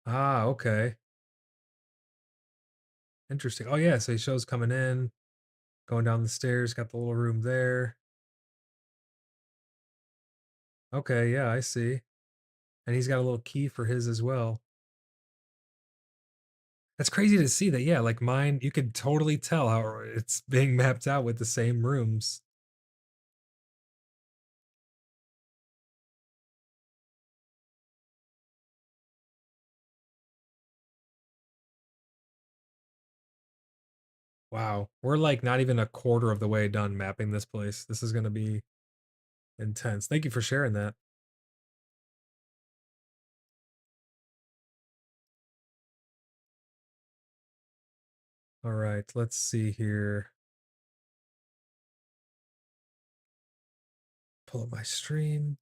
Ah, okay. Interesting. Oh yeah, so he shows coming in, going down the stairs, got the little room there. Okay, yeah, I see. And he's got a little key for his as well. That's crazy to see that, yeah, like mine, you could totally tell how it's being mapped out with the same rooms. Wow. We're like not even a quarter of the way done mapping this place. This is going to be intense. Thank you for sharing that. All right, let's see here. Pull up my stream.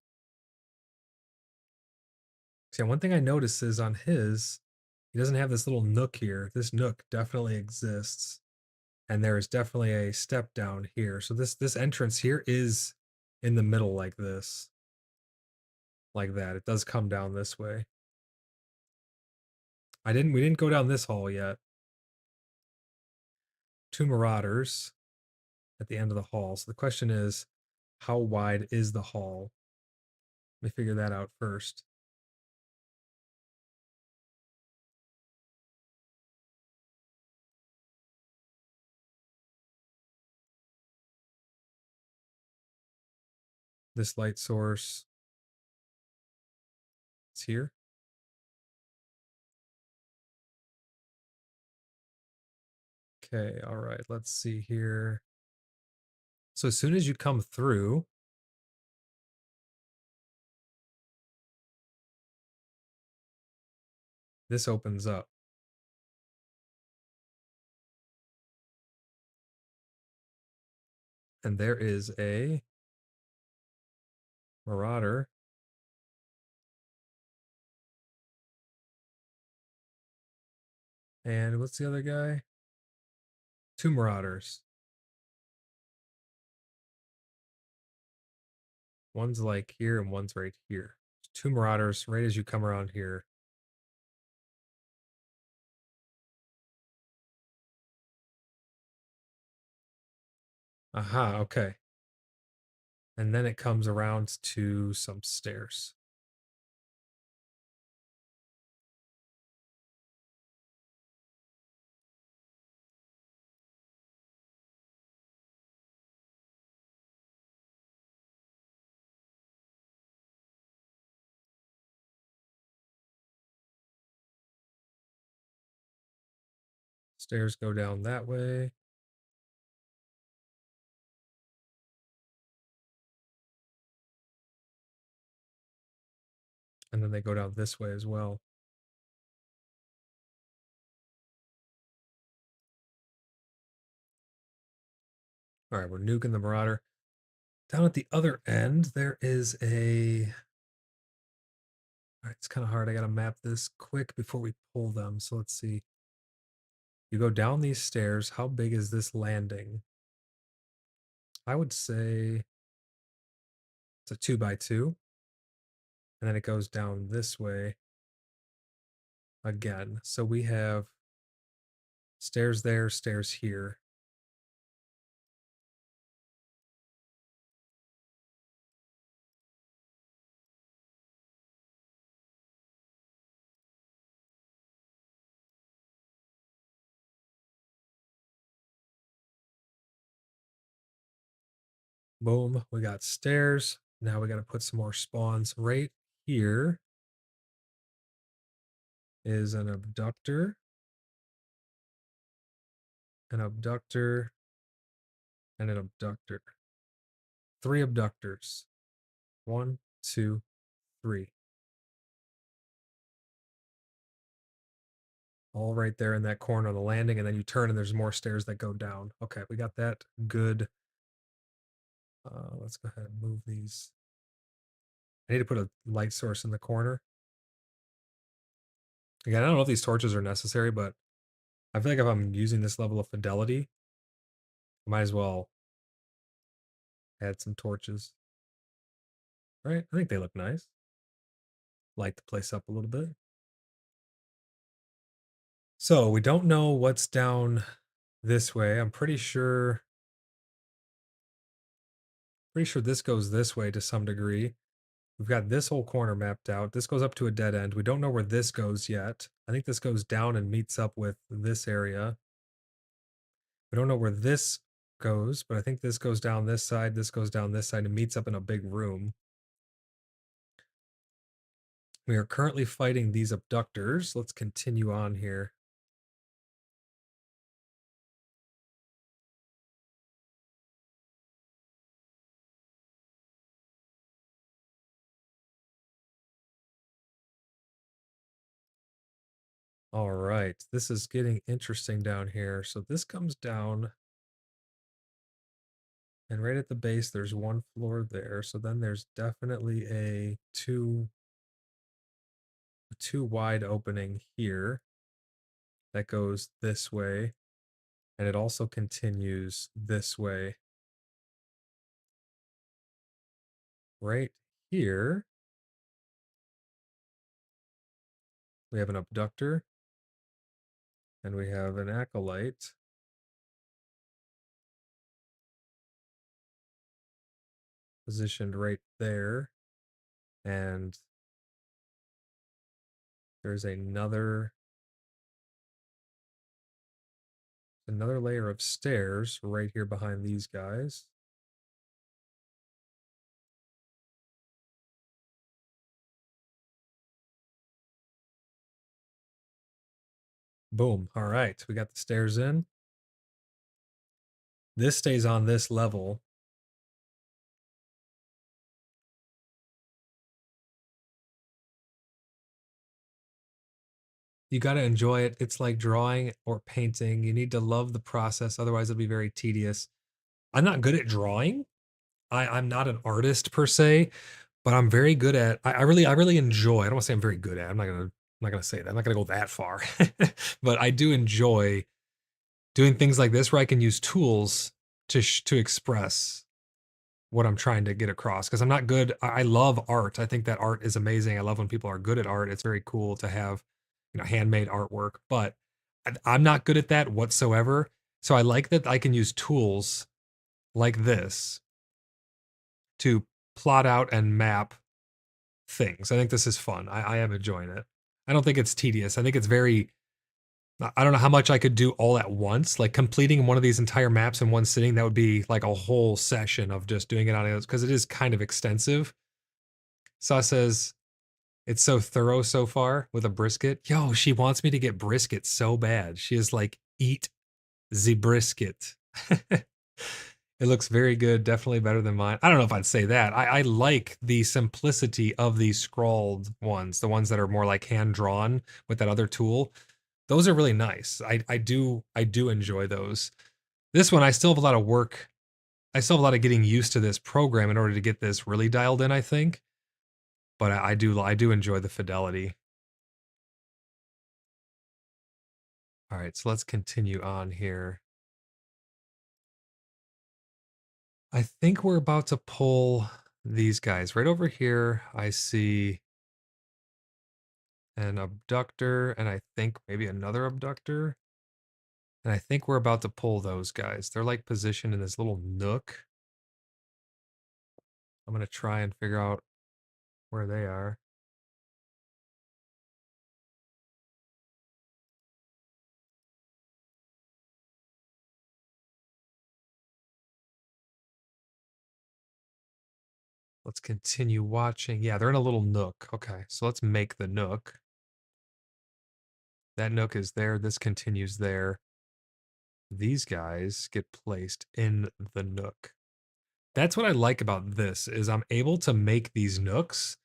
See, one thing I noticed is on his, he doesn't have this little nook here. This nook definitely exists. And there is definitely a step down here. So this entrance here is in the middle like this. Like that. It does come down this way. We didn't go down this hall yet. 2 marauders at the end of the hall. So the question is, how wide is the hall? Let me figure that out first. This light source is here. Okay, all right, let's see here. So as soon as you come through, this opens up. And there is a marauder. And what's the other guy? 2 marauders. One's like here and one's right here. 2 marauders right as you come around here. Aha, okay. And then it comes around to some stairs. Stairs go down that way. And then they go down this way as well. All right, we're nuking the Marauder. Down at the other end, there is a... All right, it's kind of hard. I got to map this quick before we pull them. So let's see. You go down these stairs. How big is this landing? I would say it's a 2x2. And then it goes down this way again. So we have stairs there, stairs here. Boom, we got stairs. Now we got to put some more spawns. Right here is an abductor, an abductor, and an abductor. 3 abductors. 1, 2, 3. All right there in that corner of the landing, and then you turn and there's more stairs that go down. Okay, we got that good. Let's go ahead and move these. I need to put a light source in the corner. Again, I don't know if these torches are necessary, but I feel like if I'm using this level of fidelity, I might as well add some torches. Right? I think they look nice. Light the place up a little bit. So we don't know what's down this way. I'm pretty sure this goes this way to some degree. We've got this whole corner mapped out. This goes up to a dead end. We don't know where this goes yet. I think this goes down and meets up with this area. We don't know where this goes, but I think this goes down this side, this goes down this side, and meets up in a big room. We are currently fighting these abductors. Let's continue on here. All right, this is getting interesting down here. So this comes down, and right at the base, there's one floor there. So then there's definitely a two wide opening here that goes this way, and it also continues this way. Right here, we have an abductor, and we have an acolyte. Positioned right there, and there's another layer of stairs right here behind these guys. Boom. All right, we got the stairs in. This stays on this level. You got to enjoy it. It's like drawing or painting. You need to love the process, otherwise it'll be very tedious. I'm not good at drawing. I'm not an artist per se, but I'm very good at. I really enjoy. I don't want to say I'm very good at. I'm not gonna say that. I'm not gonna go that far, but I do enjoy doing things like this where I can use tools to express what I'm trying to get across. Because I'm not good. I love art. I think that art is amazing. I love when people are good at art. It's very cool to have, handmade artwork. But I'm not good at that whatsoever. So I like that I can use tools like this to plot out and map things. I think this is fun. I am enjoying it. I don't think it's tedious. I think it's very. I don't know how much I could do all at once. Like completing one of these entire maps in one sitting, that would be like a whole session of just doing it on it, because it is kind of extensive. Saw says it's so thorough so far with a brisket. Yo, she wants me to get brisket so bad. She is like eat the brisket. It looks very good, definitely better than mine. I don't know if I'd say that. I like the simplicity of these scrawled ones, the ones that are more like hand drawn with that other tool. Those are really nice. I do enjoy those. This one I still have a lot of work. I still have a lot of getting used to this program in order to get this really dialed in, I think. But I do enjoy the fidelity. All right, so let's continue on here. I think we're about to pull these guys. Right over here, I see an abductor, and I think maybe another abductor. And I think we're about to pull those guys. They're like positioned in this little nook. I'm going to try and figure out where they are. Let's continue watching. Yeah, they're in a little nook. Okay, so let's make the nook. That nook is there. This continues there. These guys get placed in the nook. That's what I like about this is I'm able to make these nooks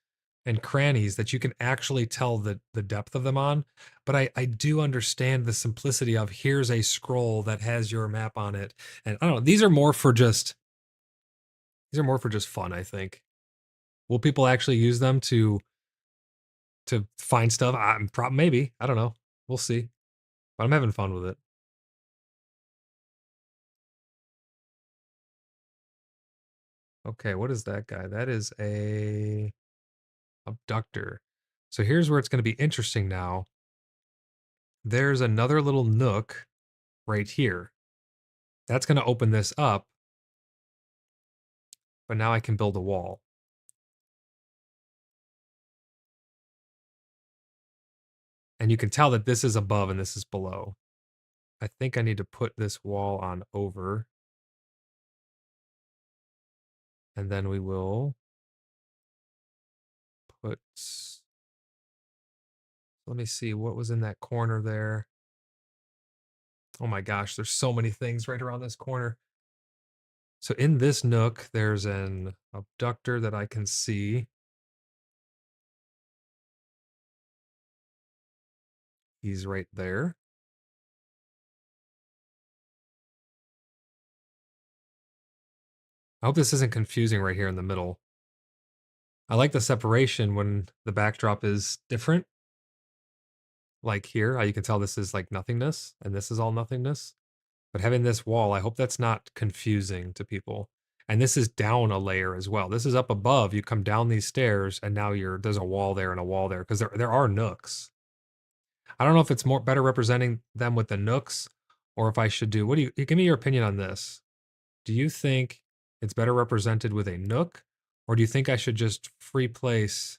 and crannies that you can actually tell the depth of them on. But I do understand the simplicity of here's a scroll that has your map on it. And I don't know, these are more for just fun, I think. Will people actually use them to find stuff? Maybe. I don't know. We'll see. But I'm having fun with it. Okay, what is that guy? That is a abductor. So here's where it's going to be interesting now. There's another little nook right here. That's going to open this up, but now I can build a wall. And you can tell that this is above and this is below. I think I need to put this wall on over. And then we will put... Let me see, what was in that corner there? Oh my gosh, there's so many things right around this corner. So in this nook, there's an abductor that I can see. He's right there. I hope this isn't confusing right here in the middle. I like the separation when the backdrop is different. Like here, how you can tell this is like nothingness, and this is all nothingness. But having this wall, I hope that's not confusing to people. And this is down a layer as well. This is up above. You come down these stairs, and now there's a wall there and a wall there because there are nooks. I don't know if it's more better representing them with the nooks, or if I should do. What do you give me your opinion on this? Do you think it's better represented with a nook, or do you think I should just free place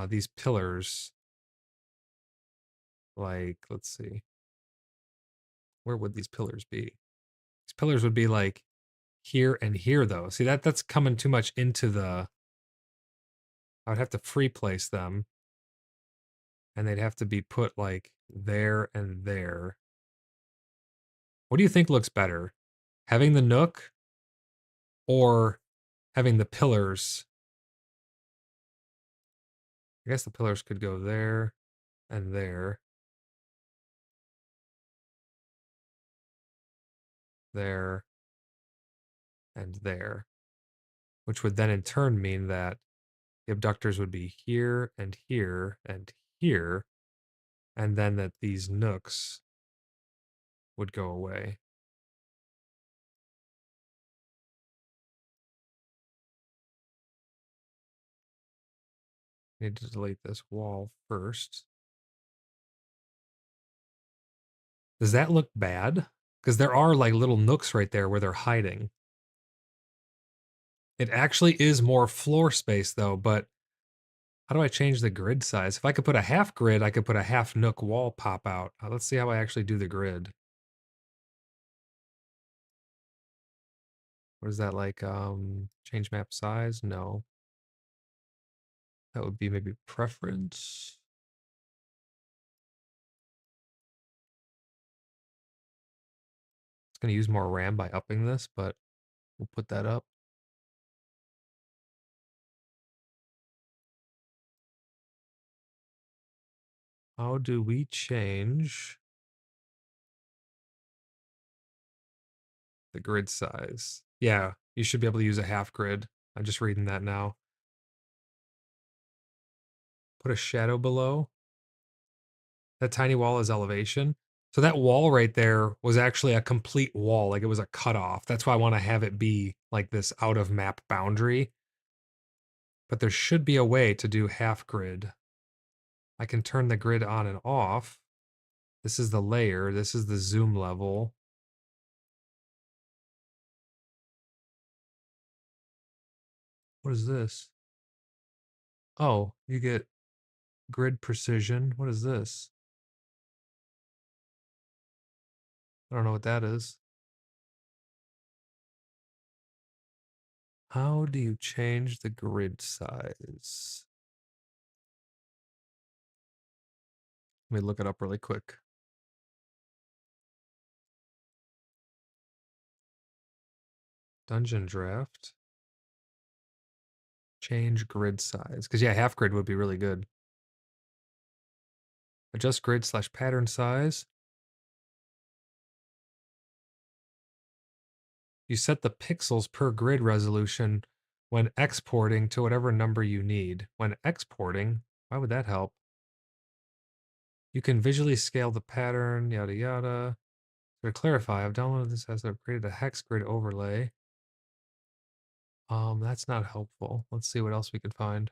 these pillars? Like, let's see, where would these pillars be? These pillars would be like here and here, though. See, that's coming too much into the... I would have to free place them, and they'd have to be put like there and there. What do you think looks better? Having the nook or having the pillars? I guess the pillars could go there and there, there, and there, which would then in turn mean that the abductors would be here and here and here, and then that these nooks would go away. Need to delete this wall first. Does that look bad? Because there are like little nooks right there where they're hiding. It actually is more floor space though, but how do I change the grid size? If I could put a half grid, I could put a half nook wall pop out. Let's see how I actually do the grid. What is that like? Change map size? No. That would be maybe preference. going to use more RAM by upping this, but we'll put that up. How do we change the grid size? Yeah, you should be able to use a half grid. I'm just reading that now. Put a shadow below. That tiny wall is elevation. So that wall right there was actually a complete wall. Like it was a cutoff. That's why I want to have it be like this out of map boundary. But there should be a way to do half grid. I can turn the grid on and off. This is the layer. This is the zoom level. What is this? Oh, you get grid precision. What is this? I don't know what that is. How do you change the grid size? Let me look it up really quick. Dungeondraft. Change grid size. Because, yeah, half grid would be really good. Adjust grid/pattern size. You set the pixels per grid resolution when exporting to whatever number you need. When exporting, why would that help? You can visually scale the pattern, yada yada. To clarify, I've downloaded this as I've created a hex grid overlay. That's not helpful. Let's see what else we can find.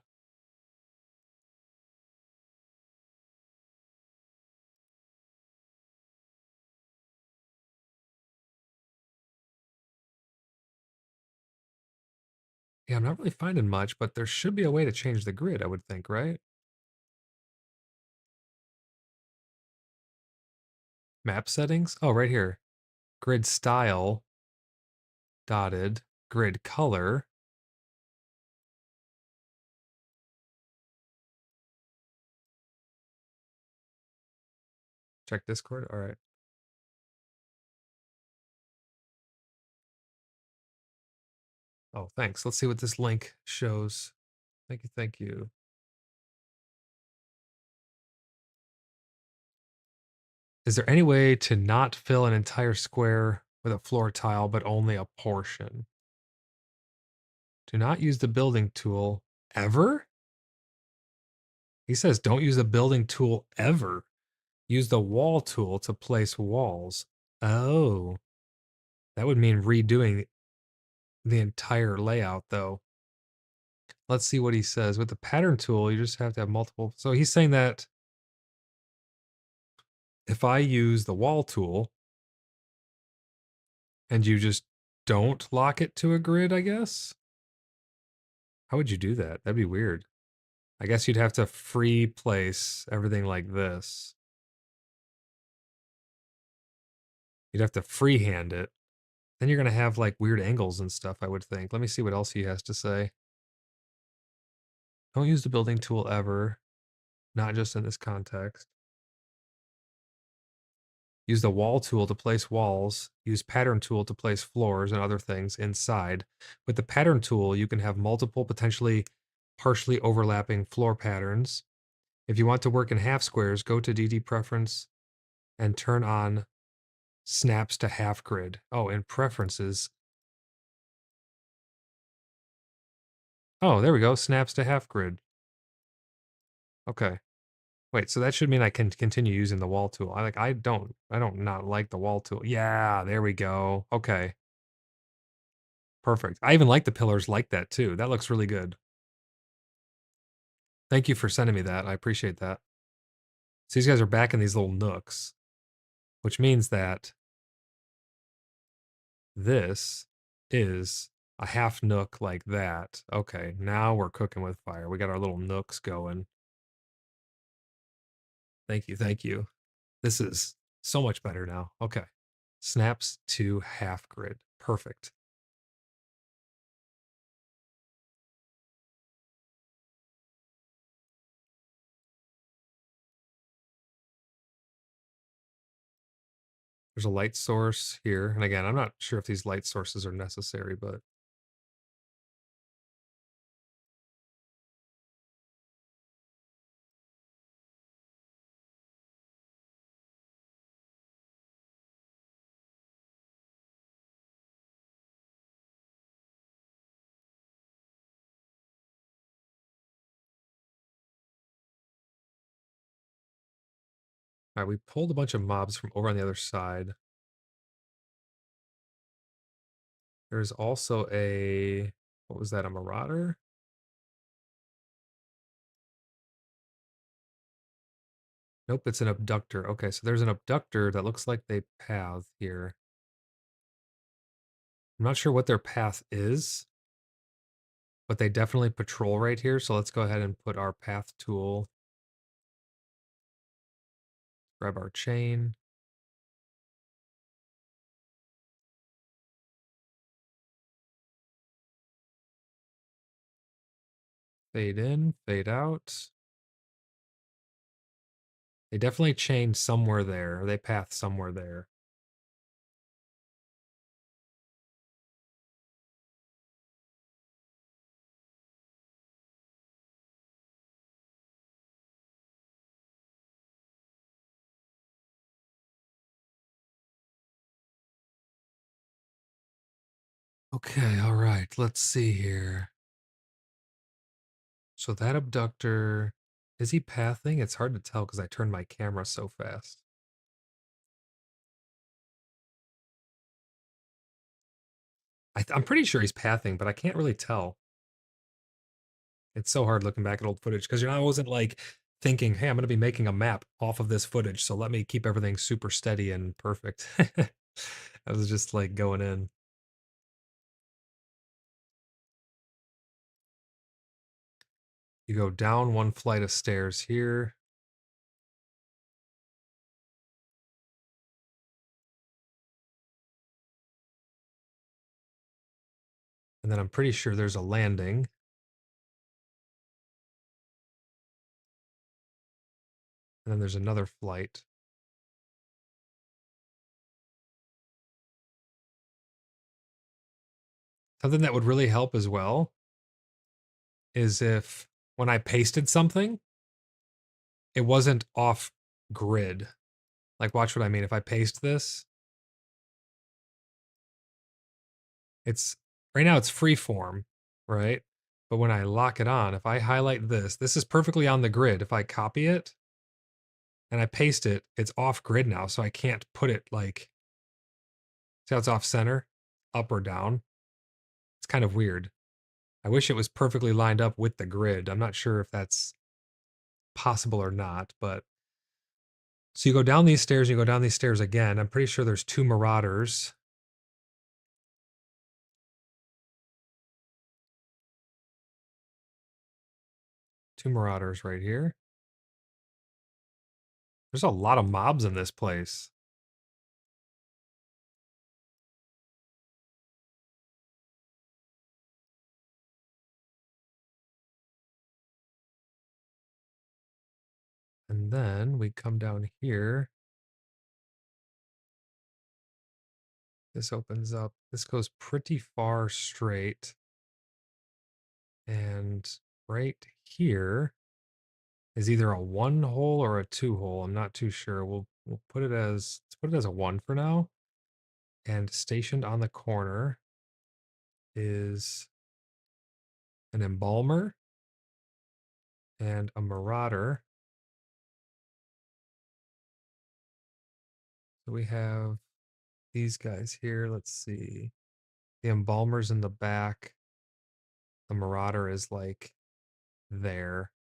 Yeah, I'm not really finding much, but there should be a way to change the grid, I would think, right? Map settings? Oh, right here. Grid style, dotted, grid color. Check Discord. All right. Oh, thanks. Let's see what this link shows. Thank you. Thank you. Is there any way to not fill an entire square with a floor tile, but only a portion? Do not use the building tool ever? He says don't use the building tool ever. Use the wall tool to place walls. Oh, that would mean redoing the entire layout, though. Let's see what he says. With the pattern tool, you just have to have multiple. So he's saying that if I use the wall tool and you just don't lock it to a grid, I guess? How would you do that? That'd be weird. I guess you'd have to free place everything like this. You'd have to freehand it. Then you're going to have like weird angles and stuff, I would think. Let me see what else he has to say. Don't use the building tool ever, not just in this context. Use the wall tool to place walls. Use pattern tool to place floors and other things inside. With the pattern tool, you can have multiple potentially partially overlapping floor patterns. If you want to work in half squares, go to DD preference and turn on snaps to half grid. Oh, in preferences. Oh, there we go. Snaps to half grid. Okay. Wait, so that should mean I can continue using the wall tool. I don't not like the wall tool. Yeah, there we go. Okay. Perfect. I even like the pillars like that too. That looks really good. Thank you for sending me that. I appreciate that. So these guys are back in these little nooks, which means that this is a half nook like that. Okay, now we're cooking with fire. We got our little nooks going. Thank you. Thank you. This is so much better now. Okay. Snaps to half grid. Perfect. There's a light source here. And again, I'm not sure if these light sources are necessary, but all right, we pulled a bunch of mobs from over on the other side. There's also a, what was that, a marauder? Nope, it's an abductor. Okay, so there's an abductor that looks like they path here. I'm not sure what their path is, but they definitely patrol right here. So let's go ahead and put our path tool, grab our chain. Fade in, fade out. They definitely chain somewhere there. Or they path somewhere there. Okay, all right. Let's see here. So that abductor, is he pathing? It's hard to tell because I turned my camera so fast. I'm pretty sure he's pathing, but I can't really tell. It's so hard looking back at old footage because I wasn't like thinking, hey, I'm going to be making a map off of this footage, so let me keep everything super steady and perfect. I was just like going in. You go down one flight of stairs here. And then I'm pretty sure there's a landing. And then there's another flight. Something that would really help as well is if when I pasted something, it wasn't off grid. Like, watch what I mean. If I paste this, it's right now it's free form, right? But when I lock it on, if I highlight this is perfectly on the grid. If I copy it and I paste it, it's off grid now. So I can't put it like, see how it's off center, up or down? It's kind of weird. I wish it was perfectly lined up with the grid. I'm not sure if that's possible or not, but so you go down these stairs, you go down these stairs again. I'm pretty sure there's two marauders. Two marauders right here. There's a lot of mobs in this place. And then we come down here. This opens up. This goes pretty far straight. And right here is either a 1 hole or a 2 hole. I'm not too sure. We'll put it as, let's put it as a 1 for now. And stationed on the corner is an embalmer and a marauder. So we have these guys here. Let's see. The embalmer's in the back. The marauder is like there.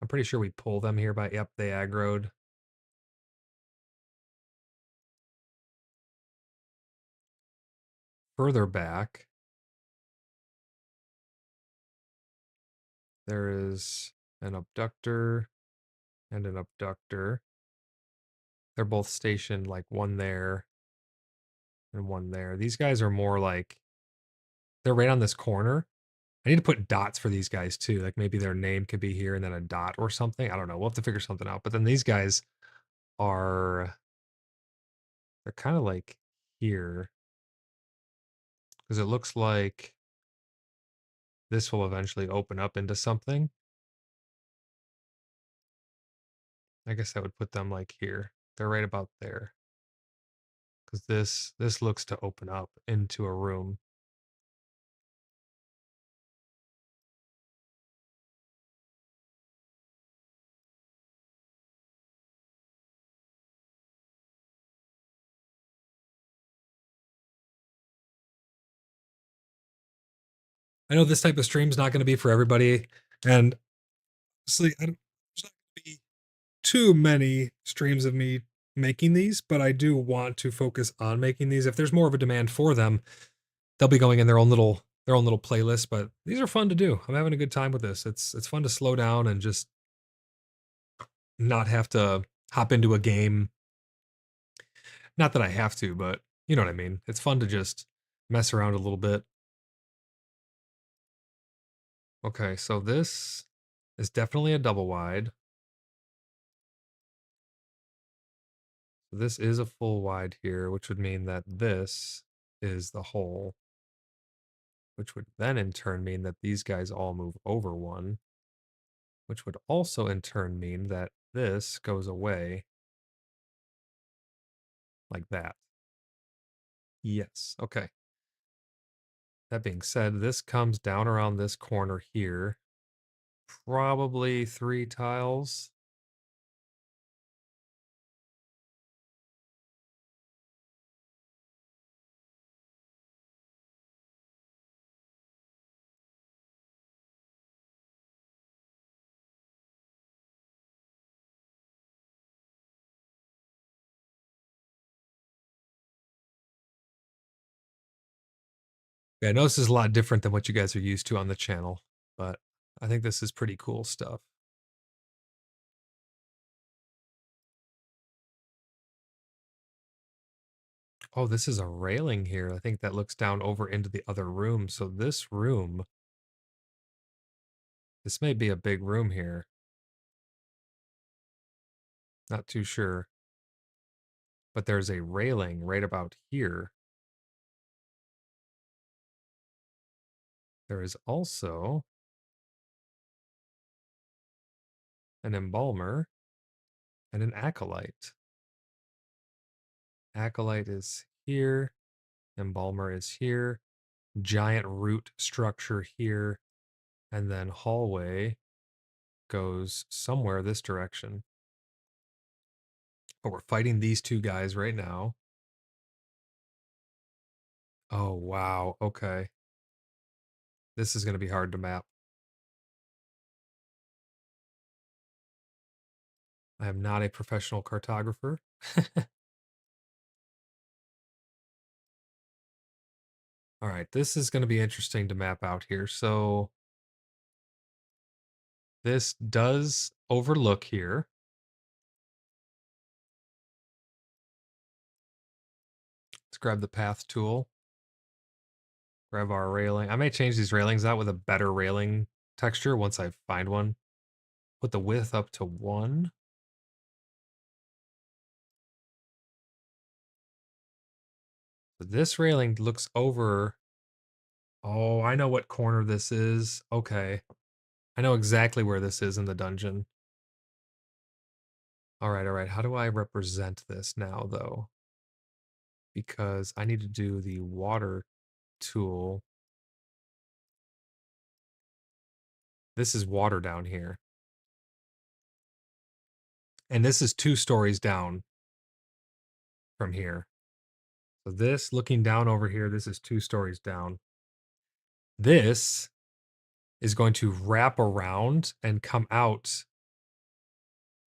I'm pretty sure we pull them here by, yep, they aggroed. Further back, there is an abductor and an abductor. They're both stationed like one there and one there. These guys are more like, they're right on this corner. I need to put dots for these guys too. Like maybe their name could be here and then a dot or something. I don't know. We'll have to figure something out. But then these guys are They're kind of like here, because it looks like this will eventually open up into something. I guess I would put them like here. They're right about there, because this looks to open up into a room. I know this type of stream is not going to be for everybody, and honestly, there's not going to be too many streams of me making these, but I do want to focus on making these. If there's more of a demand for them, they'll be going in their own little playlist. But these are fun to do. I'm having a good time with this. It's fun to slow down and just not have to hop into a game. Not that I have to, but you know what I mean. It's fun to just mess around a little bit. Okay, so this is definitely a double wide. So this is a full wide here, which would mean that this is the hole, which would then in turn mean that these guys all move over one, which would also in turn mean that this goes away like that. Yes, okay. That being said, this comes down around this corner here, probably 3 tiles. Yeah, I know this is a lot different than what you guys are used to on the channel, but I think this is pretty cool stuff. Oh, this is a railing here. I think that looks down over into the other room. So this room, this may be a big room here. Not too sure. But there's a railing right about here. There is also an embalmer and an acolyte. Acolyte is here. Embalmer is here. Giant root structure here. And then hallway goes somewhere this direction. But we're fighting these two guys right now. Oh, wow. Okay. This is going to be hard to map. I am not a professional cartographer. All right, this is going to be interesting to map out here. So this does overlook here. Let's grab the path tool. Grab our railing. I may change these railings out with a better railing texture once I find one. Put the width up to 1. So this railing looks over. Oh, I know what corner this is. Okay. I know exactly where this is in the dungeon. All right, all right. How do I represent this now, though? Because I need to do the water tool. This is water down here. And this is 2 stories down from here. So this, looking down over here, this is 2 stories down. This is going to wrap around and come out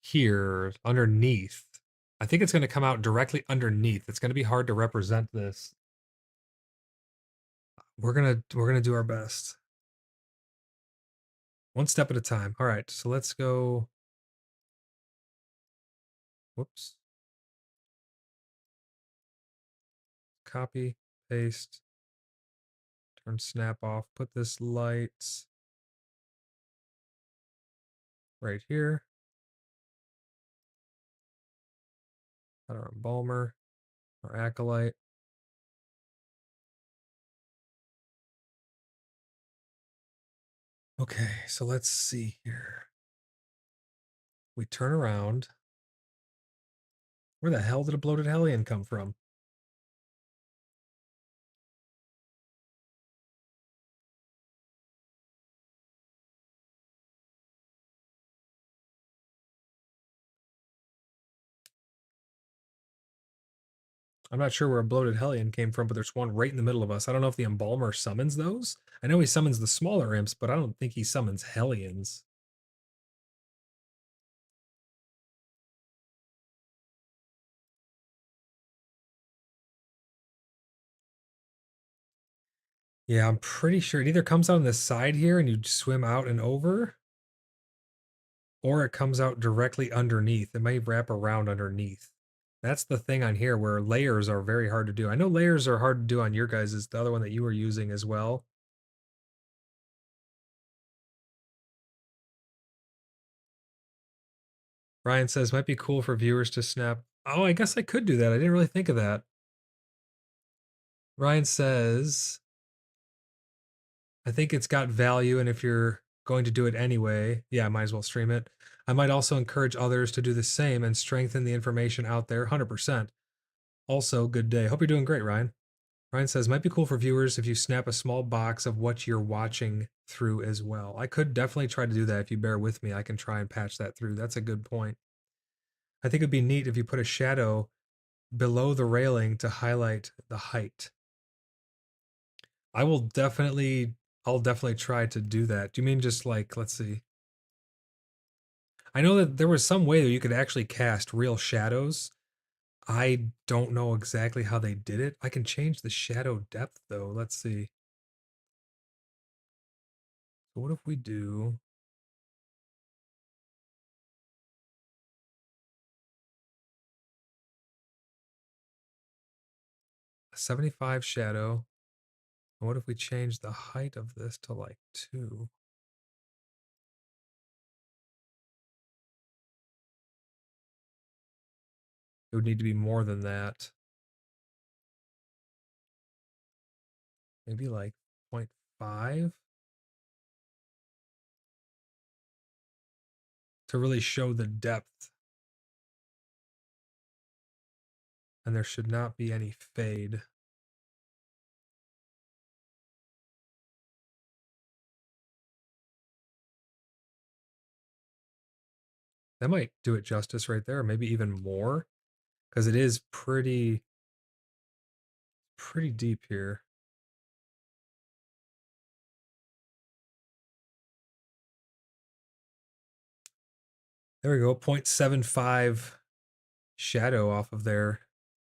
here underneath. I think it's going to come out directly underneath. It's going to be hard to represent this. We're going to do our best. One step at a time. All right, so let's go. Whoops. Copy, paste, turn snap off, put this light right here. Got our embalmer. Our acolyte. Okay, so let's see here. We turn around. Where the hell did a bloated hellion come from? I'm not sure where a bloated hellion came from, but there's one right in the middle of us. I don't know if the embalmer summons those. I know he summons the smaller imps, but I don't think he summons hellions. Yeah, I'm pretty sure it either comes out on the side here and you swim out and over, or it comes out directly underneath. It may wrap around underneath. That's the thing on here where layers are very hard to do. I know layers are hard to do on your guys' is the other one that you were using as well. Ryan says, might be cool for viewers to snap. Oh, I guess I could do that. I didn't really think of that. Ryan says, I think it's got value, and if you're going to do it anyway, yeah, I might as well stream it. I might also encourage others to do the same and strengthen the information out there 100%. Also, good day. Hope you're doing great, Ryan. Ryan says, might be cool for viewers if you snap a small box of what you're watching through as well. I could definitely try to do that. If you bear with me, I can try and patch that through. That's a good point. I think it'd be neat if you put a shadow below the railing to highlight the height. I'll definitely try to do that. Do you mean just like, let's see. I know that there was some way that you could actually cast real shadows. I don't know exactly how they did it. I can change the shadow depth though. Let's see. So what if we do 75 shadow? And what if we change the height of this to like 2? It would need to be more than that. Maybe like 0.5 to really show the depth. And there should not be any fade. That might do it justice right there, maybe even more, because it is pretty deep here. There we go, 0.75 shadow off of there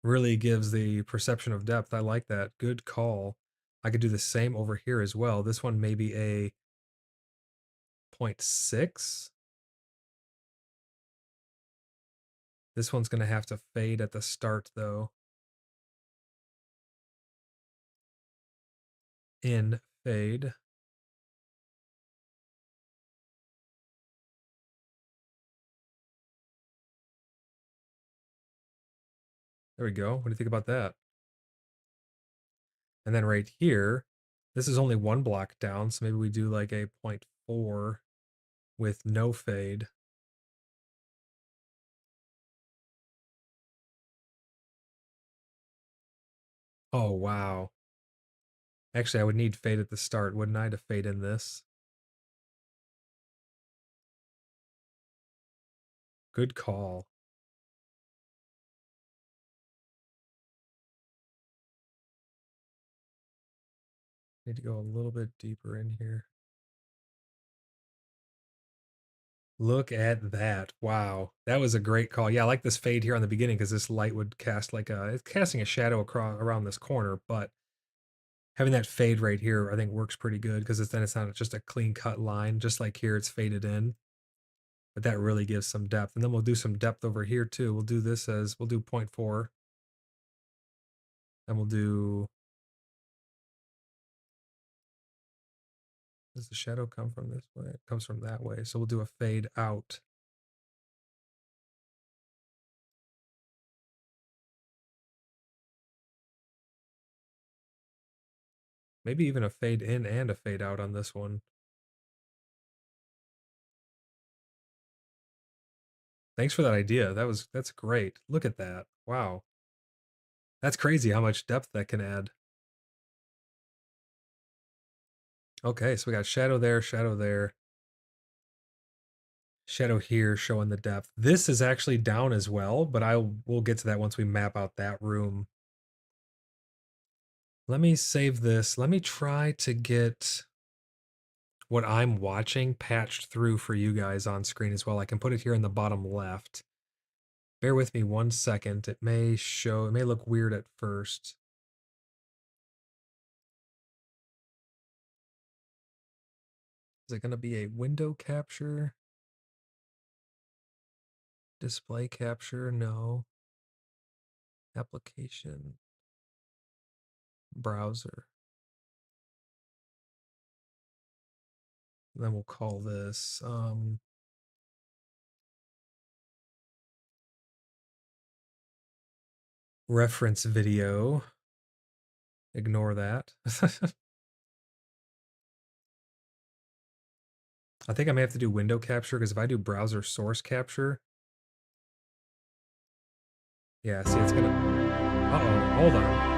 really gives the perception of depth. I like that. Good call. I could do the same over here as well. This one may be a 0.6. This one's going to have to fade at the start though. In, fade. There we go. What do you think about that? And then right here, this is only one block down, so maybe we do like a 0.4 with no fade. Oh, wow. Actually, I would need fade at the start, wouldn't I, to fade in this? Good call. Need to go a little bit deeper in here. Look at that. Wow. That was a great call. Yeah, I like this fade here on the beginning because this light would cast like it's casting a shadow across around this corner, but having that fade right here, I think works pretty good because then it's not just a clean cut line, just like here it's faded in. But that really gives some depth. And then we'll do some depth over here too. We'll do this as, we'll do 0.4. And we'll do, does the shadow come from this way? It comes from that way. So we'll do a fade out. Maybe even a fade in and a fade out on this one. Thanks for that idea. That's great. Look at that. Wow. That's crazy how much depth that can add. Okay, so we got shadow there, shadow here showing the depth. This is actually down as well, but we'll get to that once we map out that room. Let me save this. Let me try to get what I'm watching patched through for you guys on screen as well. I can put it here in the bottom left. Bear with me 1 second. It may look weird at first. Is it going to be a window capture? Display capture? No. Application. Browser. Then we'll call this reference video. Ignore that. I think I may have to do window capture because if I do browser source capture, yeah, see, it's gonna. Uh-oh, hold on.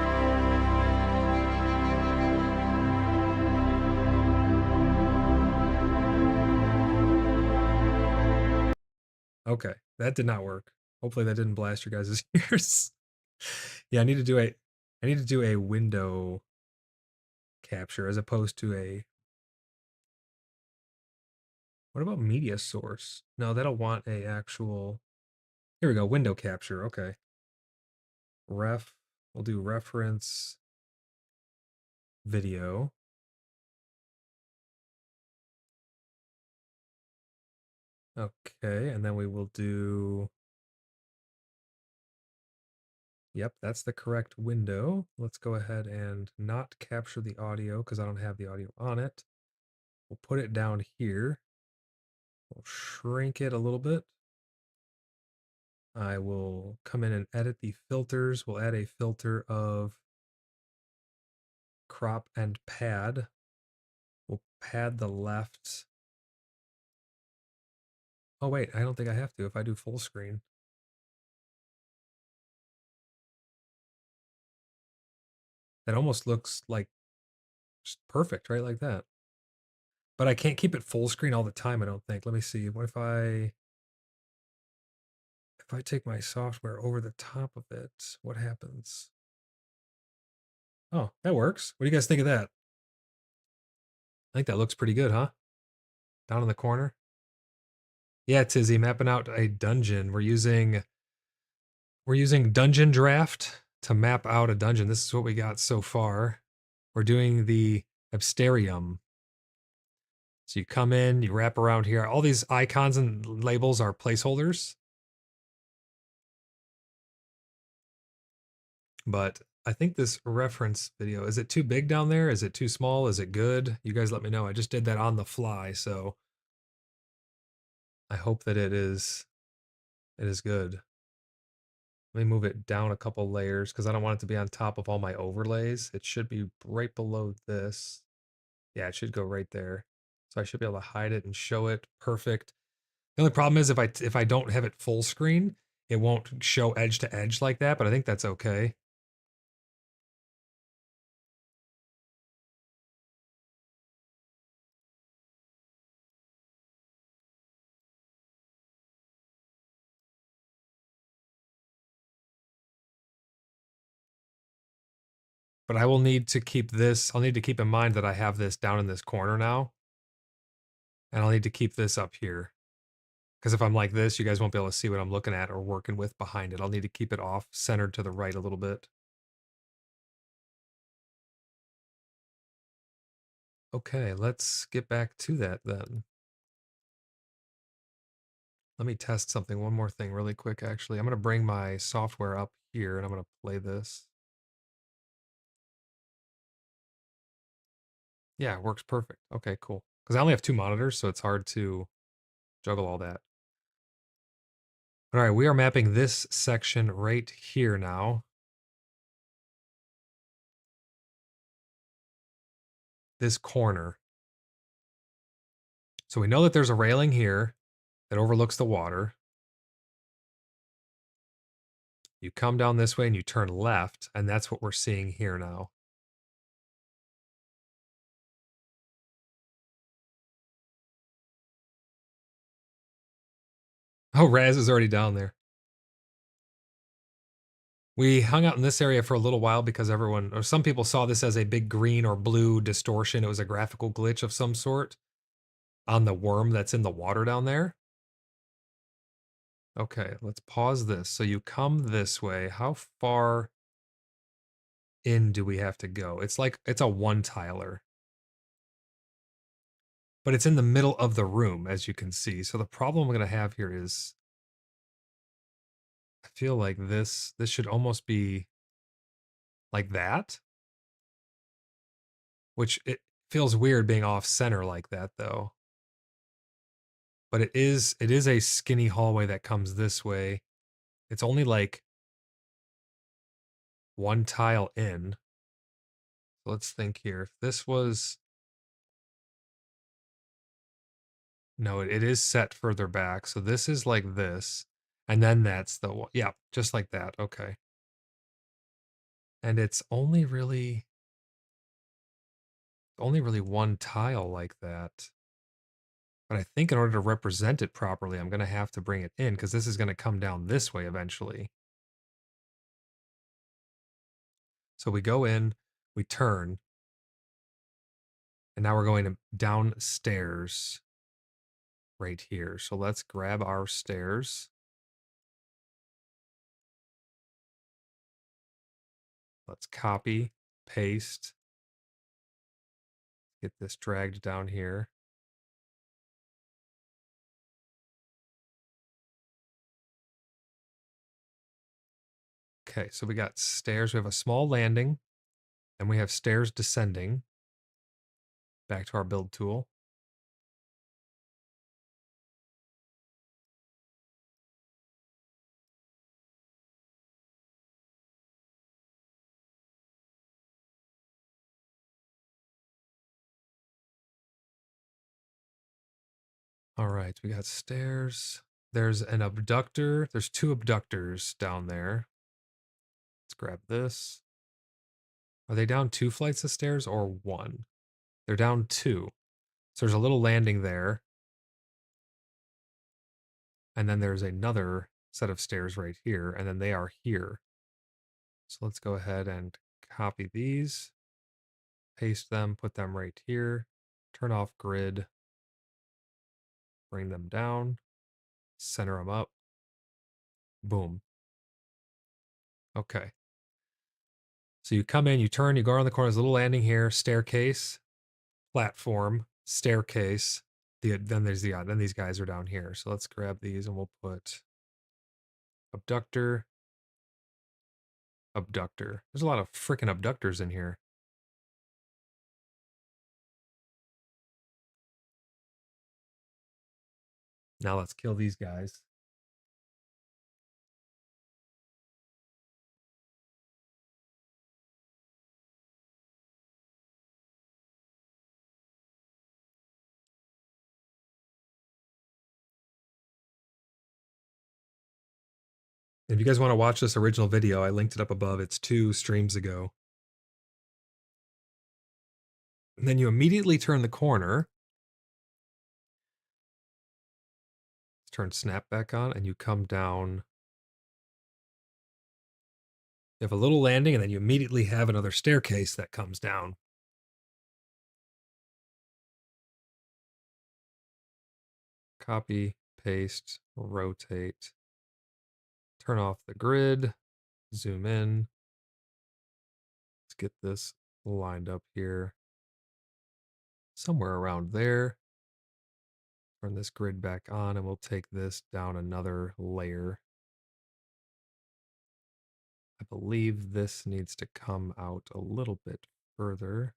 Okay, that did not work. Hopefully that didn't blast your guys' ears. Yeah, I need to do a window capture as opposed to a. What about media source? No, that'll want a actual. Here we go, window capture. Okay. We'll do reference video. Okay, and then we will do. Yep, that's the correct window. Let's go ahead and not capture the audio because I don't have the audio on it. We'll put it down here. We'll shrink it a little bit. I will come in and edit the filters. We'll add a filter of crop and pad. We'll pad the left. Oh wait, I don't think I have to if I do full screen. That almost looks like just perfect, right? Like that. But I can't keep it full screen all the time, I don't think. Let me see. What if I take my software over the top of it, what happens? Oh, that works. What do you guys think of that? I think that looks pretty good, huh? Down in the corner. Yeah, Tizzy, mapping out a dungeon. We're using Dungeondraft to map out a dungeon. This is what we got so far. We're doing the Absterium. So you come in, you wrap around here. All these icons and labels are placeholders. But I think this reference video, is it too big down there? Is it too small? Is it good? You guys let me know. I just did that on the fly, so I hope that it is good. Let me move it down a couple layers because I don't want it to be on top of all my overlays. It should be right below this. Yeah, it should go right there. So I should be able to hide it and show it perfect. The only problem is if I don't have it full screen, it won't show edge to edge like that, but I think that's okay. But I will need to keep this, I'll need to keep in mind that I have this down in this corner now. And I'll need to keep this up here. Because if I'm like this, you guys won't be able to see what I'm looking at or working with behind it. I'll need to keep it off centered to the right a little bit. Okay, let's get back to that then. Let me test something, one more thing really quick actually. I'm going to bring my software up here and I'm going to play this. Yeah, it works perfect. Okay, cool. Because I only have 2 monitors, so it's hard to juggle all that. All right, we are mapping this section right here now. this corner. So we know that there's a railing here that overlooks the water. You come down this way and you turn left, and that's what we're seeing here now. Oh, Raz is already down there. We hung out in this area for a little while because everyone, or some people saw this as a big green or blue distortion. It was a graphical glitch of some sort on the worm that's in the water down there. Okay, let's pause this. So you come this way. How far in do we have to go? It's like, it's a one tiler, but it's in the middle of the room, as you can see. So the problem I'm going to have here is I feel like this should almost be like that, which it feels weird being off center like that though. But it is a skinny hallway that comes this way. It's only like one tile in. So let's think here. If this was, no, it is set further back. So this is like this. And then that's the one. Yeah, just like that. Okay. And it's only really one tile like that. But I think in order to represent it properly, I'm going to have to bring it in because this is going to come down this way eventually. So we go in, we turn, and now we're going downstairs right here. So let's grab our stairs. Let's copy, paste, get this dragged down here. Okay, so we got stairs. We have a small landing, and we have stairs descending. Back to our build tool. All right, we got stairs. There's an abductor. There's two abductors down there. Let's grab this. Are they down 2 flights of stairs or 1? They're down 2. So there's a little landing there. And then there's another set of stairs right here. And then they are here. So let's go ahead and copy these. Paste them, put them right here. Turn off grid. Bring them down. Center them up. Boom. Okay. So you come in, you turn, you go around the corner. There's a little landing here, staircase, platform, staircase. Then these guys are down here. So let's grab these and we'll put abductor, abductor. There's a lot of freaking abductors in here. Now let's kill these guys. If you guys want to watch this original video, I linked it up above. It's 2 streams ago. And then you immediately turn the corner. Let's turn snap back on and you come down. You have a little landing and then you immediately have another staircase that comes down. Copy, paste, rotate. Turn off the grid, zoom in. Let's get this lined up here. Somewhere around there. Turn this grid back on and we'll take this down another layer. I believe this needs to come out a little bit further.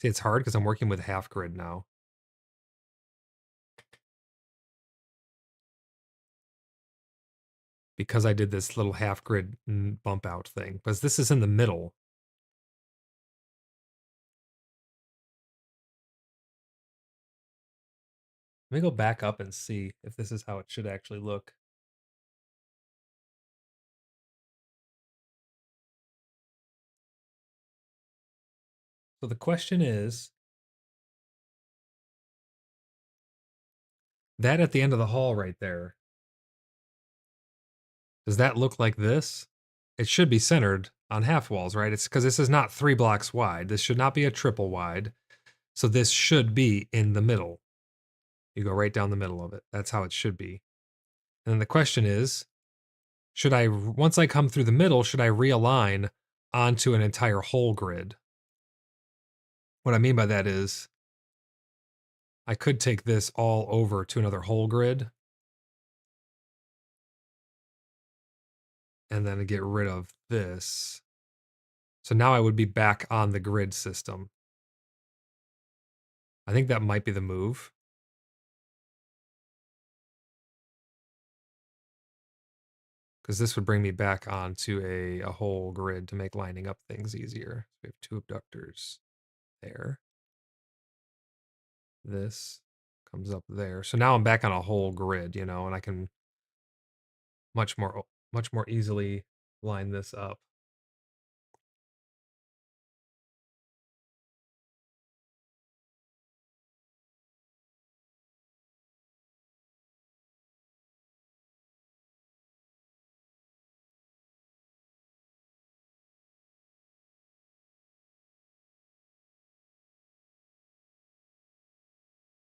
See, it's hard because I'm working with half grid now. Because I did this little half grid bump out thing. Because this is in the middle. Let me go back up and see if this is how it should actually look. So the question is, that at the end of the hall right there, does that look like this? It should be centered on half walls, right? It's because this is not 3 blocks wide. This should not be a triple wide. So this should be in the middle. You go right down the middle of it. That's how it should be. And then the question is, should I, once I come through the middle, should I realign onto an entire whole grid? What I mean by that is, I could take this all over to another whole grid and then get rid of this. So now I would be back on the grid system. I think that might be the move. Because this would bring me back onto a whole grid to make lining up things easier. So we have 2 abductors there. This comes up there. So now I'm back on a whole grid, you know, and I can much more easily line this up.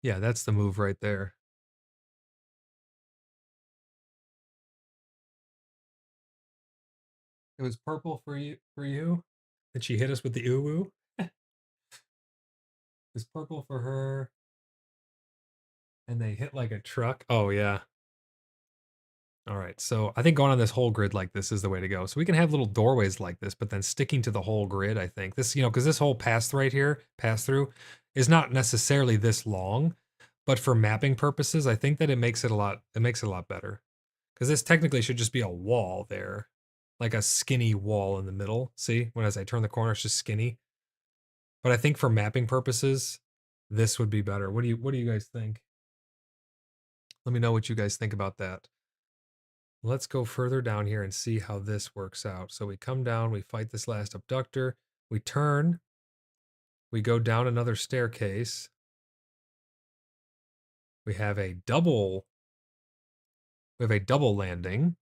Yeah, that's the move right there. It was purple for you. And she hit us with the uwu. It was purple for her. And they hit like a truck. Oh yeah. All right. So I think going on this whole grid like this is the way to go. So we can have little doorways like this, but then sticking to the whole grid, I think. This, you know, because this whole pass right here, pass through, is not necessarily this long, but for mapping purposes, I think that it makes it a lot better. Because this technically should just be a wall there. Like a skinny wall in the middle. See? When as I turn the corner, it's just skinny. But I think for mapping purposes, this would be better. What do you guys think? Let me know what you guys think about that. Let's go further down here and see how this works out. So we come down, we fight this last abductor, we turn, we go down another staircase. We have a double landing.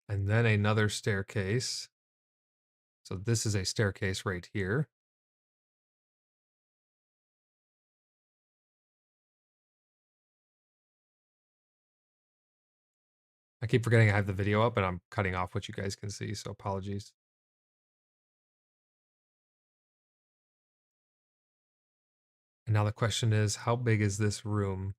And then another staircase. So this is a staircase right here. I keep forgetting I have the video up and I'm cutting off what you guys can see, so apologies. And now the question is, how big is this room?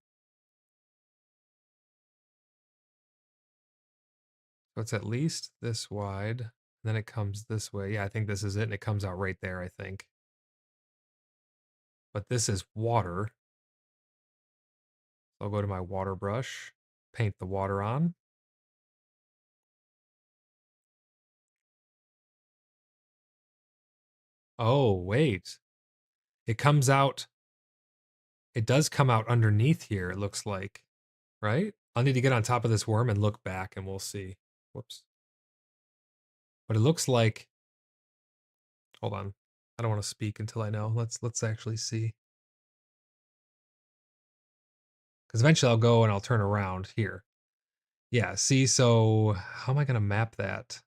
So it's at least this wide. Then it comes this way. Yeah, I think this is it. And it comes out right there, I think. But this is water. So I'll go to my water brush, paint the water on. Oh, wait. It comes out. It does come out underneath here, it looks like. Right? I'll need to get on top of this worm and look back and we'll see. Whoops. But it looks like, hold on. I don't want to speak until I know. Let's actually see. Because eventually I'll go and I'll turn around here. Yeah, see, so how am I gonna map that?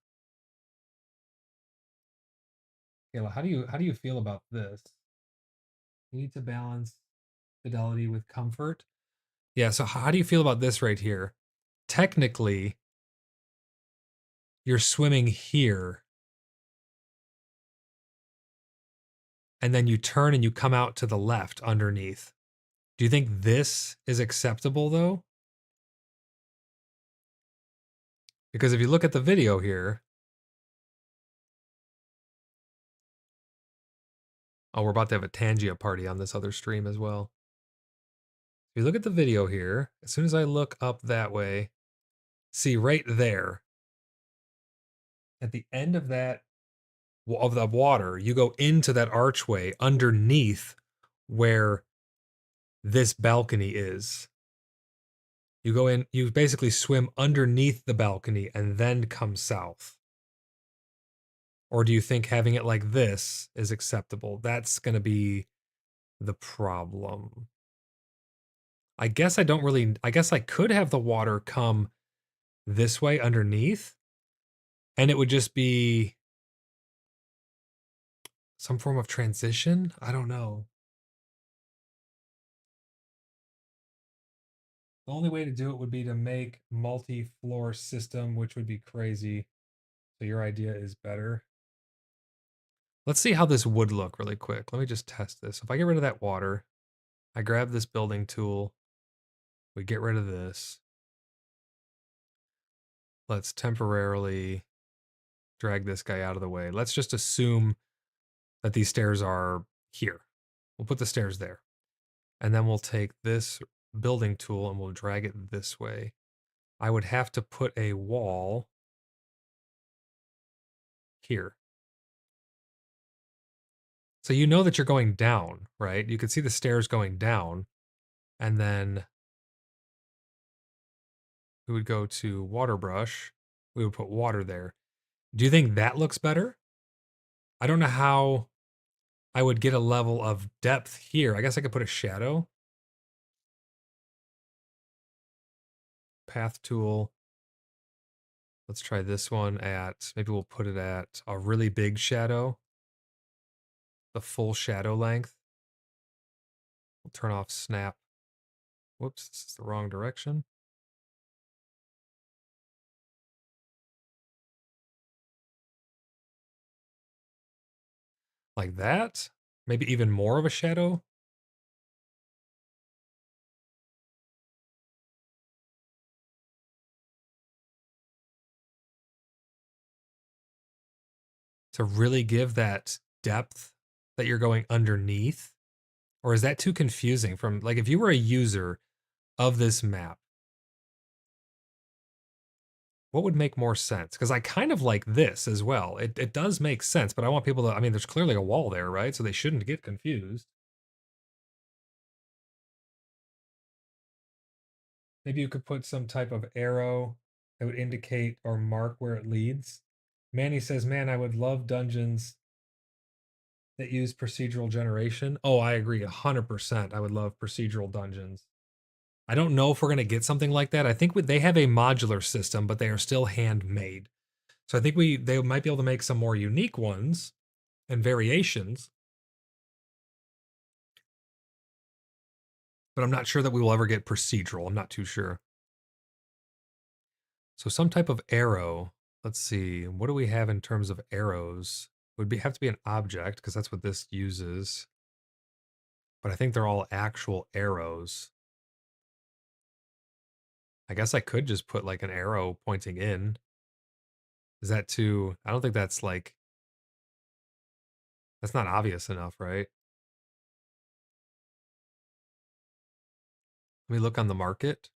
Kayla, how do you feel about this? You need to balance fidelity with comfort. Yeah, so how do you feel about this right here? Technically, you're swimming here, and then you turn and you come out to the left underneath. Do you think this is acceptable though? Because if you look at the video here, oh, we're about to have a Tangia party on this other stream as well. If you look at the video here, as soon as I look up that way, see right there, At the end of the water, you go into that archway underneath where this balcony is. You go in, you basically swim underneath the balcony and then come south. Or do you think having it like this is acceptable? That's going to be the problem. I guess I guess I could have the water come this way underneath, and it would just be some form of transition. I don't know. The only way to do it would be to make multi-floor system, which would be crazy. So your idea is better. Let's see how this would look really quick. Let me just test this. If I get rid of that water, I grab this building tool, we get rid of this. Let's temporarily drag this guy out of the way. Let's just assume that these stairs are here. We'll put the stairs there. And then we'll take this building tool and we'll drag it this way. I would have to put a wall here. So you know that you're going down, right? You can see the stairs going down. And then we would go to water brush. We would put water there. Do you think that looks better? I don't know how I would get a level of depth here. I guess I could put a shadow. Path tool. Let's try this one at, maybe we'll put it at a really big shadow. The full shadow length. We'll turn off snap. Whoops, this is the wrong direction. Like that. Maybe even more of a shadow. To really give that depth that you're going underneath? Or is that too confusing from, like, if you were a user of this map, what would make more sense? Because I kind of like this as well. It does make sense, but I want people to, I mean, there's clearly a wall there, right? So they shouldn't get confused. Maybe you could put some type of arrow that would indicate or mark where it leads. Manny says, man, I would love dungeons that use procedural generation. Oh, I agree 100%. I would love procedural dungeons. I don't know if we're going to get something like that. I think they have a modular system, but they are still handmade. So I think they might be able to make some more unique ones and variations. But I'm not sure that we will ever get procedural. I'm not too sure. So some type of arrow. Let's see. What do we have in terms of arrows? Would have to be an object because that's what this uses. But I think they're all actual arrows. I guess I could just put like an arrow pointing in. Is that too, I don't think that's like, that's not obvious enough, right? Let me look on the market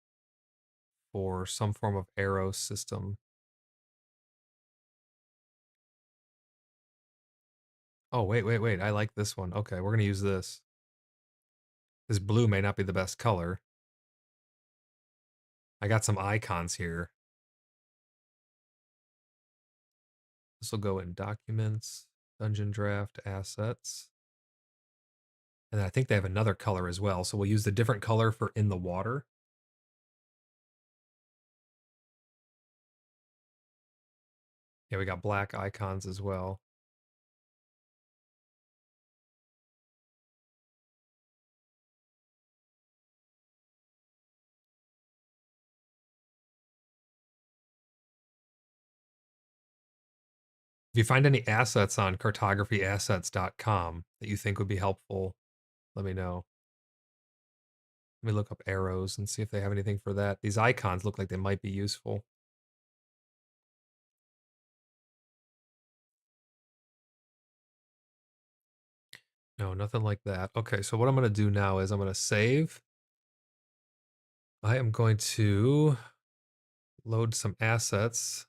for some form of arrow system. Oh, wait. I like this one. Okay, we're going to use this. This blue may not be the best color. I got some icons here. This will go in documents, Dungeondraft, assets. And I think they have another color as well. So we'll use the different color for in the water. Yeah, we got black icons as well. If you find any assets on cartographyassets.com that you think would be helpful, let me know. Let me look up arrows and see if they have anything for that. These icons look like they might be useful. No, nothing like that. Okay, so what I'm going to do now is I'm going to save. I am going to load some assets.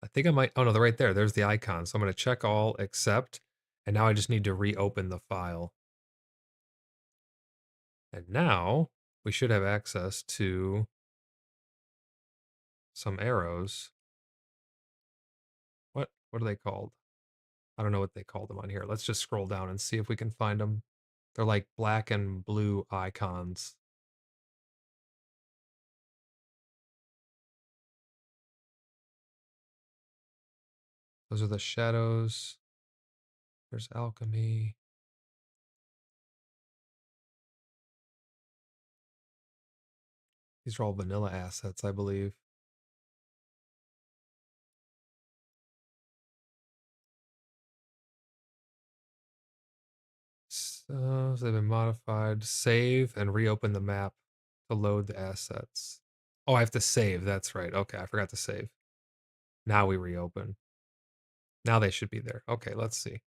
I think I might, oh no, they're right there. There's the icon. So I'm going to check all except, and now I just need to reopen the file. And now we should have access to some arrows. What are they called? I don't know what they call them on here. Let's just scroll down and see if we can find them. They're like black and blue icons. Those are the shadows. There's alchemy. These are all vanilla assets, I believe. So they've been modified. Save and reopen the map to load the assets. Oh, I have to save. That's right. Okay, I forgot to save. Now we reopen. Now they should be there. Okay, let's see.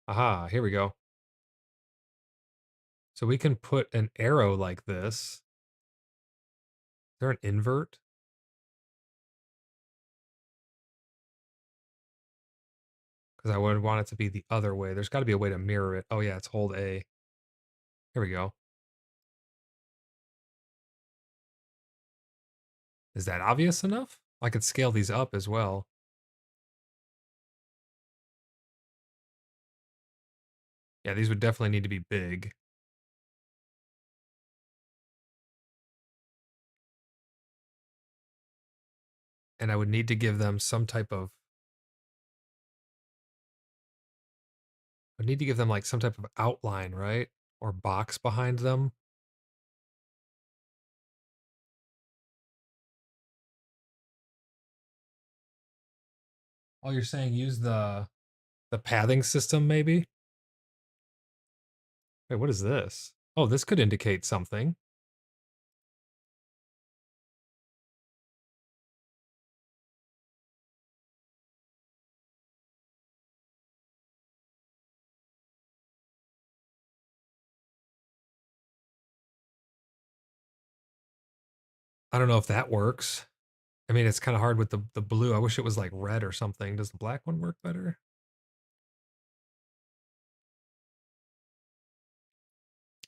Aha, here we go. So we can put an arrow like this. Is there an invert? Because I would want it to be the other way. There's got to be a way to mirror it. Oh yeah, it's hold A. Here we go. Is that obvious enough? I could scale these up as well. Yeah, these would definitely need to be big. And I would need to give them some type of, I need to give them like some type of outline, right? Or box behind them. Oh, you're saying use the pathing system maybe? Wait, what is this? Oh, this could indicate something. I don't know if that works. I mean, it's kind of hard with the blue. I wish it was like red or something. Does the black one work better?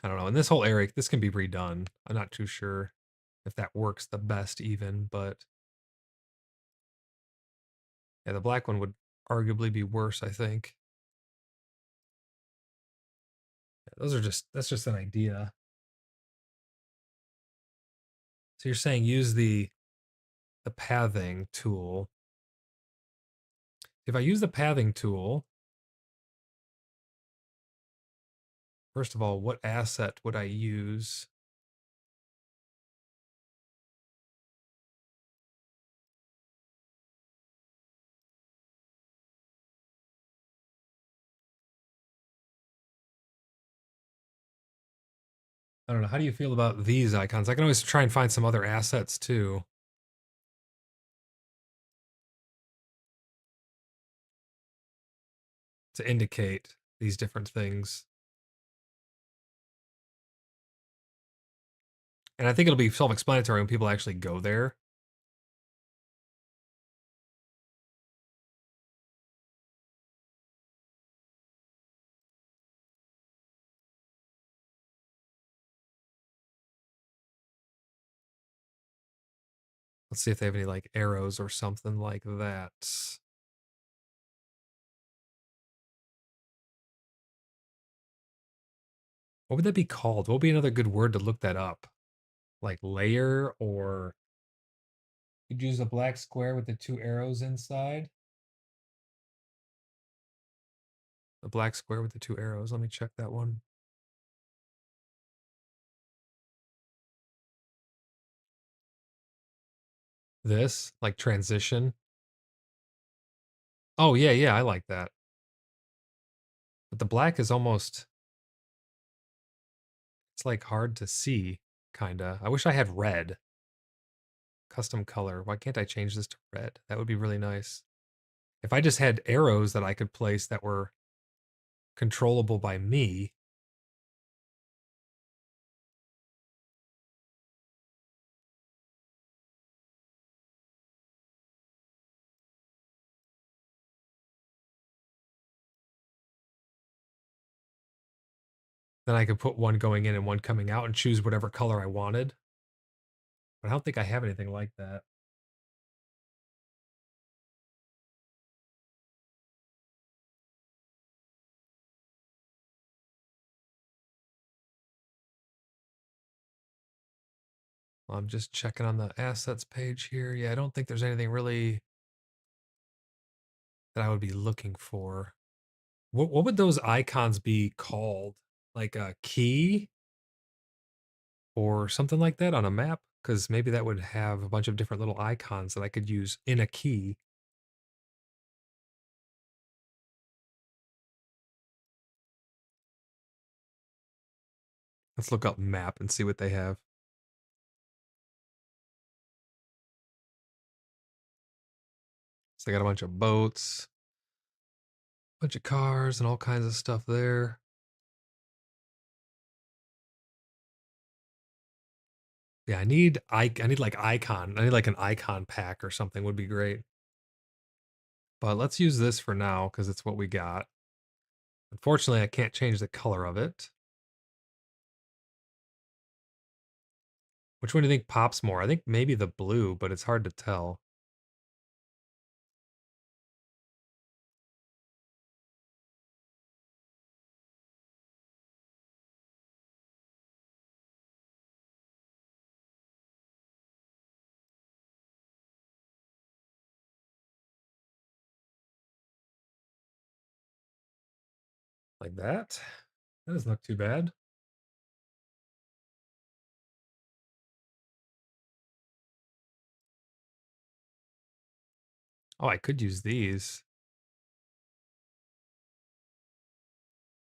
I don't know. In this whole area, this can be redone. I'm not too sure if that works the best even, but yeah, the black one would arguably be worse, I think. Yeah, that's just an idea. So you're saying use the pathing tool. If I use the pathing tool, first of all, what asset would I use? I don't know. How do you feel about these icons? I can always try and find some other assets too to indicate these different things. And I think it'll be self-explanatory when people actually go there. Let's see if they have any like arrows or something like that. What would that be called? What would be another good word to look that up? Like layer, or you'd use a black square with the two arrows inside. The black square with the two arrows. Let me check that one. This, like transition. Oh, yeah, yeah, I like that. But the black is almost, it's like hard to see, kinda. I wish I had red. Custom color. Why can't I change this to red? That would be really nice. If I just had arrows that I could place that were controllable by me. Then I could put one going in and one coming out and choose whatever color I wanted. But I don't think I have anything like that. Well, I'm just checking on the assets page here. Yeah, I don't think there's anything really that I would be looking for. What would those icons be called? Like a key or something like that on a map? Because maybe that would have a bunch of different little icons that I could use in a key. Let's look up map and see what they have. So they got a bunch of boats, a bunch of cars, and all kinds of stuff there. Yeah, I need like icon. I need like an icon pack or something would be great. But let's use this for now because it's what we got. Unfortunately, I can't change the color of it. Which one do you think pops more? I think maybe the blue, but it's hard to tell. Like that. That doesn't look too bad. Oh, I could use these.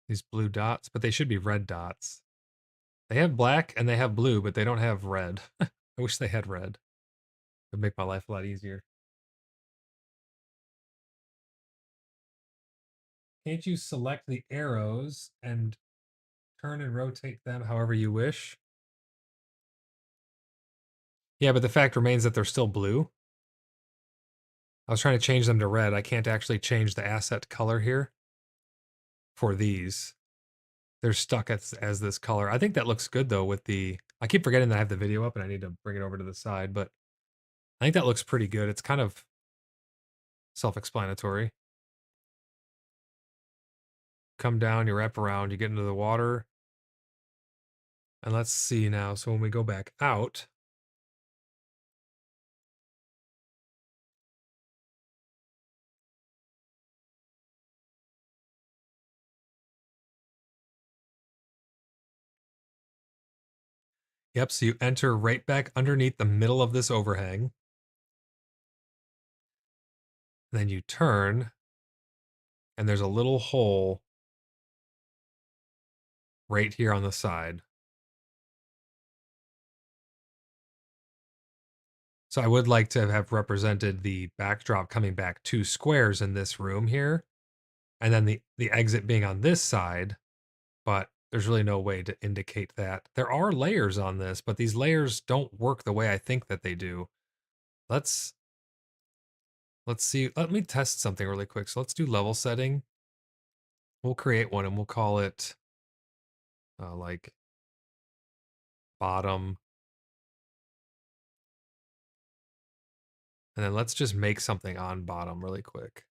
These blue dots, but they should be red dots. They have black and they have blue, but they don't have red. I wish they had red. It'd make my life a lot easier. Can't you select the arrows and turn and rotate them however you wish? Yeah, but the fact remains that they're still blue. I was trying to change them to red. I can't actually change the asset color here for these. They're stuck as this color. I think that looks good though with the, I keep forgetting that I have the video up and I need to bring it over to the side, but I think that looks pretty good. It's kind of self-explanatory. Come down, you wrap around, you get into the water. And let's see now. So when we go back out, yep, so you enter right back underneath the middle of this overhang. Then you turn, and there's a little hole right here on the side. So I would like to have represented the backdrop coming back 2 squares in this room here, and then the exit being on this side, but there's really no way to indicate that. There are layers on this, but these layers don't work the way I think that they do. Let's see. Let me test something really quick. So let's do level setting. We'll create one and we'll call it like bottom. And then let's just make something on bottom really quick.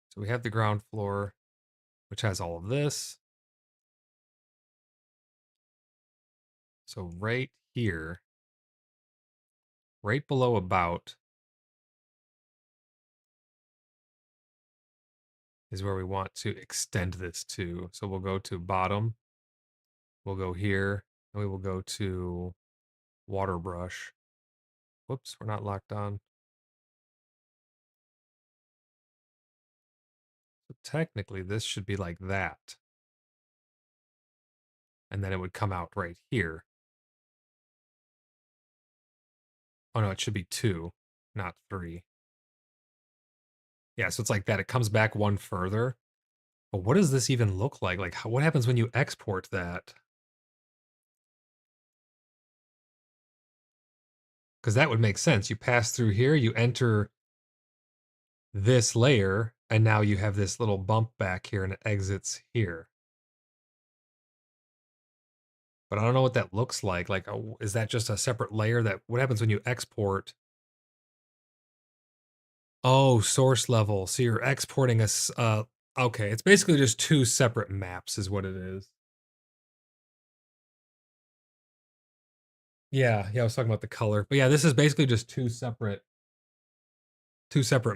So we have the ground floor, which has all of this. So right here, right below about, is where we want to extend this to. So we'll go to bottom, we'll go here, and we will go to water brush. Whoops, we're not locked on. So technically this should be like that. And then it would come out right here. Oh no, it should be 2, not 3. Yeah, so it's like that. It comes back one further. But what does this even look like? Like, what happens when you export that? Because that would make sense. You pass through here, you enter this layer, And now you have this little bump back here and it exits here. But I don't know what that looks like. Like, is that just a separate layer? That what happens when you export? Oh, source level. So you're exporting okay, it's basically just two separate maps is what it is. Yeah, I was talking about the color. But yeah, this is basically just two separate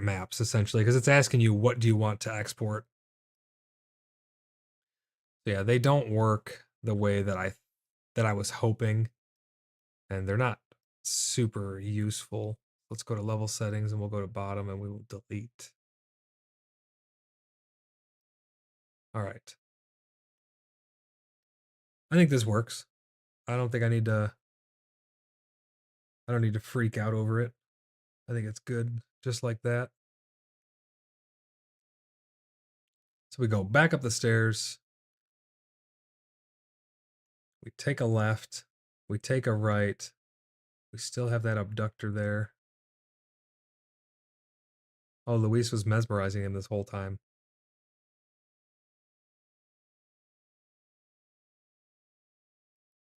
maps essentially because it's asking you what do you want to export. So yeah, they don't work the way that I was hoping, and they're not super useful. Let's go to level settings and we'll go to bottom and we will delete. All right. I think this works. I don't think I don't need to freak out over it. I think it's good just like that. So we go back up the stairs. We take a left. We take a right. We still have that abductor there. Oh, Luis was mesmerizing him this whole time.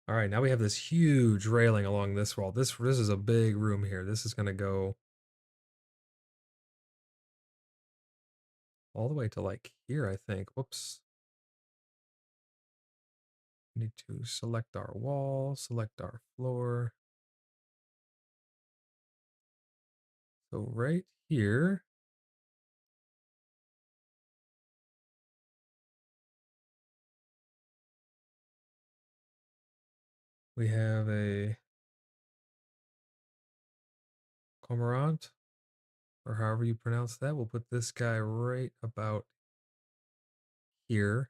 All right, now we have this huge railing along this wall. This is a big room here. This is going to go all the way to like here, I think. Whoops. We need to select our wall, select our floor. So right here, we have a cormorant, or however you pronounce that. We'll put this guy right about here.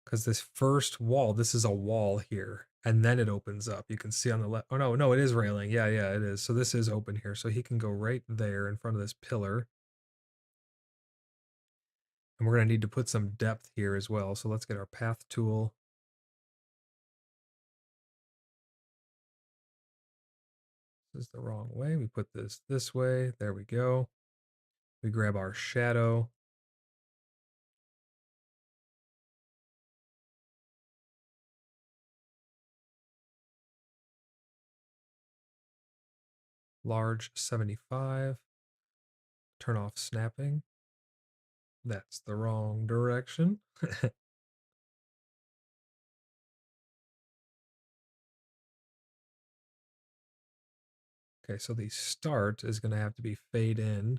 Because this first wall, this is a wall here, and then it opens up. You can see on the left. Oh no, it is railing. Yeah, it is. So this is open here, so he can go right there in front of this pillar. And we're gonna need to put some depth here as well. So let's get our path tool. This is the wrong way. We put this way. There we go. We grab our shadow. Large 75. Turn off snapping. That's the wrong direction. Okay, so the start is going to have to be fade in.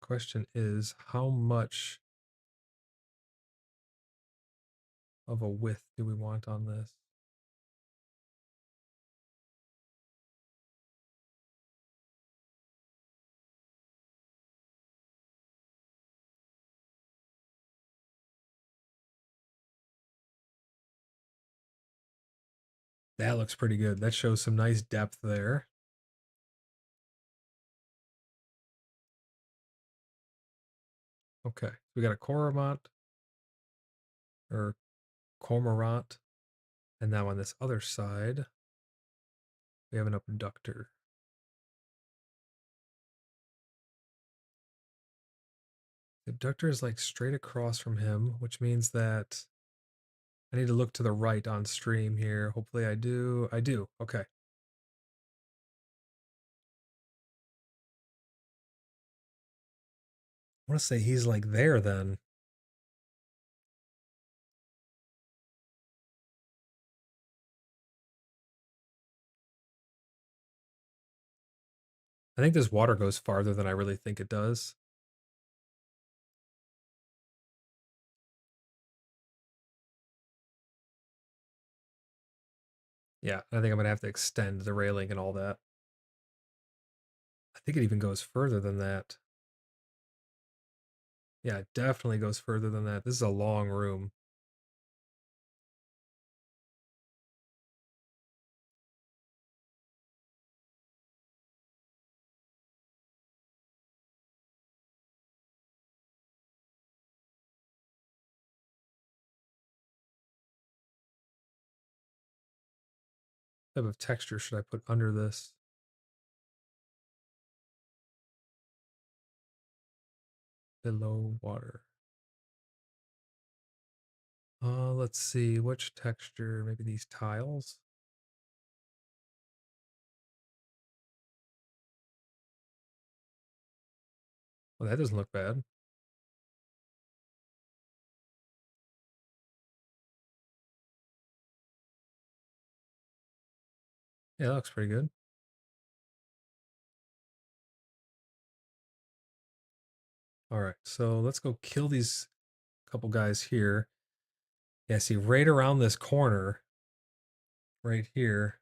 Question is, how much of a width do we want on this? That looks pretty good. That shows some nice depth there. Okay, we got a cormorant or cormorant, and now on this other side, we have an abductor. The abductor is like straight across from him, which means that I need to look to the right on stream here. Hopefully I do. I do. Okay. I want to say he's like there then. I think this water goes farther than I really think it does. Yeah, I think I'm gonna have to extend the railing and all that. I think it even goes further than that. Yeah, it definitely goes further than that. This is a long room. type of texture should I put under this? Below water. Let's see, which texture? Maybe these tiles? Well, that doesn't look bad. Yeah, that looks pretty good. All right, so let's go kill these couple guys here. Yeah, see, right around this corner, right here,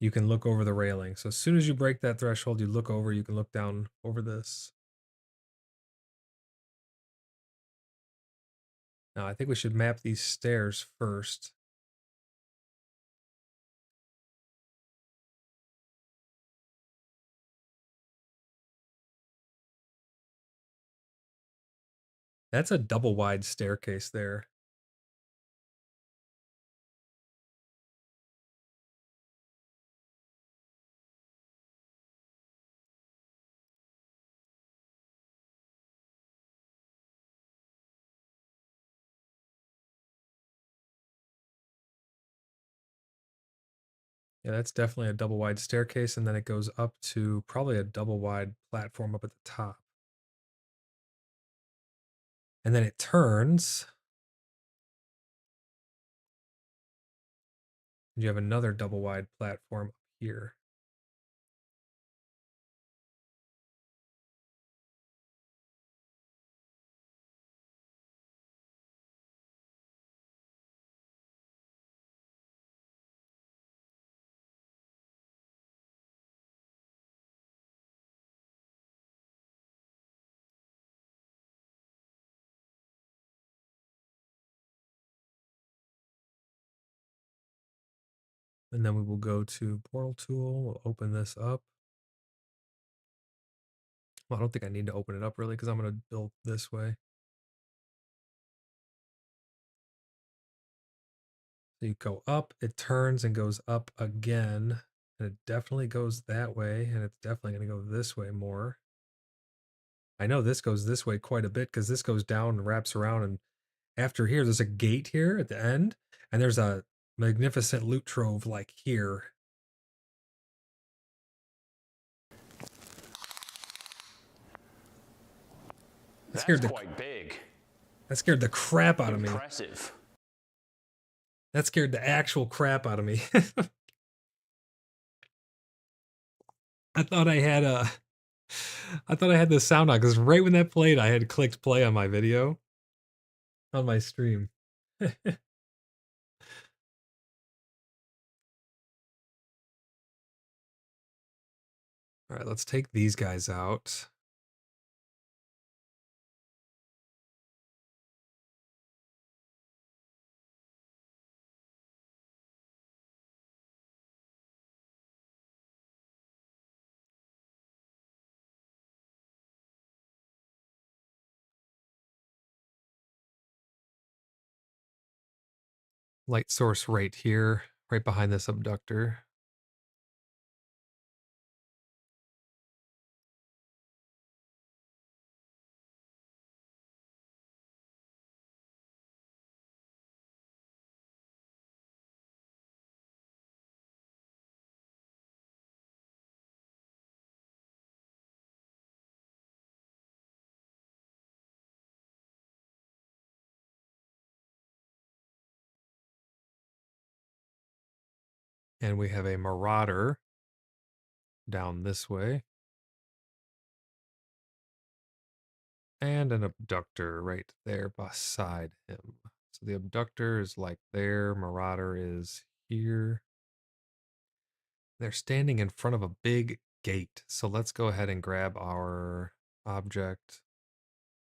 you can look over the railing. So as soon as you break that threshold, you look over, you can look down over this. Now, I think we should map these stairs first. That's a double wide staircase there. Yeah, that's definitely a double wide staircase, and then it goes up to probably a double wide platform up at the top. And then it turns. And you have another double wide platform up here. And then we will go to portal tool. We'll open this up. Well, I don't think I need to open it up really because I'm going to build this way. So you go up, it turns and goes up again. And it definitely goes that way. And it's definitely going to go this way more. I know this goes this way quite a bit because this goes down and wraps around. And after here, there's a gate here at the end. And there's a magnificent loot trove like here. That's quite big. That scared the crap out of me. Impressive. That scared the actual crap out of me. I thought I had the sound on because right when that played, I had clicked play on my video on my stream. All right, let's take these guys out. Light source right here, right behind this abductor. And we have a marauder down this way. And an abductor right there beside him. So the abductor is like there, marauder is here. They're standing in front of a big gate. So let's go ahead and grab our object.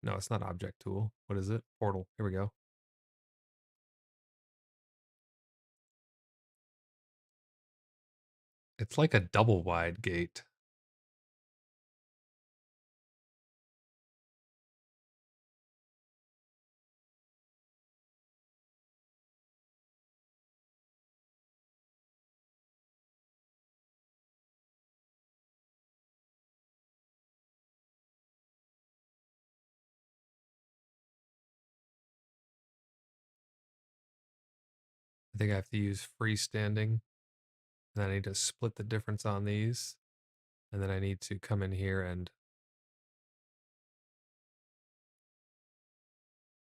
No, it's not object tool. What is it? Portal. Here we go. It's like a double wide gate. I think I have to use freestanding. And then I need to split the difference on these. And then I need to come in here and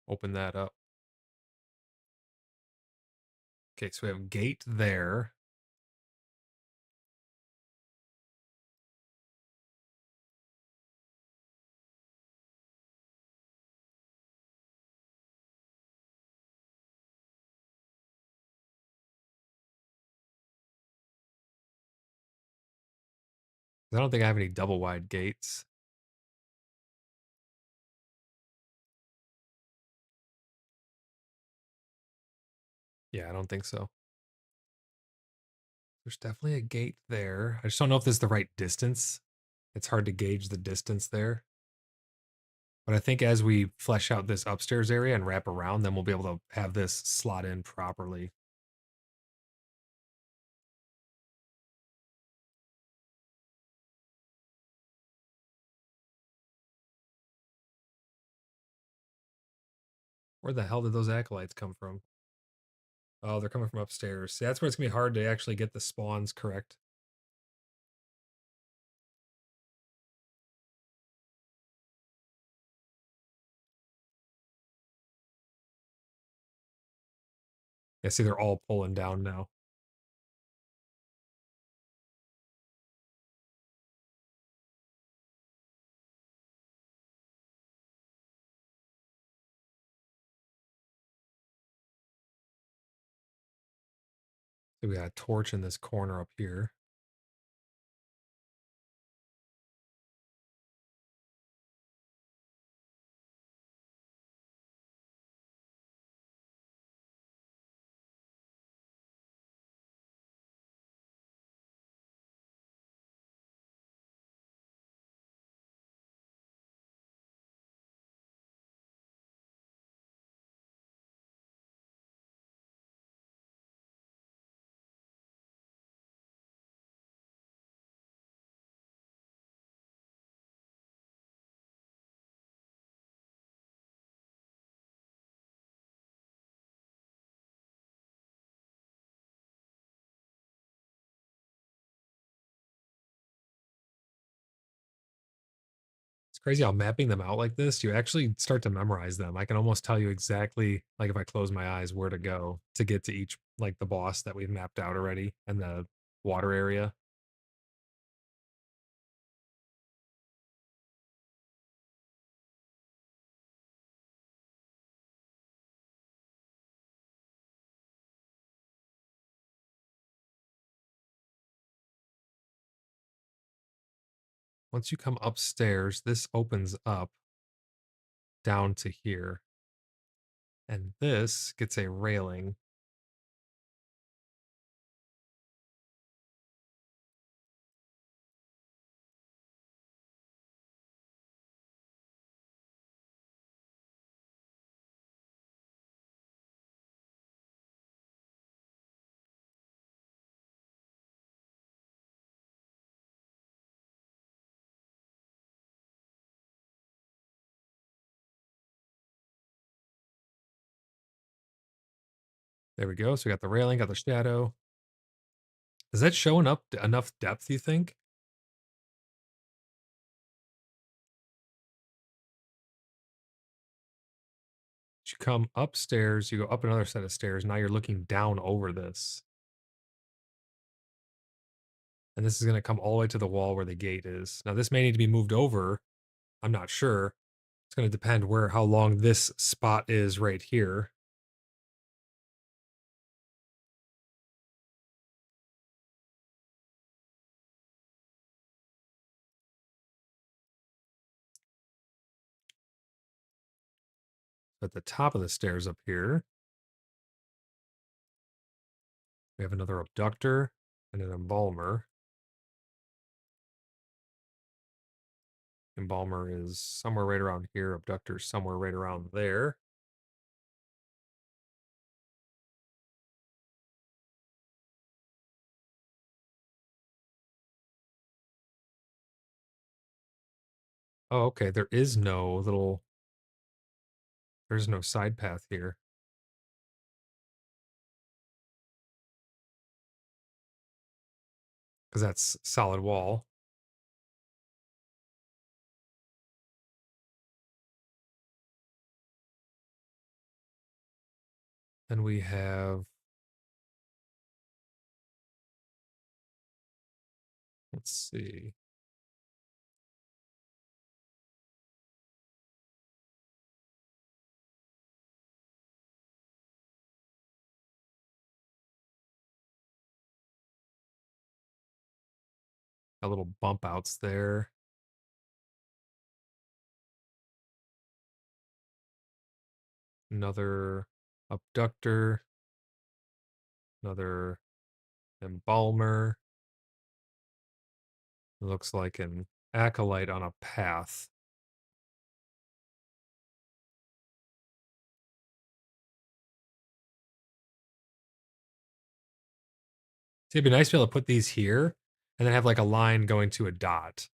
open that up. Okay, so we have gate there. I don't think I have any double wide gates. Yeah, I don't think so. There's definitely a gate there. I just don't know if this is the right distance. It's hard to gauge the distance there. But I think as we flesh out this upstairs area and wrap around, then we'll be able to have this slot in properly. Where the hell did those acolytes come from? Oh, they're coming from upstairs. See, that's where it's going to be hard to actually get the spawns correct. Yeah, see, they're all pulling down now. So we got a torch in this corner up here. It's crazy how mapping them out like this, you actually start to memorize them. I can almost tell you exactly, like if I close my eyes, where to go to get to each, like the boss that we've mapped out already and the water area. Once you come upstairs, this opens up down to here. And this gets a railing. There we go. So we got the railing, got the shadow. Is that showing up enough depth, you think? You come upstairs, you go up another set of stairs. Now you're looking down over this. And this is going to come all the way to the wall where the gate is. Now, this may need to be moved over. I'm not sure. It's going to depend how long this spot is right here. At the top of the stairs up here, we have another abductor and an embalmer. Embalmer is somewhere right around here. Abductor is somewhere right around there. Oh, okay. There's no side path here. because that's solid wall. Then we have, let's see. Got little bump outs there. Another abductor. Another embalmer. It looks like an acolyte on a path. See, it'd be nice to be able to put these here and then have like a line going to a dot.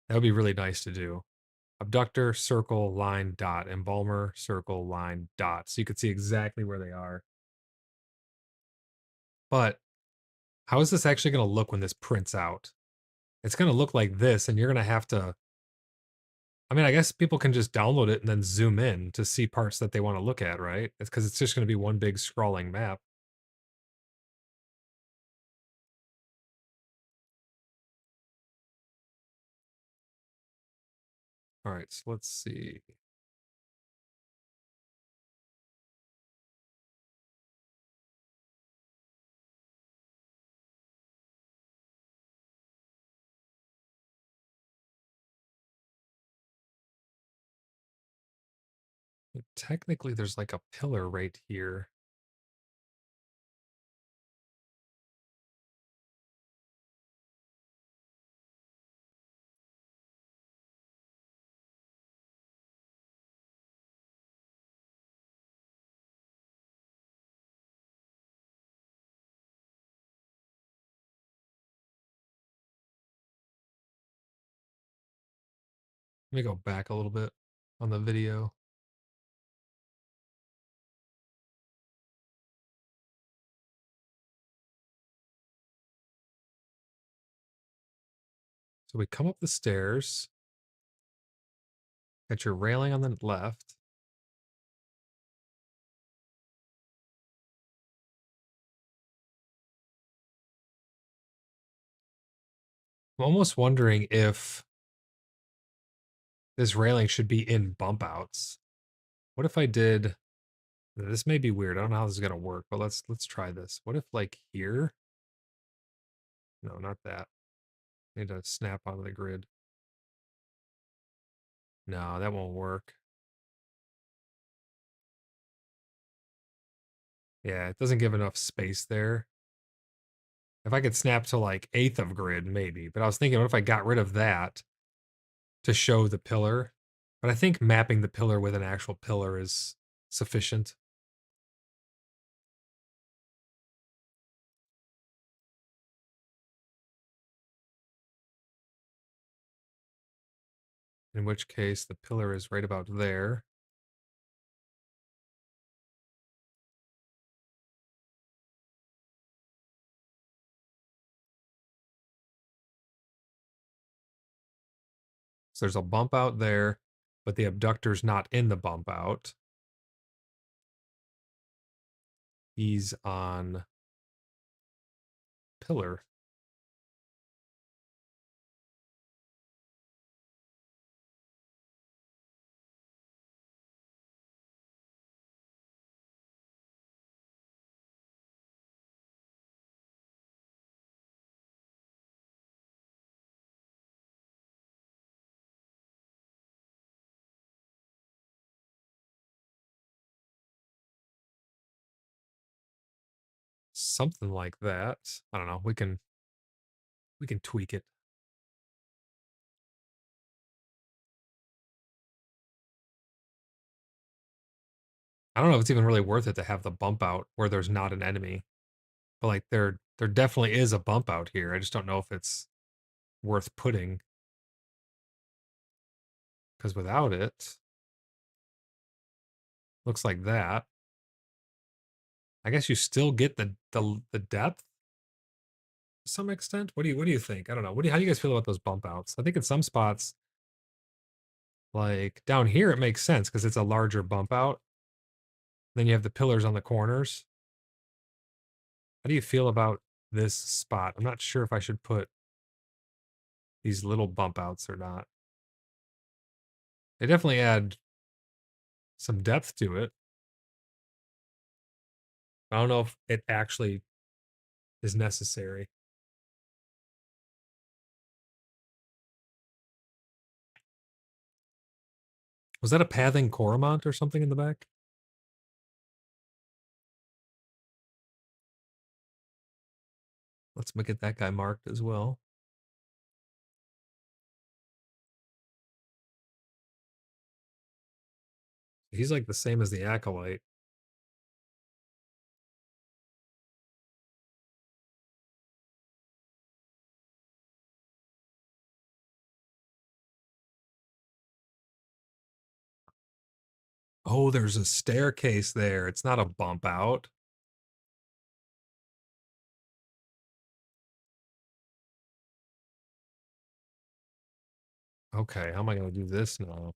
That would be really nice to do. Abductor, circle, line, dot. Embalmer, circle, line, dot. So you could see exactly where they are. But how is this actually going to look when this prints out? It's going to look like this, and you're going to have to. I mean, I guess people can just download it and then zoom in to see parts that they want to look at, right? It's because it's just going to be one big scrolling map. All right, so let's see. Technically, there's like a pillar right here. Let me go back a little bit on the video. So we come up the stairs. Got your railing on the left. I'm almost wondering if this railing should be in bump outs. What if I did, this may be weird. I don't know how this is gonna work, but let's try this. What if like here? No, not that. Need to snap out of the grid. No, that won't work. Yeah, it doesn't give enough space there. If I could snap to like 1/8 of grid, maybe. But I was thinking, what if I got rid of that to show the pillar? But I think mapping the pillar with an actual pillar is sufficient. In which case the pillar is right about there. So there's a bump out there, but the abductor's not in the bump out. He's on pillar. Something like that. I don't know. We can tweak it. I don't know if it's even really worth it to have the bump out where there's not an enemy. But like there definitely is a bump out here. I just don't know if it's worth putting. Because without it, looks like that. I guess you still get the depth. to some extent. What do you think? I don't know. How do you guys feel about those bump outs? I think in some spots, like down here, it makes sense because it's a larger bump out. Then you have the pillars on the corners. How do you feel about this spot? I'm not sure if I should put these little bump outs or not. They definitely add some depth to it. I don't know if it actually is necessary. Was that a pathing Coromant or something in the back? Let's get that guy marked as well. He's like the same as the Acolyte. Oh, there's a staircase there. It's not a bump out. Okay, how am I going to do this now?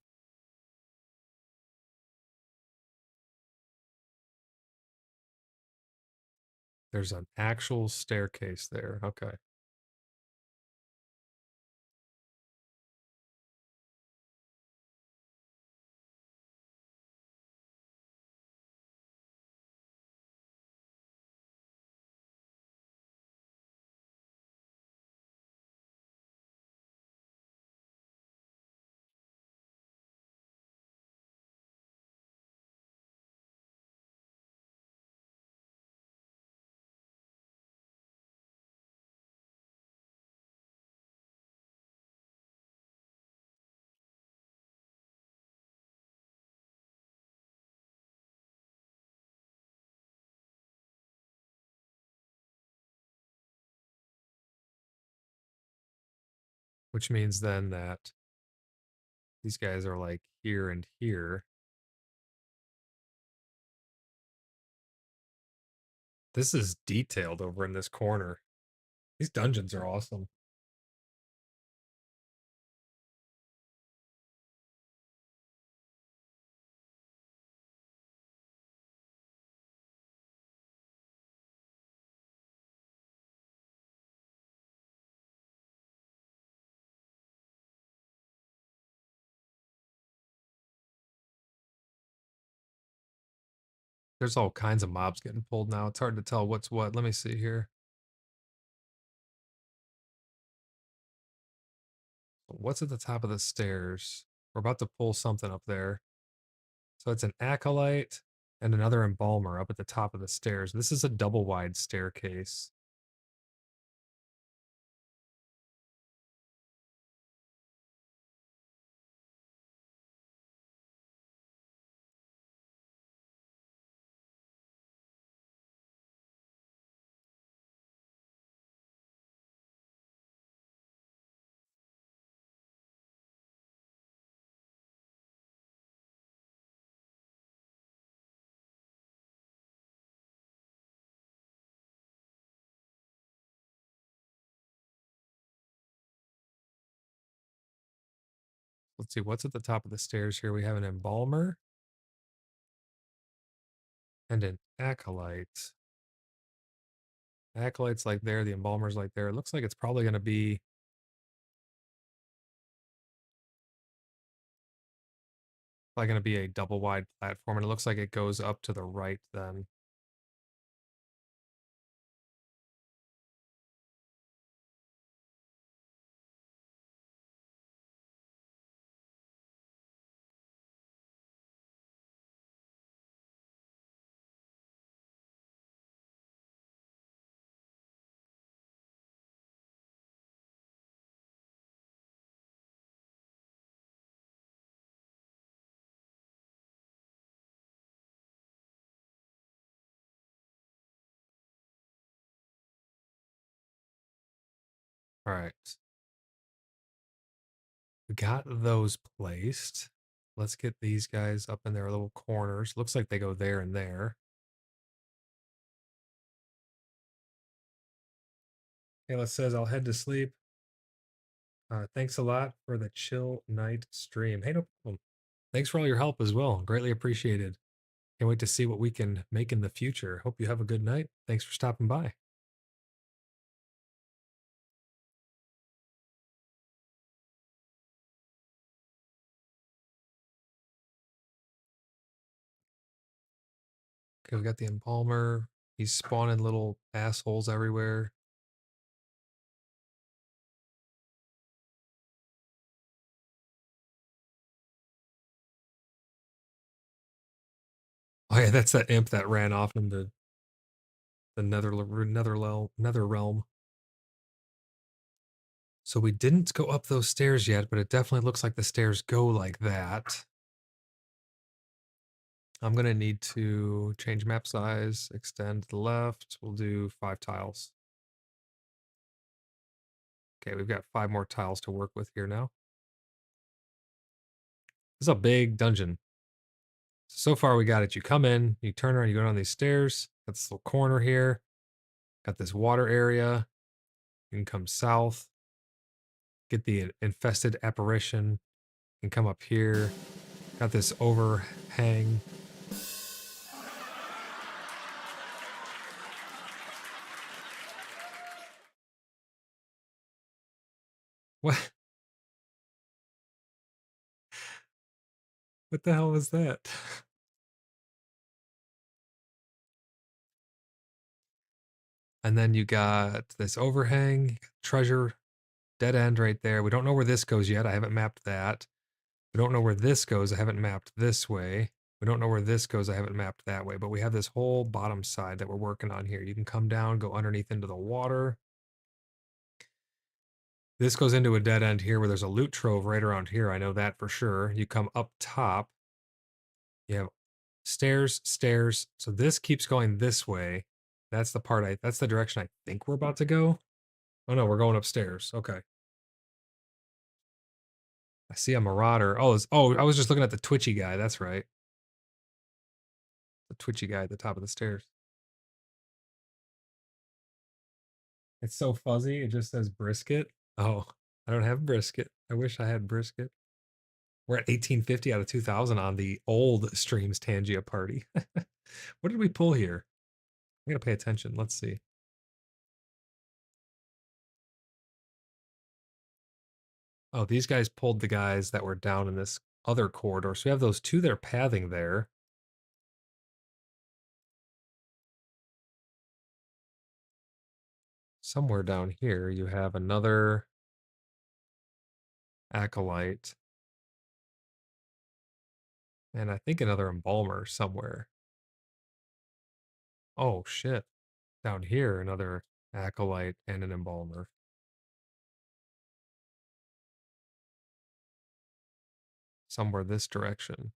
There's an actual staircase there. Okay. Which means then that these guys are like here and here. This is detailed over in this corner. These dungeons are awesome. There's all kinds of mobs getting pulled now. It's hard to tell what's what. Let me see here. What's at the top of the stairs? We're about to pull something up there. So it's an acolyte and another embalmer up at the top of the stairs. This is a double wide staircase. Let's see what's at the top of the stairs here. We have an embalmer and an acolyte. Acolyte's like there, the embalmer's like there. It looks like it's probably going to be a double wide platform, and it looks like it goes up to the right then. All right. We got those placed. Let's get these guys up in their little corners. Looks like they go there and there. Kayla says, I'll head to sleep. Thanks a lot for the chill night stream. Hey, no problem. Thanks for all your help as well. Greatly appreciated. Can't wait to see what we can make in the future. Hope you have a good night. Thanks for stopping by. Okay, we got the embalmer. He's spawning little assholes everywhere. Oh yeah, that's that imp that ran off into the nether realm. So we didn't go up those stairs yet, but it definitely looks like the stairs go like that. I'm gonna need to change map size, extend to the left. We'll do 5 tiles. Okay, we've got 5 more tiles to work with here now. This is a big dungeon. So far we got it. You come in, you turn around, you go down these stairs. Got this little corner here. Got this water area. You can come south. Get the infested apparition. You can come up here. Got this overhang. What? What the hell was that? And then you got this overhang, treasure, dead end right there. We don't know where this goes yet. I haven't mapped that. We don't know where this goes. I haven't mapped this way. We don't know where this goes. I haven't mapped that way. But we have this whole bottom side that we're working on here. You can come down, go underneath into the water. This goes into a dead end here where there's a loot trove right around here. I know that for sure. You come up top. You have stairs, stairs. So this keeps going this way. That's the part that's the direction I think we're about to go. Oh no, we're going upstairs. Okay. I see a marauder. Oh, I was just looking at the twitchy guy. That's right. The twitchy guy at the top of the stairs. It's so fuzzy. It just says brisket. Oh, I don't have brisket. I wish I had brisket. We're at 1850 out of 2000 on the old streams Tangia party. What did we pull here? I'm going to pay attention. Let's see. Oh, these guys pulled the guys that were down in this other corridor. So we have those 2 that are pathing there. Somewhere down here, you have another acolyte. And I think another embalmer somewhere. Oh, shit. Down here, another acolyte and an embalmer. Somewhere this direction.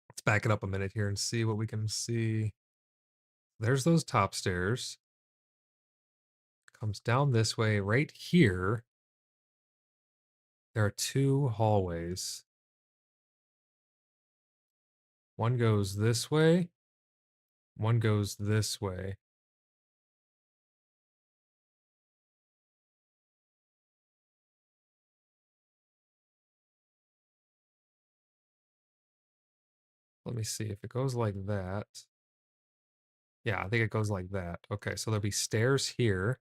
Let's back it up a minute here and see what we can see. There's those top stairs. Comes down this way right here. There are 2 hallways. One goes this way. One goes this way. Let me see if it goes like that. Yeah, I think it goes like that. Okay, so there'll be stairs here.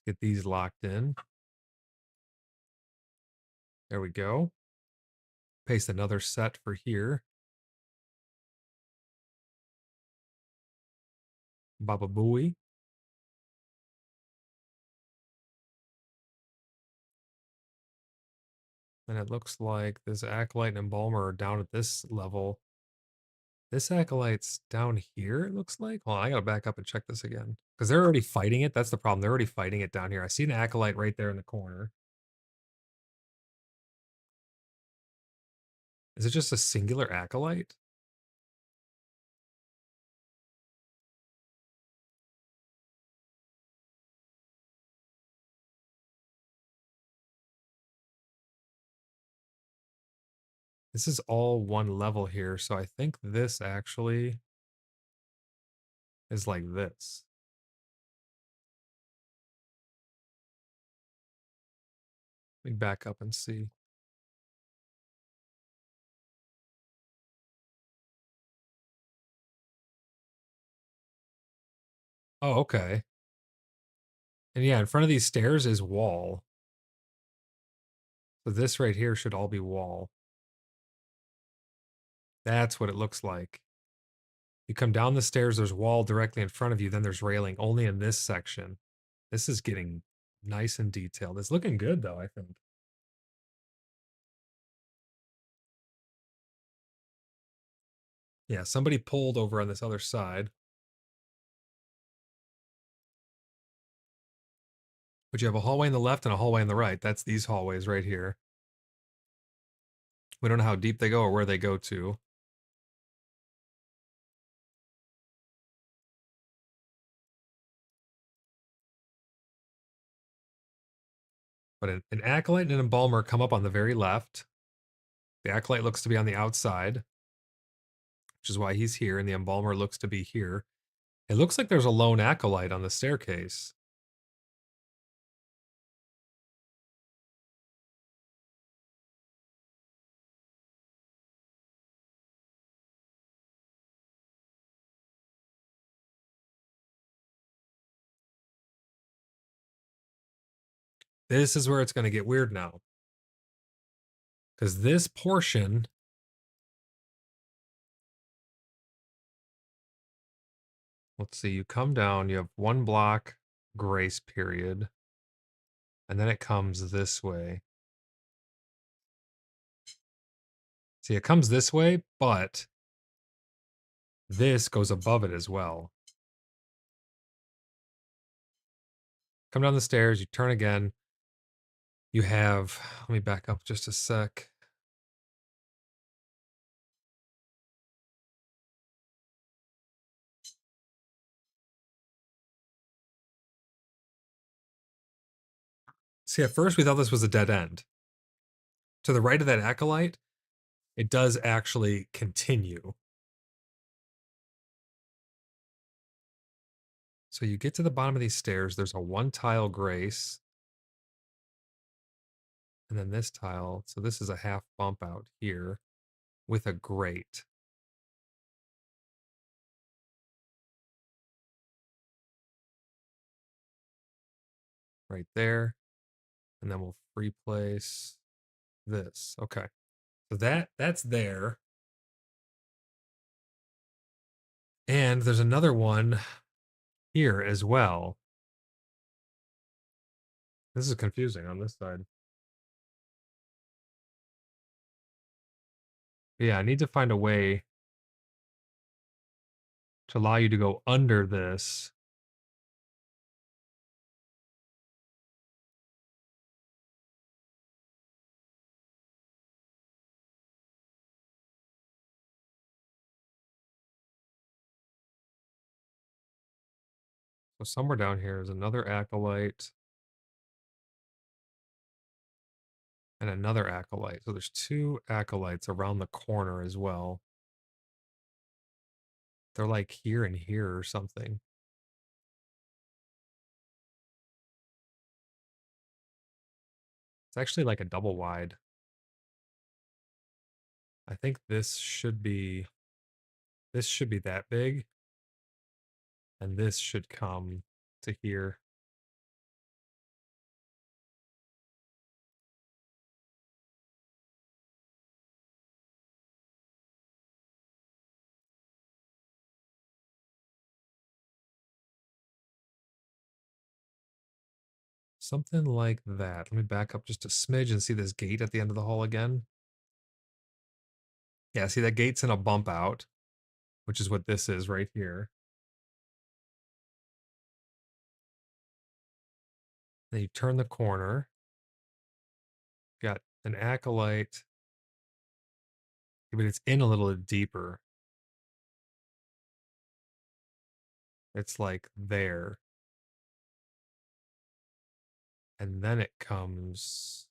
Get these locked in. There we go. Paste another set for here. Baba Booey. And it looks like this acolyte and embalmer are down at this level. This acolyte's down here, it looks like. Hold on, I gotta back up and check this again. Because they're already fighting it. That's the problem. They're already fighting it down here. I see an acolyte right there in the corner. Is it just a singular acolyte? This is all one level here, so I think this actually is like this. Let me back up and see. Oh, okay. And yeah, in front of these stairs is wall. So this right here should all be wall. That's what it looks like. You come down the stairs, there's wall directly in front of you, then there's railing only in this section. This is getting nice and detailed. It's looking good though, I think. Yeah, somebody pulled over on this other side. But you have a hallway on the left and a hallway on the right. That's these hallways right here. We don't know how deep they go or where they go to. But an acolyte and an embalmer come up on the very left. The acolyte looks to be on the outside, which is why he's here, and the embalmer looks to be here. It looks like there's a lone acolyte on the staircase. This is where it's going to get weird now. Because this portion, let's see, you come down, you have 1 block grace period, and then it comes this way. See, it comes this way, but this goes above it as well. Come down the stairs, you turn again. You have, let me back up just a sec. See, at first we thought this was a dead end. To the right of that acolyte, it does actually continue. So you get to the bottom of these stairs, there's a 1 tile grace. And then this tile, so this is a half bump out here with a grate. Right there. And then we'll free place this. Okay. So that's there. And there's another one here as well. This is confusing on this side. Yeah, I need to find a way to allow you to go under this. So somewhere down here is another acolyte and another acolyte. So there's 2 acolytes around the corner as well. They're like here and here or something. It's actually like a double wide. I think this should be that big, and this should come to here. Something like that. Let me back up just a smidge and see this gate at the end of the hall again. Yeah, see that gate's in a bump out, which is what this is right here. Then you turn the corner. Got an acolyte but it's in a little deeper. It's like there. And then it comes.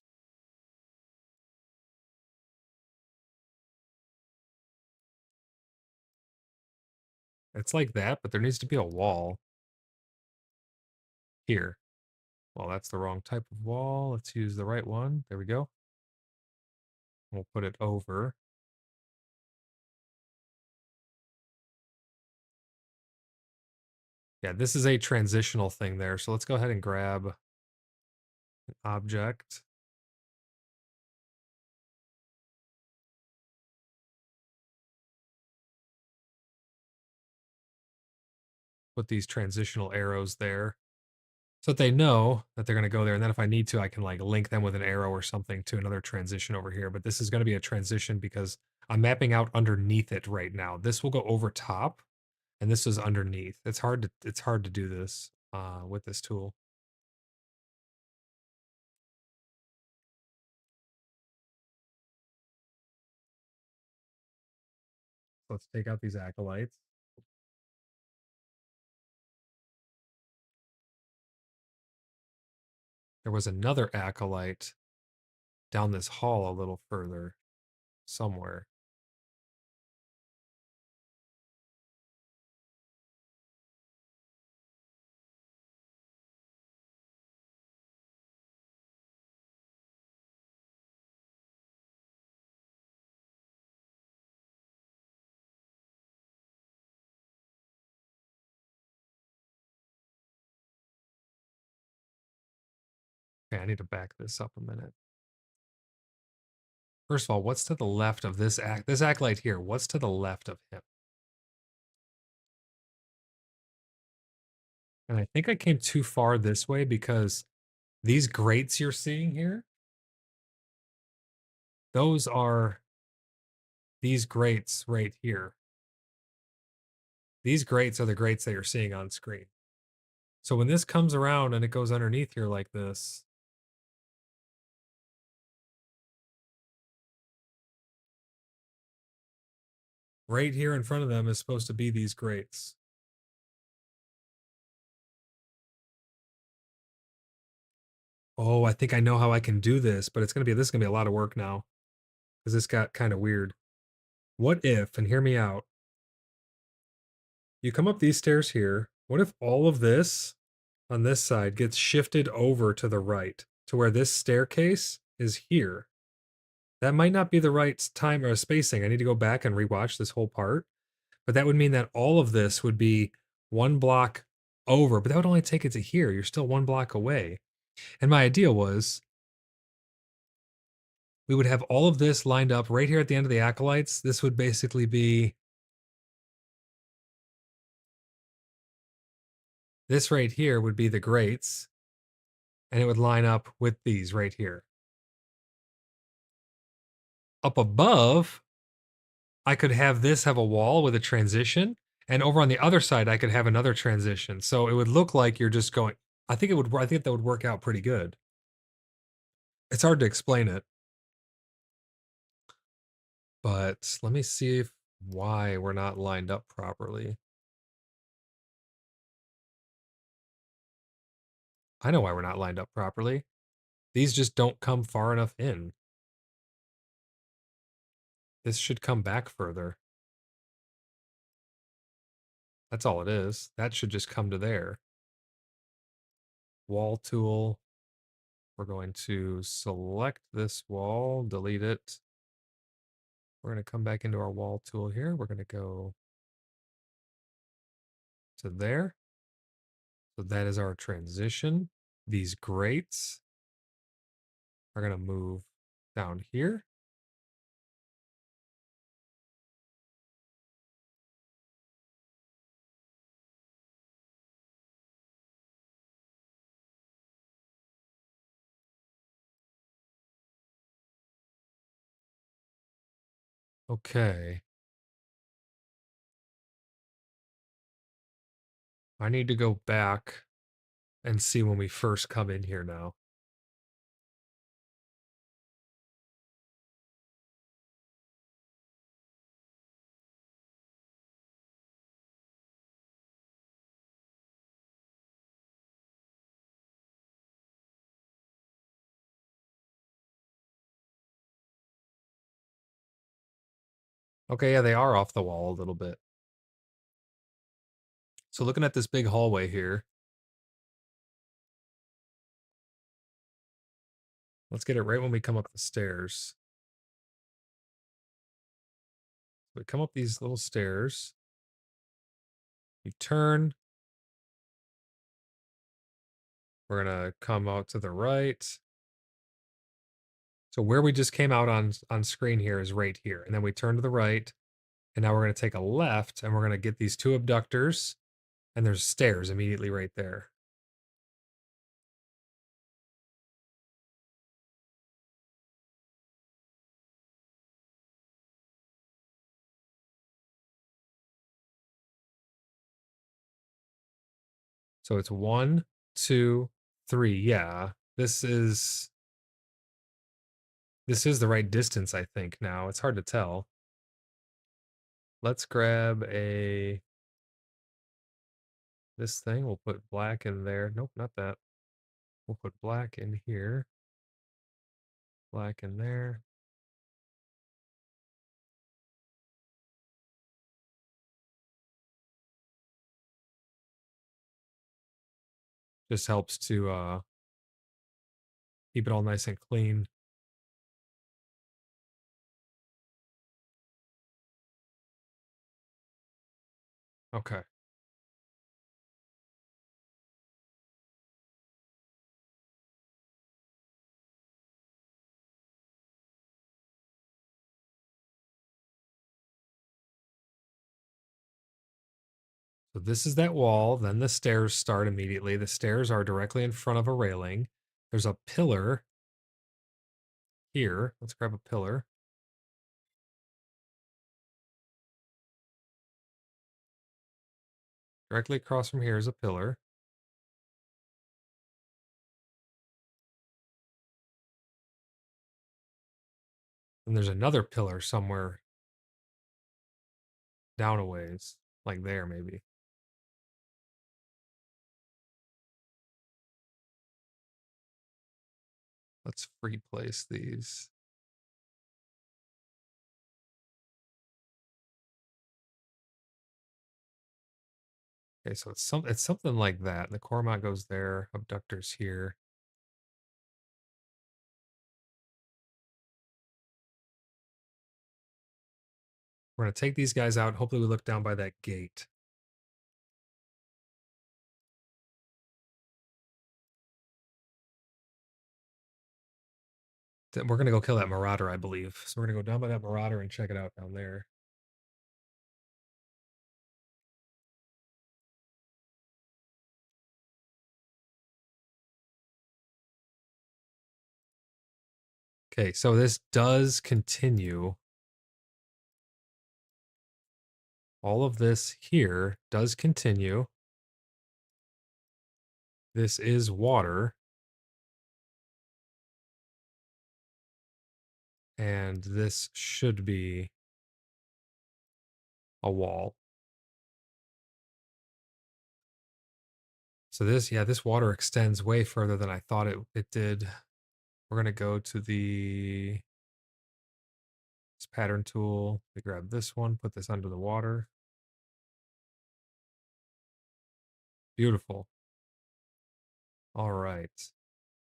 It's like that, but there needs to be a wall here. Well, that's the wrong type of wall. Let's use the right one. There we go. We'll put it over. Yeah, this is a transitional thing there. So let's go ahead and grab an object. Put these transitional arrows there so that they know that they're going to go there. And then if I need to, I can like link them with an arrow or something to another transition over here. But this is going to be a transition because I'm mapping out underneath it right now. This will go over top and this is underneath. It's hard to do this with this tool. Let's take out these acolytes. There was another acolyte down this hall a little further somewhere. Okay, I need to back this up a minute. First of all, what's to the left of this acolyte here? What's to the left of him? And I think I came too far this way because these grates you're seeing here, those are these grates right here. These grates are the grates that you're seeing on screen. So when this comes around and it goes underneath here like this, right here in front of them is supposed to be these grates. Oh, I think I know how I can do this, but this is gonna be a lot of work now because this got kind of weird. What if, and hear me out, you come up these stairs here. What if all of this on this side gets shifted over to the right to where this staircase is here? That might not be the right time or spacing. I need to go back and rewatch this whole part. But that would mean that all of this would be one block over, but that would only take it to here. You're still one block away. And my idea was we would have all of this lined up right here at the end of the acolytes. This would basically be this right here would be the grates, and it would line up with these right here. Up above, I could have this have a wall with a transition, and over on the other side, I could have another transition. So it would look like you're just going. I think that would work out pretty good. It's hard to explain it, but let me see why we're not lined up properly. I know why we're not lined up properly. These just don't come far enough in. This should come back further. That's all it is. That should just come to there. Wall tool. We're going to select this wall, delete it. We're going to come back into our wall tool here. We're going to go to there. So that is our transition. These grates are going to move down here. Okay. I need to go back and see when we first come in here now. Okay, yeah, they are off the wall a little bit. So looking at this big hallway here, let's get it right when we come up the stairs. We come up these little stairs. You turn. We're gonna come out to the right. So where we just came out on screen here is right here. And then we turn to the right. And now we're gonna take a left and we're gonna get these two abductors. And there's stairs immediately right there. So it's 1, 2, 3. Yeah. This is the right distance, I think now. It's hard to tell. Let's grab this thing. We'll put black in there. Nope, not that. We'll put black in here. Black in there. Just helps to keep it all nice and clean. Okay. So this is that wall. Then the stairs start immediately. The stairs are directly in front of a railing. There's a pillar here. Let's grab a pillar. Directly across from here is a pillar. And there's another pillar somewhere down a ways, like there maybe. Let's free place these. Okay, so it's something like that. The core mount goes there, abductors here. We're gonna take these guys out. Hopefully we look down by that gate. Then we're gonna go kill that marauder, I believe. So we're gonna go down by that marauder and check it out down there. Okay, so this does continue. All of this here does continue. This is water. And this should be a wall. So this water extends way further than I thought it did. We're gonna go to this pattern tool. We grab this one, put this under the water. Beautiful. All right.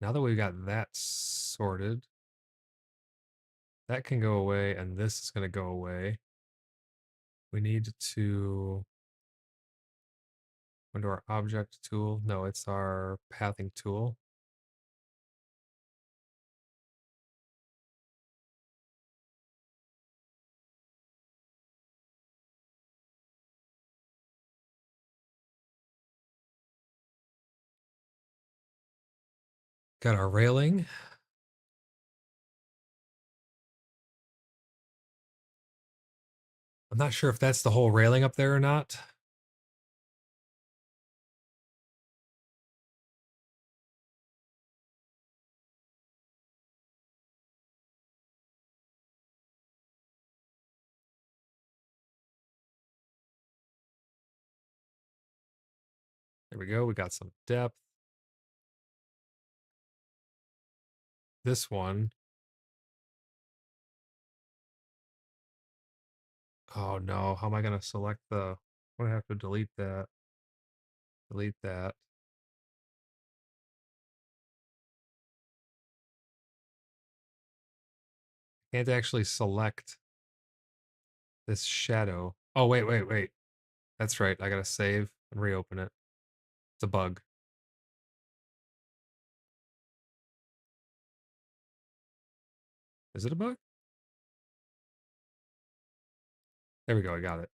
Now that we've got that sorted, that can go away, and this is gonna go away. We need to go into our object tool. No, it's our pathing tool. Got our railing. I'm not sure if that's the whole railing up there or not. There we go. We got some depth. This one Oh no, how am I gonna select the, I'm gonna have to delete that. Delete that. Can't actually select this shadow. Oh, wait. That's right. I gotta save and reopen it. It's a bug. Is it a bug? There we go. I got it.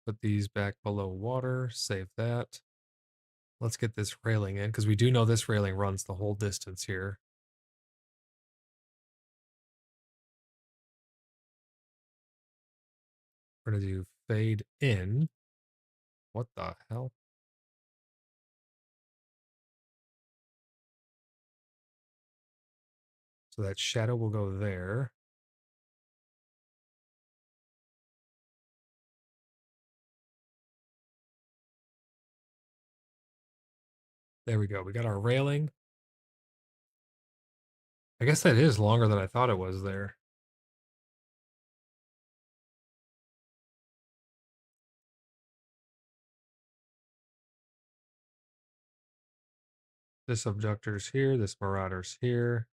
Put these back below water. Save that. Let's get this railing in because we do know this railing runs the whole distance here. We're going to do fade in. What the hell? So that shadow will go there. There we go. We got our railing. I guess that is longer than I thought it was there. This abductor's here. This marauder's here.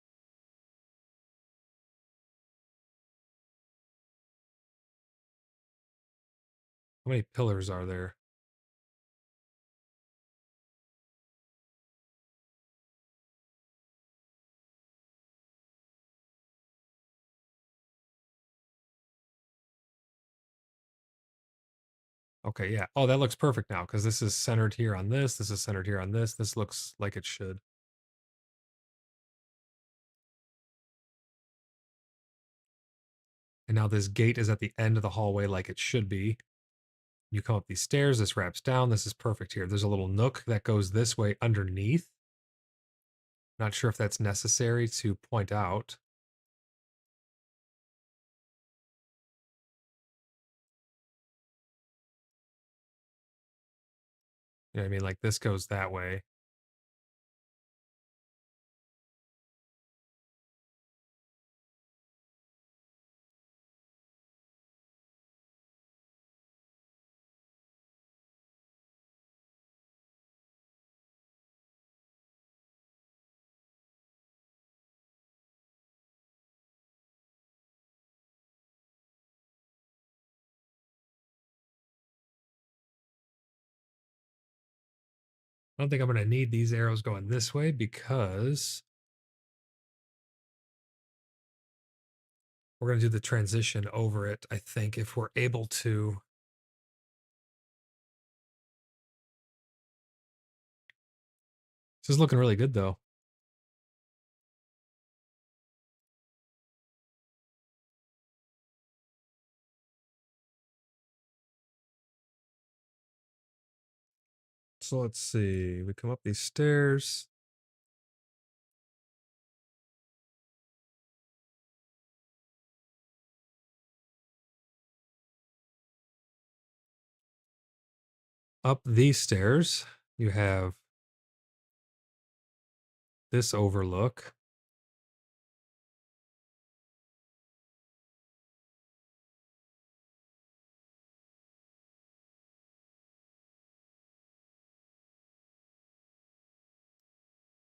How many pillars are there? Okay, yeah. Oh, that looks perfect now because this is centered here on this. This is centered here on this. This looks like it should. And now this gate is at the end of the hallway like it should be. You come up these stairs. This wraps down. This is perfect here. There's a little nook that goes this way underneath. Not sure if that's necessary to point out. You know what I mean? Like this goes that way. I don't think I'm going to need these arrows going this way because we're going to do the transition over it, I think, if we're able to. This is looking really good, though. So let's see. We come up these stairs. Up these stairs, you have this overlook.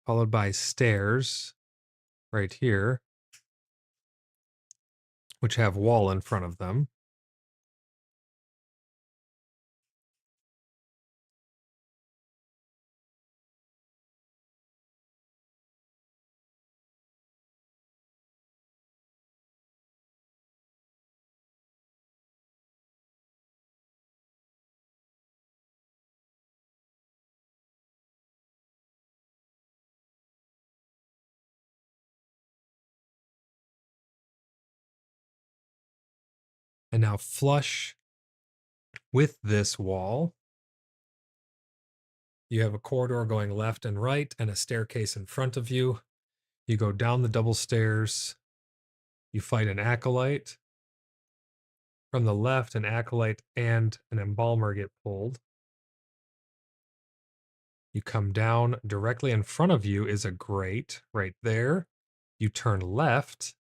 Followed by stairs right here, which have wall in front of them. And now flush with this wall, you have a corridor going left and right and a staircase in front of you. You go down the double stairs. You fight an acolyte. From the left, an acolyte and an embalmer get pulled. You come down, directly in front of you is a grate right there. You turn left.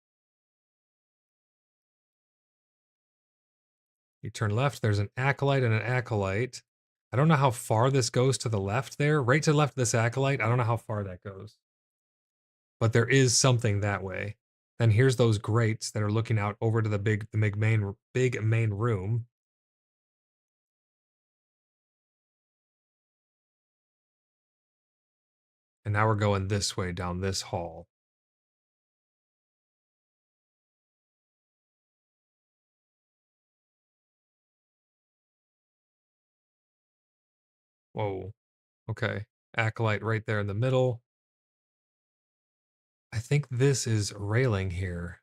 You turn left, there's an acolyte and an acolyte. I don't know how far this goes to the left there. Right to the left of this acolyte, I don't know how far that goes. But there is something that way. Then here's those grates that are looking out over to the big main room. And now we're going this way down this hall. Whoa. Okay. Acolyte right there in the middle. I think this is railing here.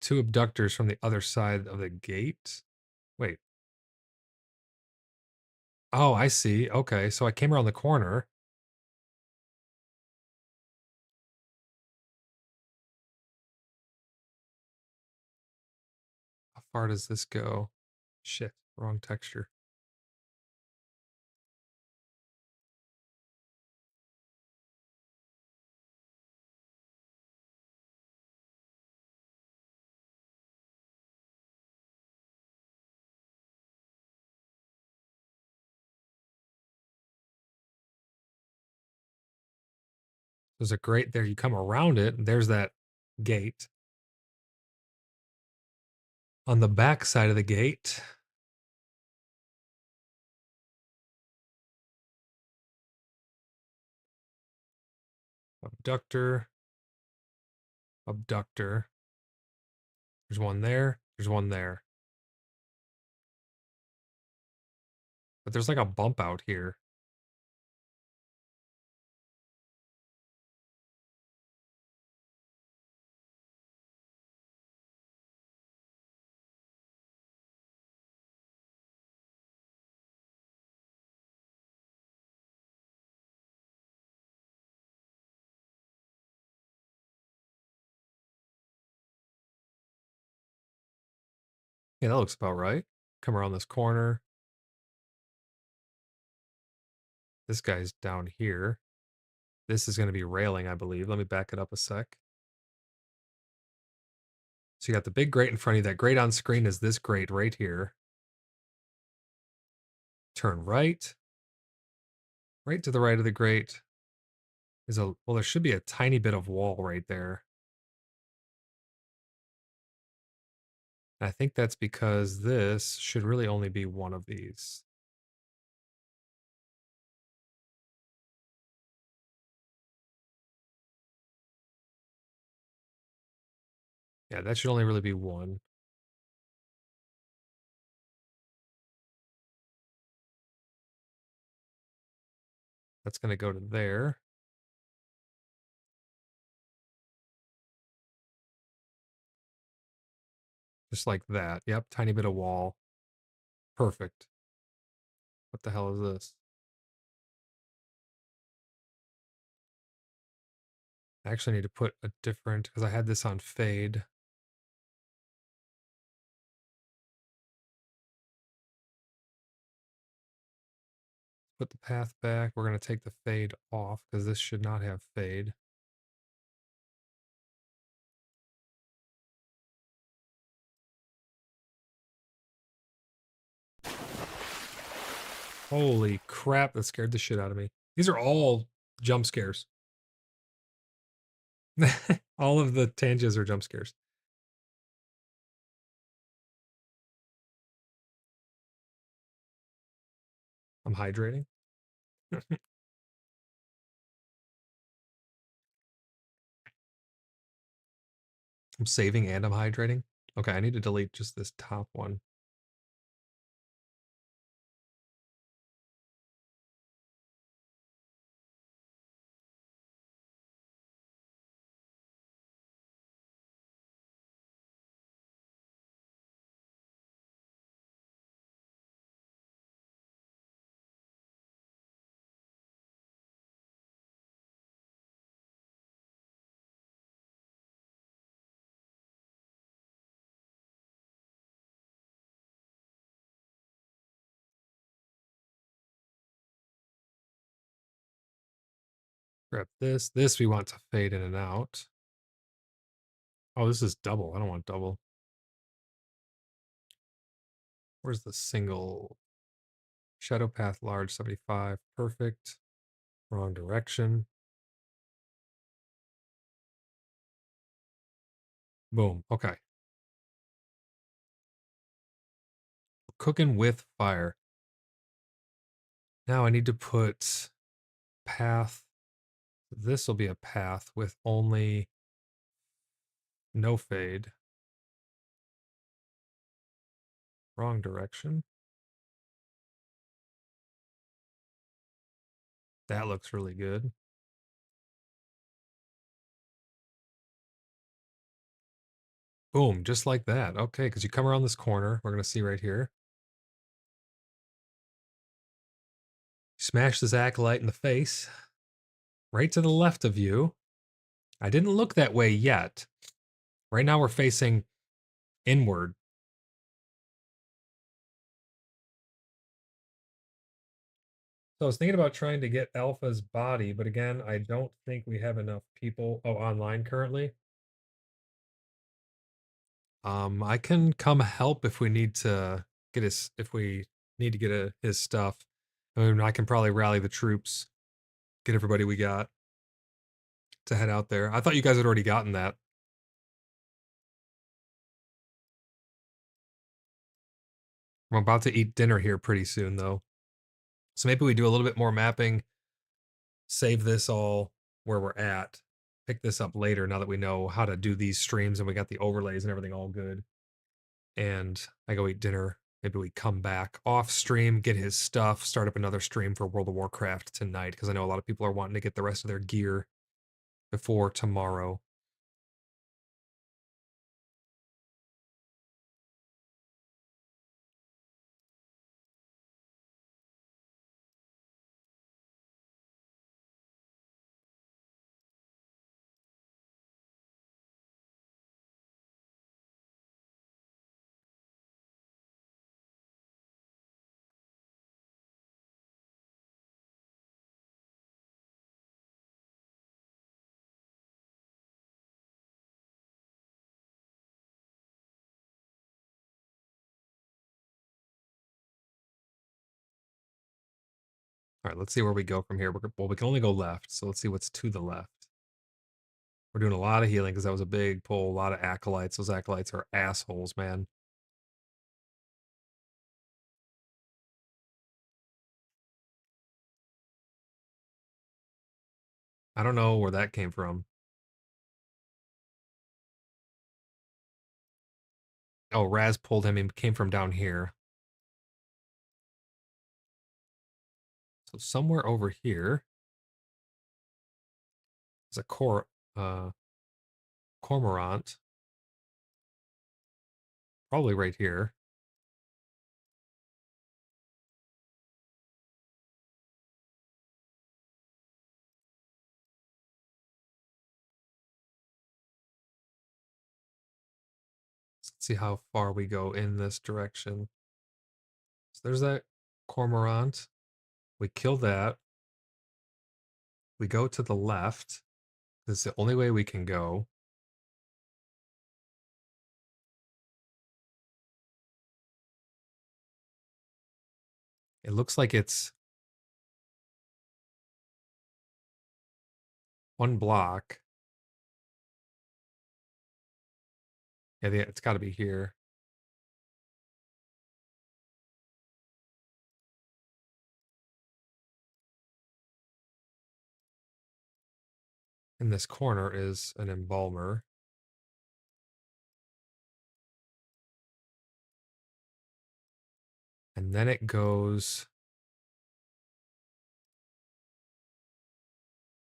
Two abductors from the other side of the gate. Wait. Oh, I see. Okay, so I came around the corner. How far does this go? Shit, wrong texture. There's a grate there. You come around it, and there's that gate. On the back side of the gate, abductor, abductor. There's one there. There's one there. But there's like a bump out here. Yeah, that looks about right. Come around this corner. This guy's down here. This is going to be railing, I believe. Let me back it up a sec. So you got the big grate in front of you. That grate on screen is this grate right here. Turn right. Right to the right of the grate is a, well, there should be a tiny bit of wall right there. I think that's because this should really only be one of these. Yeah, that should only really be one. That's going to go to there. Just like that. Yep, tiny bit of wall. Perfect. What the hell is this? I actually need to put a different, because I had this on fade. Put the path back. We're going to take the fade off because this should not have fade. Holy crap, that scared the shit out of me. These are all jump scares. All of the tanges are jump scares. I'm hydrating. I'm saving and I'm hydrating. Okay, I need to delete just this top one. Grab this. This we want to fade in and out. Oh, this is double. I don't want double. Where's the single? Shadow path large 75. Perfect. Wrong direction. Boom. Okay. Cooking with fire. Now I need to put path. This will be a path with only no fade. Wrong direction. That looks really good. Boom, just like that. Okay, because you come around this corner, we're going to see right here. Smash this acolyte in the face. Right to the left of you. I didn't look that way yet. Right now we're facing inward. So I was thinking about trying to get Alpha's body, but again, I don't think we have enough people online currently. I can come help if we need to get his his stuff. I can probably rally the troops, get everybody we got to head out there. I thought you guys had already gotten that. I'm about to eat dinner here pretty soon though. So maybe we do a little bit more mapping, save this all where we're at, pick this up later now that we know how to do these streams and we got the overlays and everything all good. And I go eat dinner. Maybe we come back off stream, get his stuff, start up another stream for World of Warcraft tonight because I know a lot of people are wanting to get the rest of their gear before tomorrow. All right, let's see where we go from here. Well, we can only go left, so let's see what's to the left. We're doing a lot of healing because that was a big pull, a lot of acolytes. Those acolytes are assholes, man. I don't know where that came from. Oh, Raz pulled him. He came from down here. So somewhere over here is a cormorant. Probably right here. Let's see how far we go in this direction. So there's that cormorant. We kill that. We go to the left. This is the only way we can go. It looks like it's one block. Yeah, it's got to be here. In this corner is an embalmer. And then it goes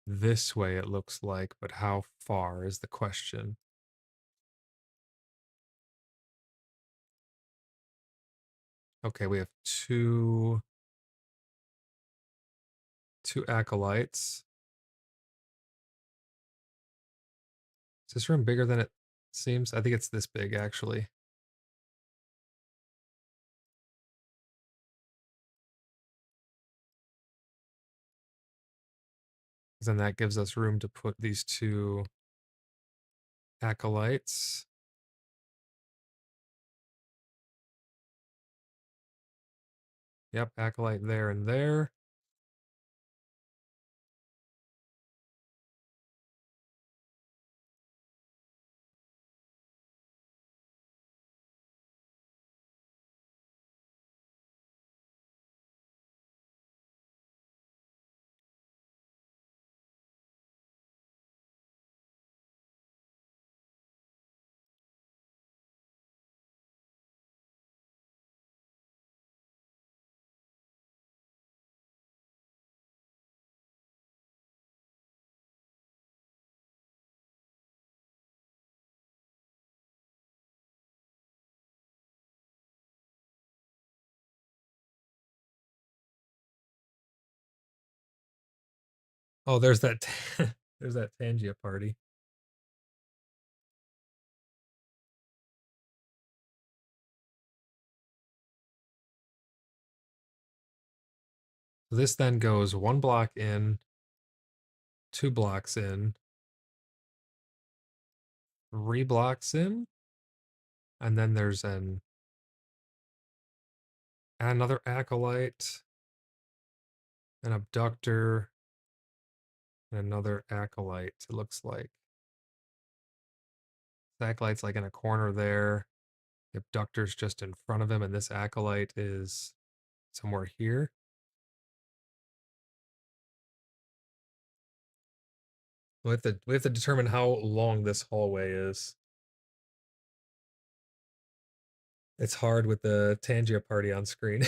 this way, it looks like, but how far is the question. Okay, we have two acolytes. Is this room bigger than it seems? I think it's this big, actually. because then that gives us room to put these two acolytes. Yep, acolyte there and there. Oh, there's that there's that Tangia party. So this then goes 1 block in, 2 blocks in, 3 blocks in, and then there's another acolyte, an abductor, and another acolyte. It looks like the acolyte's like in a corner there. The abductor's just in front of him, and this acolyte is somewhere here. We have to determine how long this hallway is. It's hard with the Tangia party on screen.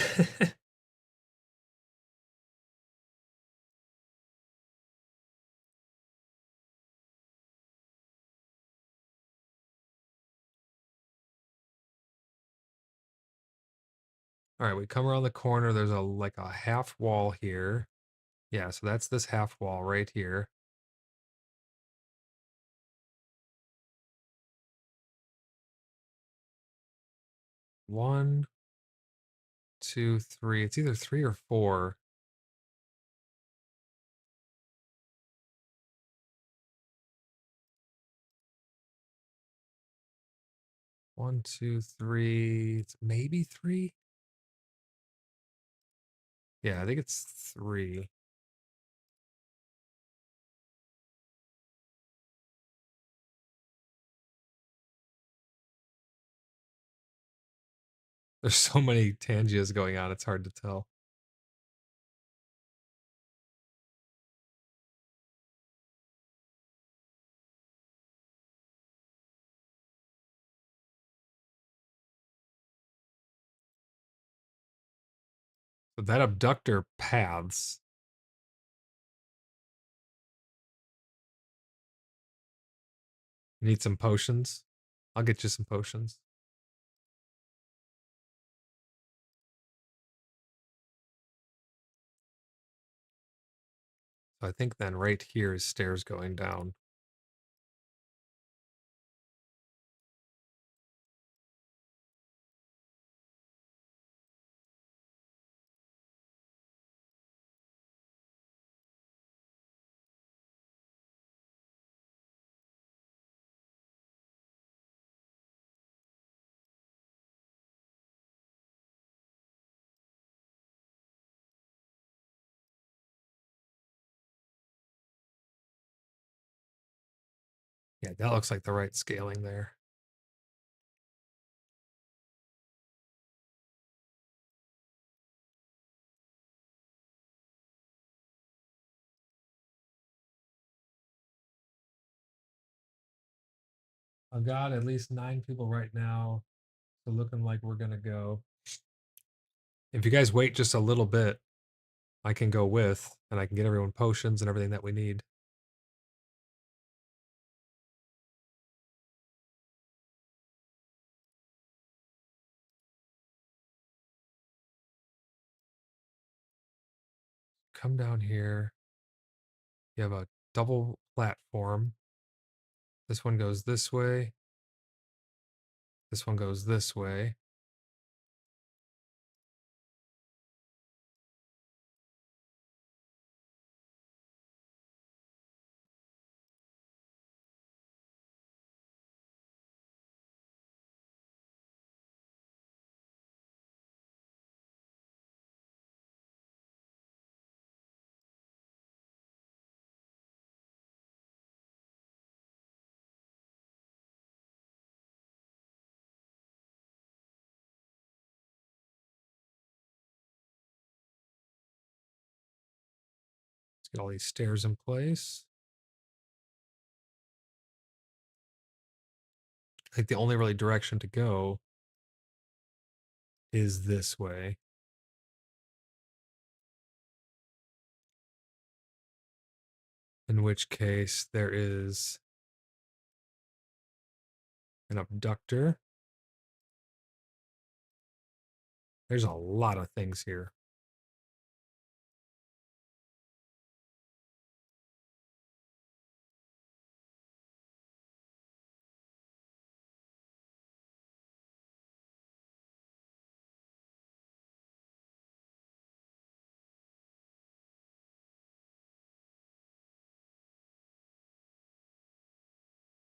All right, we come around the corner. There's like a half wall here. Yeah, so that's this half wall right here. One, two, three. It's either 3 or 4. One, two, three. It's maybe 3. Yeah, I think it's 3. There's so many Tangias going on, it's hard to tell. So that abductor paths. Need some potions? I'll get you some potions. So I think then right here is stairs going down. Yeah, that looks like the right scaling there. I've got at least 9 people right now. So looking like we're gonna go. If you guys wait just a little bit, I can go with, and I can get everyone potions and everything that we need. Come down here. You have a double platform. This one goes this way. This one goes this way. Let's get all these stairs in place. I think the only really direction to go is this way. In which case there is an abductor. There's a lot of things here.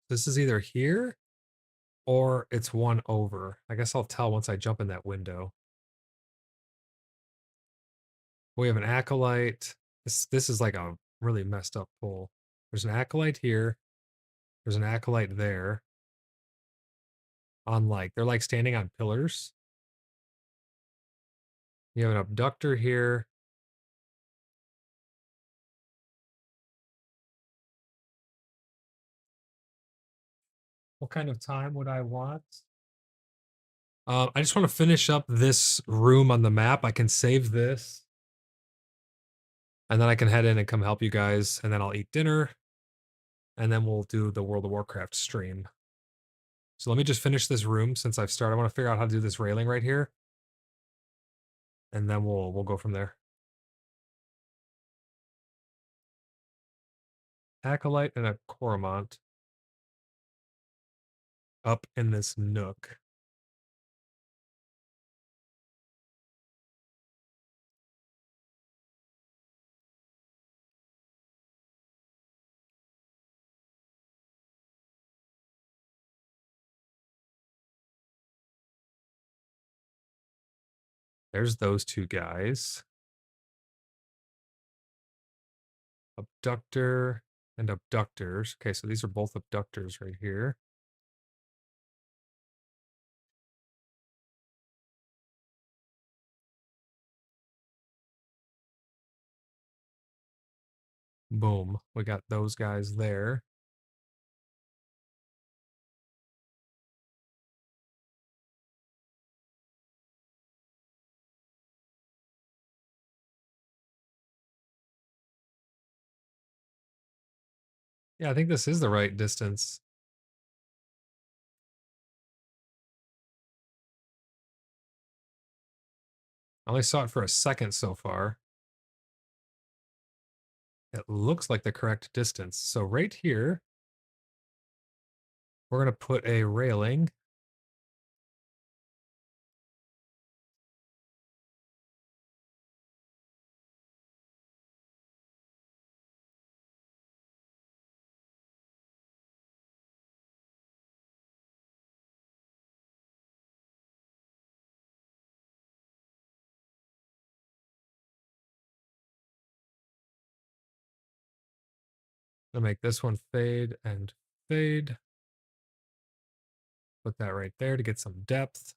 This is either here or it's one over. I guess I'll tell once I jump in that window. We have an acolyte. This is like a really messed up pull. There's an acolyte here. There's an acolyte there. On like they're like standing on pillars. You have an abductor here. What kind of time would I want? I just want to finish up this room on the map. I can save this. And then I can head in and come help you guys. And then I'll eat dinner. And then we'll do the World of Warcraft stream. So let me just finish this room since I've started. I want to figure out how to do this railing right here. And then we'll go from there. Acolyte and a Coromant up in this nook. There's those two guys. Abductor and abductors. Okay, so these are both abductors right here. Boom. We got those guys there. Yeah, I think this is the right distance. I only saw it for a second so far. It looks like the correct distance. So right here, we're going to put a railing. I'll make this one fade and fade. Put that right there to get some depth.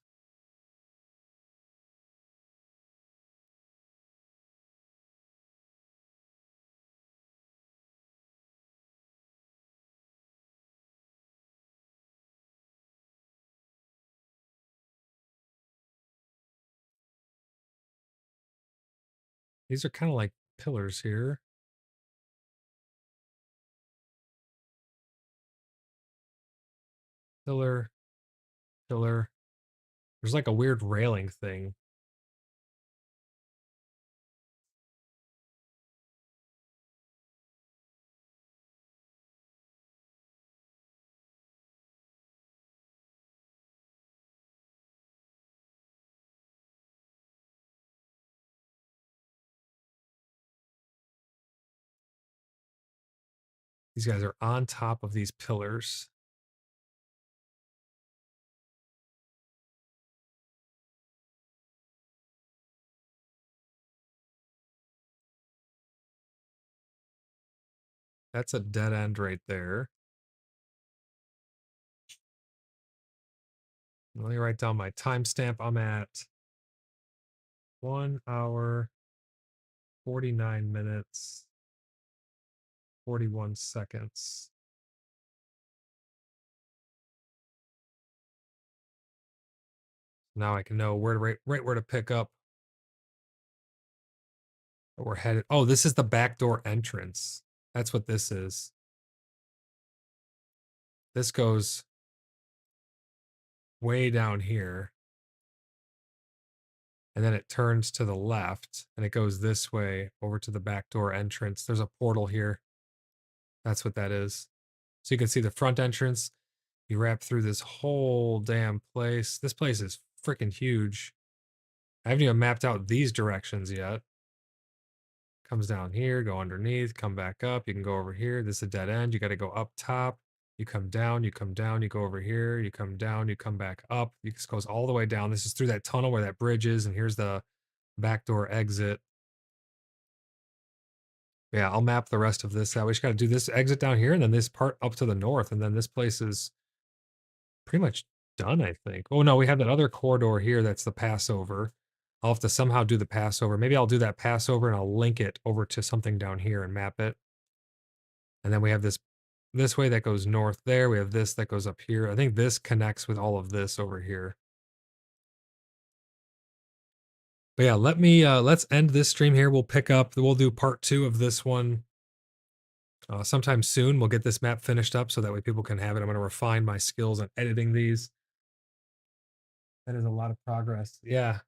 These are kind of like pillars here. Pillar, pillar. There's like a weird railing thing. These guys are on top of these pillars. That's a dead end right there. Let me write down my timestamp. I'm at 1 hour, 49 minutes. 41 seconds. Now I can know where to right where to pick up. We're headed. Oh, this is the backdoor entrance. That's what this is. This goes way down here. And then it turns to the left and it goes this way over to the backdoor entrance. There's a portal here. That's what that is. So you can see the front entrance. You wrap through this whole damn place. This place is freaking huge. I haven't even mapped out these directions yet. Comes down here, go underneath, come back up. You can go over here. This is a dead end. You got to go up top. You come down, you come down, you go over here, you come down, you come back up. This goes all the way down. This is through that tunnel where that bridge is, and here's the backdoor exit. Yeah, I'll map the rest of this out. We just got to do this exit down here, and then this part up to the north, and then this place is pretty much done, I think. Oh, no, we have that other corridor here that's the passover. I'll have to somehow do the passover. Maybe I'll do that passover, and I'll link it over to something down here and map it. And then we have this way that goes north there. We have this that goes up here. I think this connects with all of this over here. But yeah, let's end this stream here. We'll pick up, we'll do part 2 of this one sometime soon. We'll get this map finished up so that way people can have it. I'm going to refine my skills on editing these. That is a lot of progress. Yeah,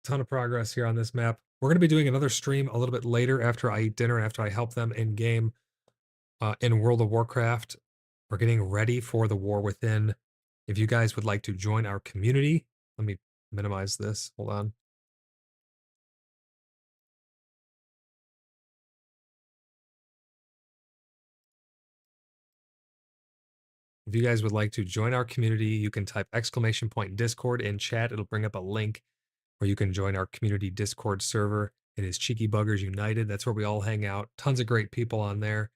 ton of progress here on this map. We're going to be doing another stream a little bit later after I eat dinner, after I help them in game in World of Warcraft. We're getting ready for the War Within. If you guys would like to join our community, let me minimize this. Hold on. If you guys would like to join our community, you can type !Discord in chat. It'll bring up a link where you can join our community Discord server. It is Cheeky Buggers United. That's where we all hang out. Tons of great people on there.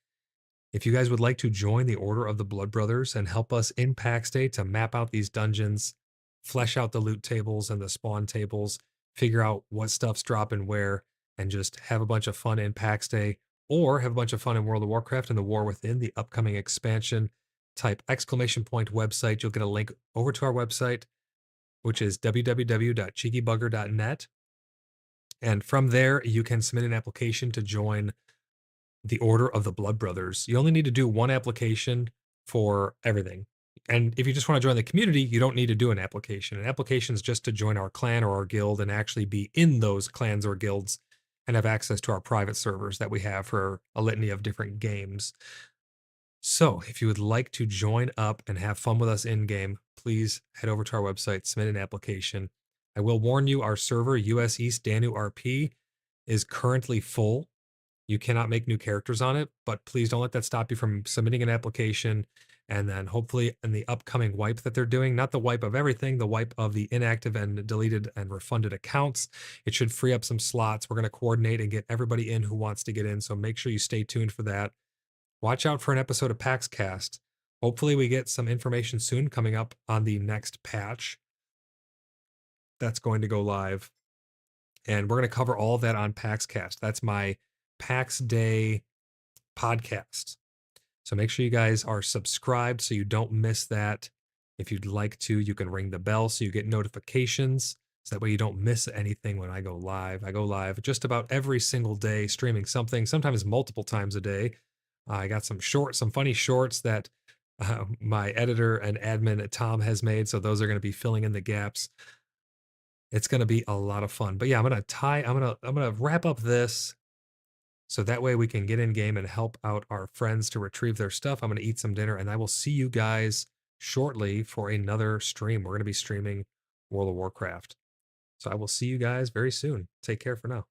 If you guys would like to join the Order of the Blood Brothers and help us in Pax Dei to map out these dungeons, flesh out the loot tables and the spawn tables, figure out what stuff's dropping where, and just have a bunch of fun in Pax Dei, or have a bunch of fun in World of Warcraft and the War Within, the upcoming expansion, type !Website. You'll get a link over to our website, which is www.cheekybugger.net. And from there, you can submit an application to join the Order of the Blood Brothers. You only need to do one application for everything. And if you just want to join the community, you don't need to do an application. An application is just to join our clan or our guild and actually be in those clans or guilds and have access to our private servers that we have for a litany of different games. So if you would like to join up and have fun with us in game, please head over to our website, submit an application. I will warn you, our server, US East Danu RP, is currently full. You cannot make new characters on it, but please don't let that stop you from submitting an application. And then hopefully in the upcoming wipe that they're doing, not the wipe of everything, the wipe of the inactive and deleted and refunded accounts, it should free up some slots. We're going to coordinate and get everybody in who wants to get in. So make sure you stay tuned for that. Watch out for an episode of PAX Cast. Hopefully we get some information soon coming up on the next patch that's going to go live. And we're going to cover all of that on PAX Cast. That's my PAX Day podcast. So make sure you guys are subscribed so you don't miss that. If you'd like to, you can ring the bell so you get notifications. So that way you don't miss anything when I go live. I go live just about every single day, streaming something, sometimes multiple times a day. I got some funny shorts that my editor and admin Tom has made. So those are going to be filling in the gaps. It's going to be a lot of fun. But yeah, I'm going to wrap up this so that way we can get in game and help out our friends to retrieve their stuff. I'm going to eat some dinner and I will see you guys shortly for another stream. We're going to be streaming World of Warcraft. So I will see you guys very soon. Take care for now.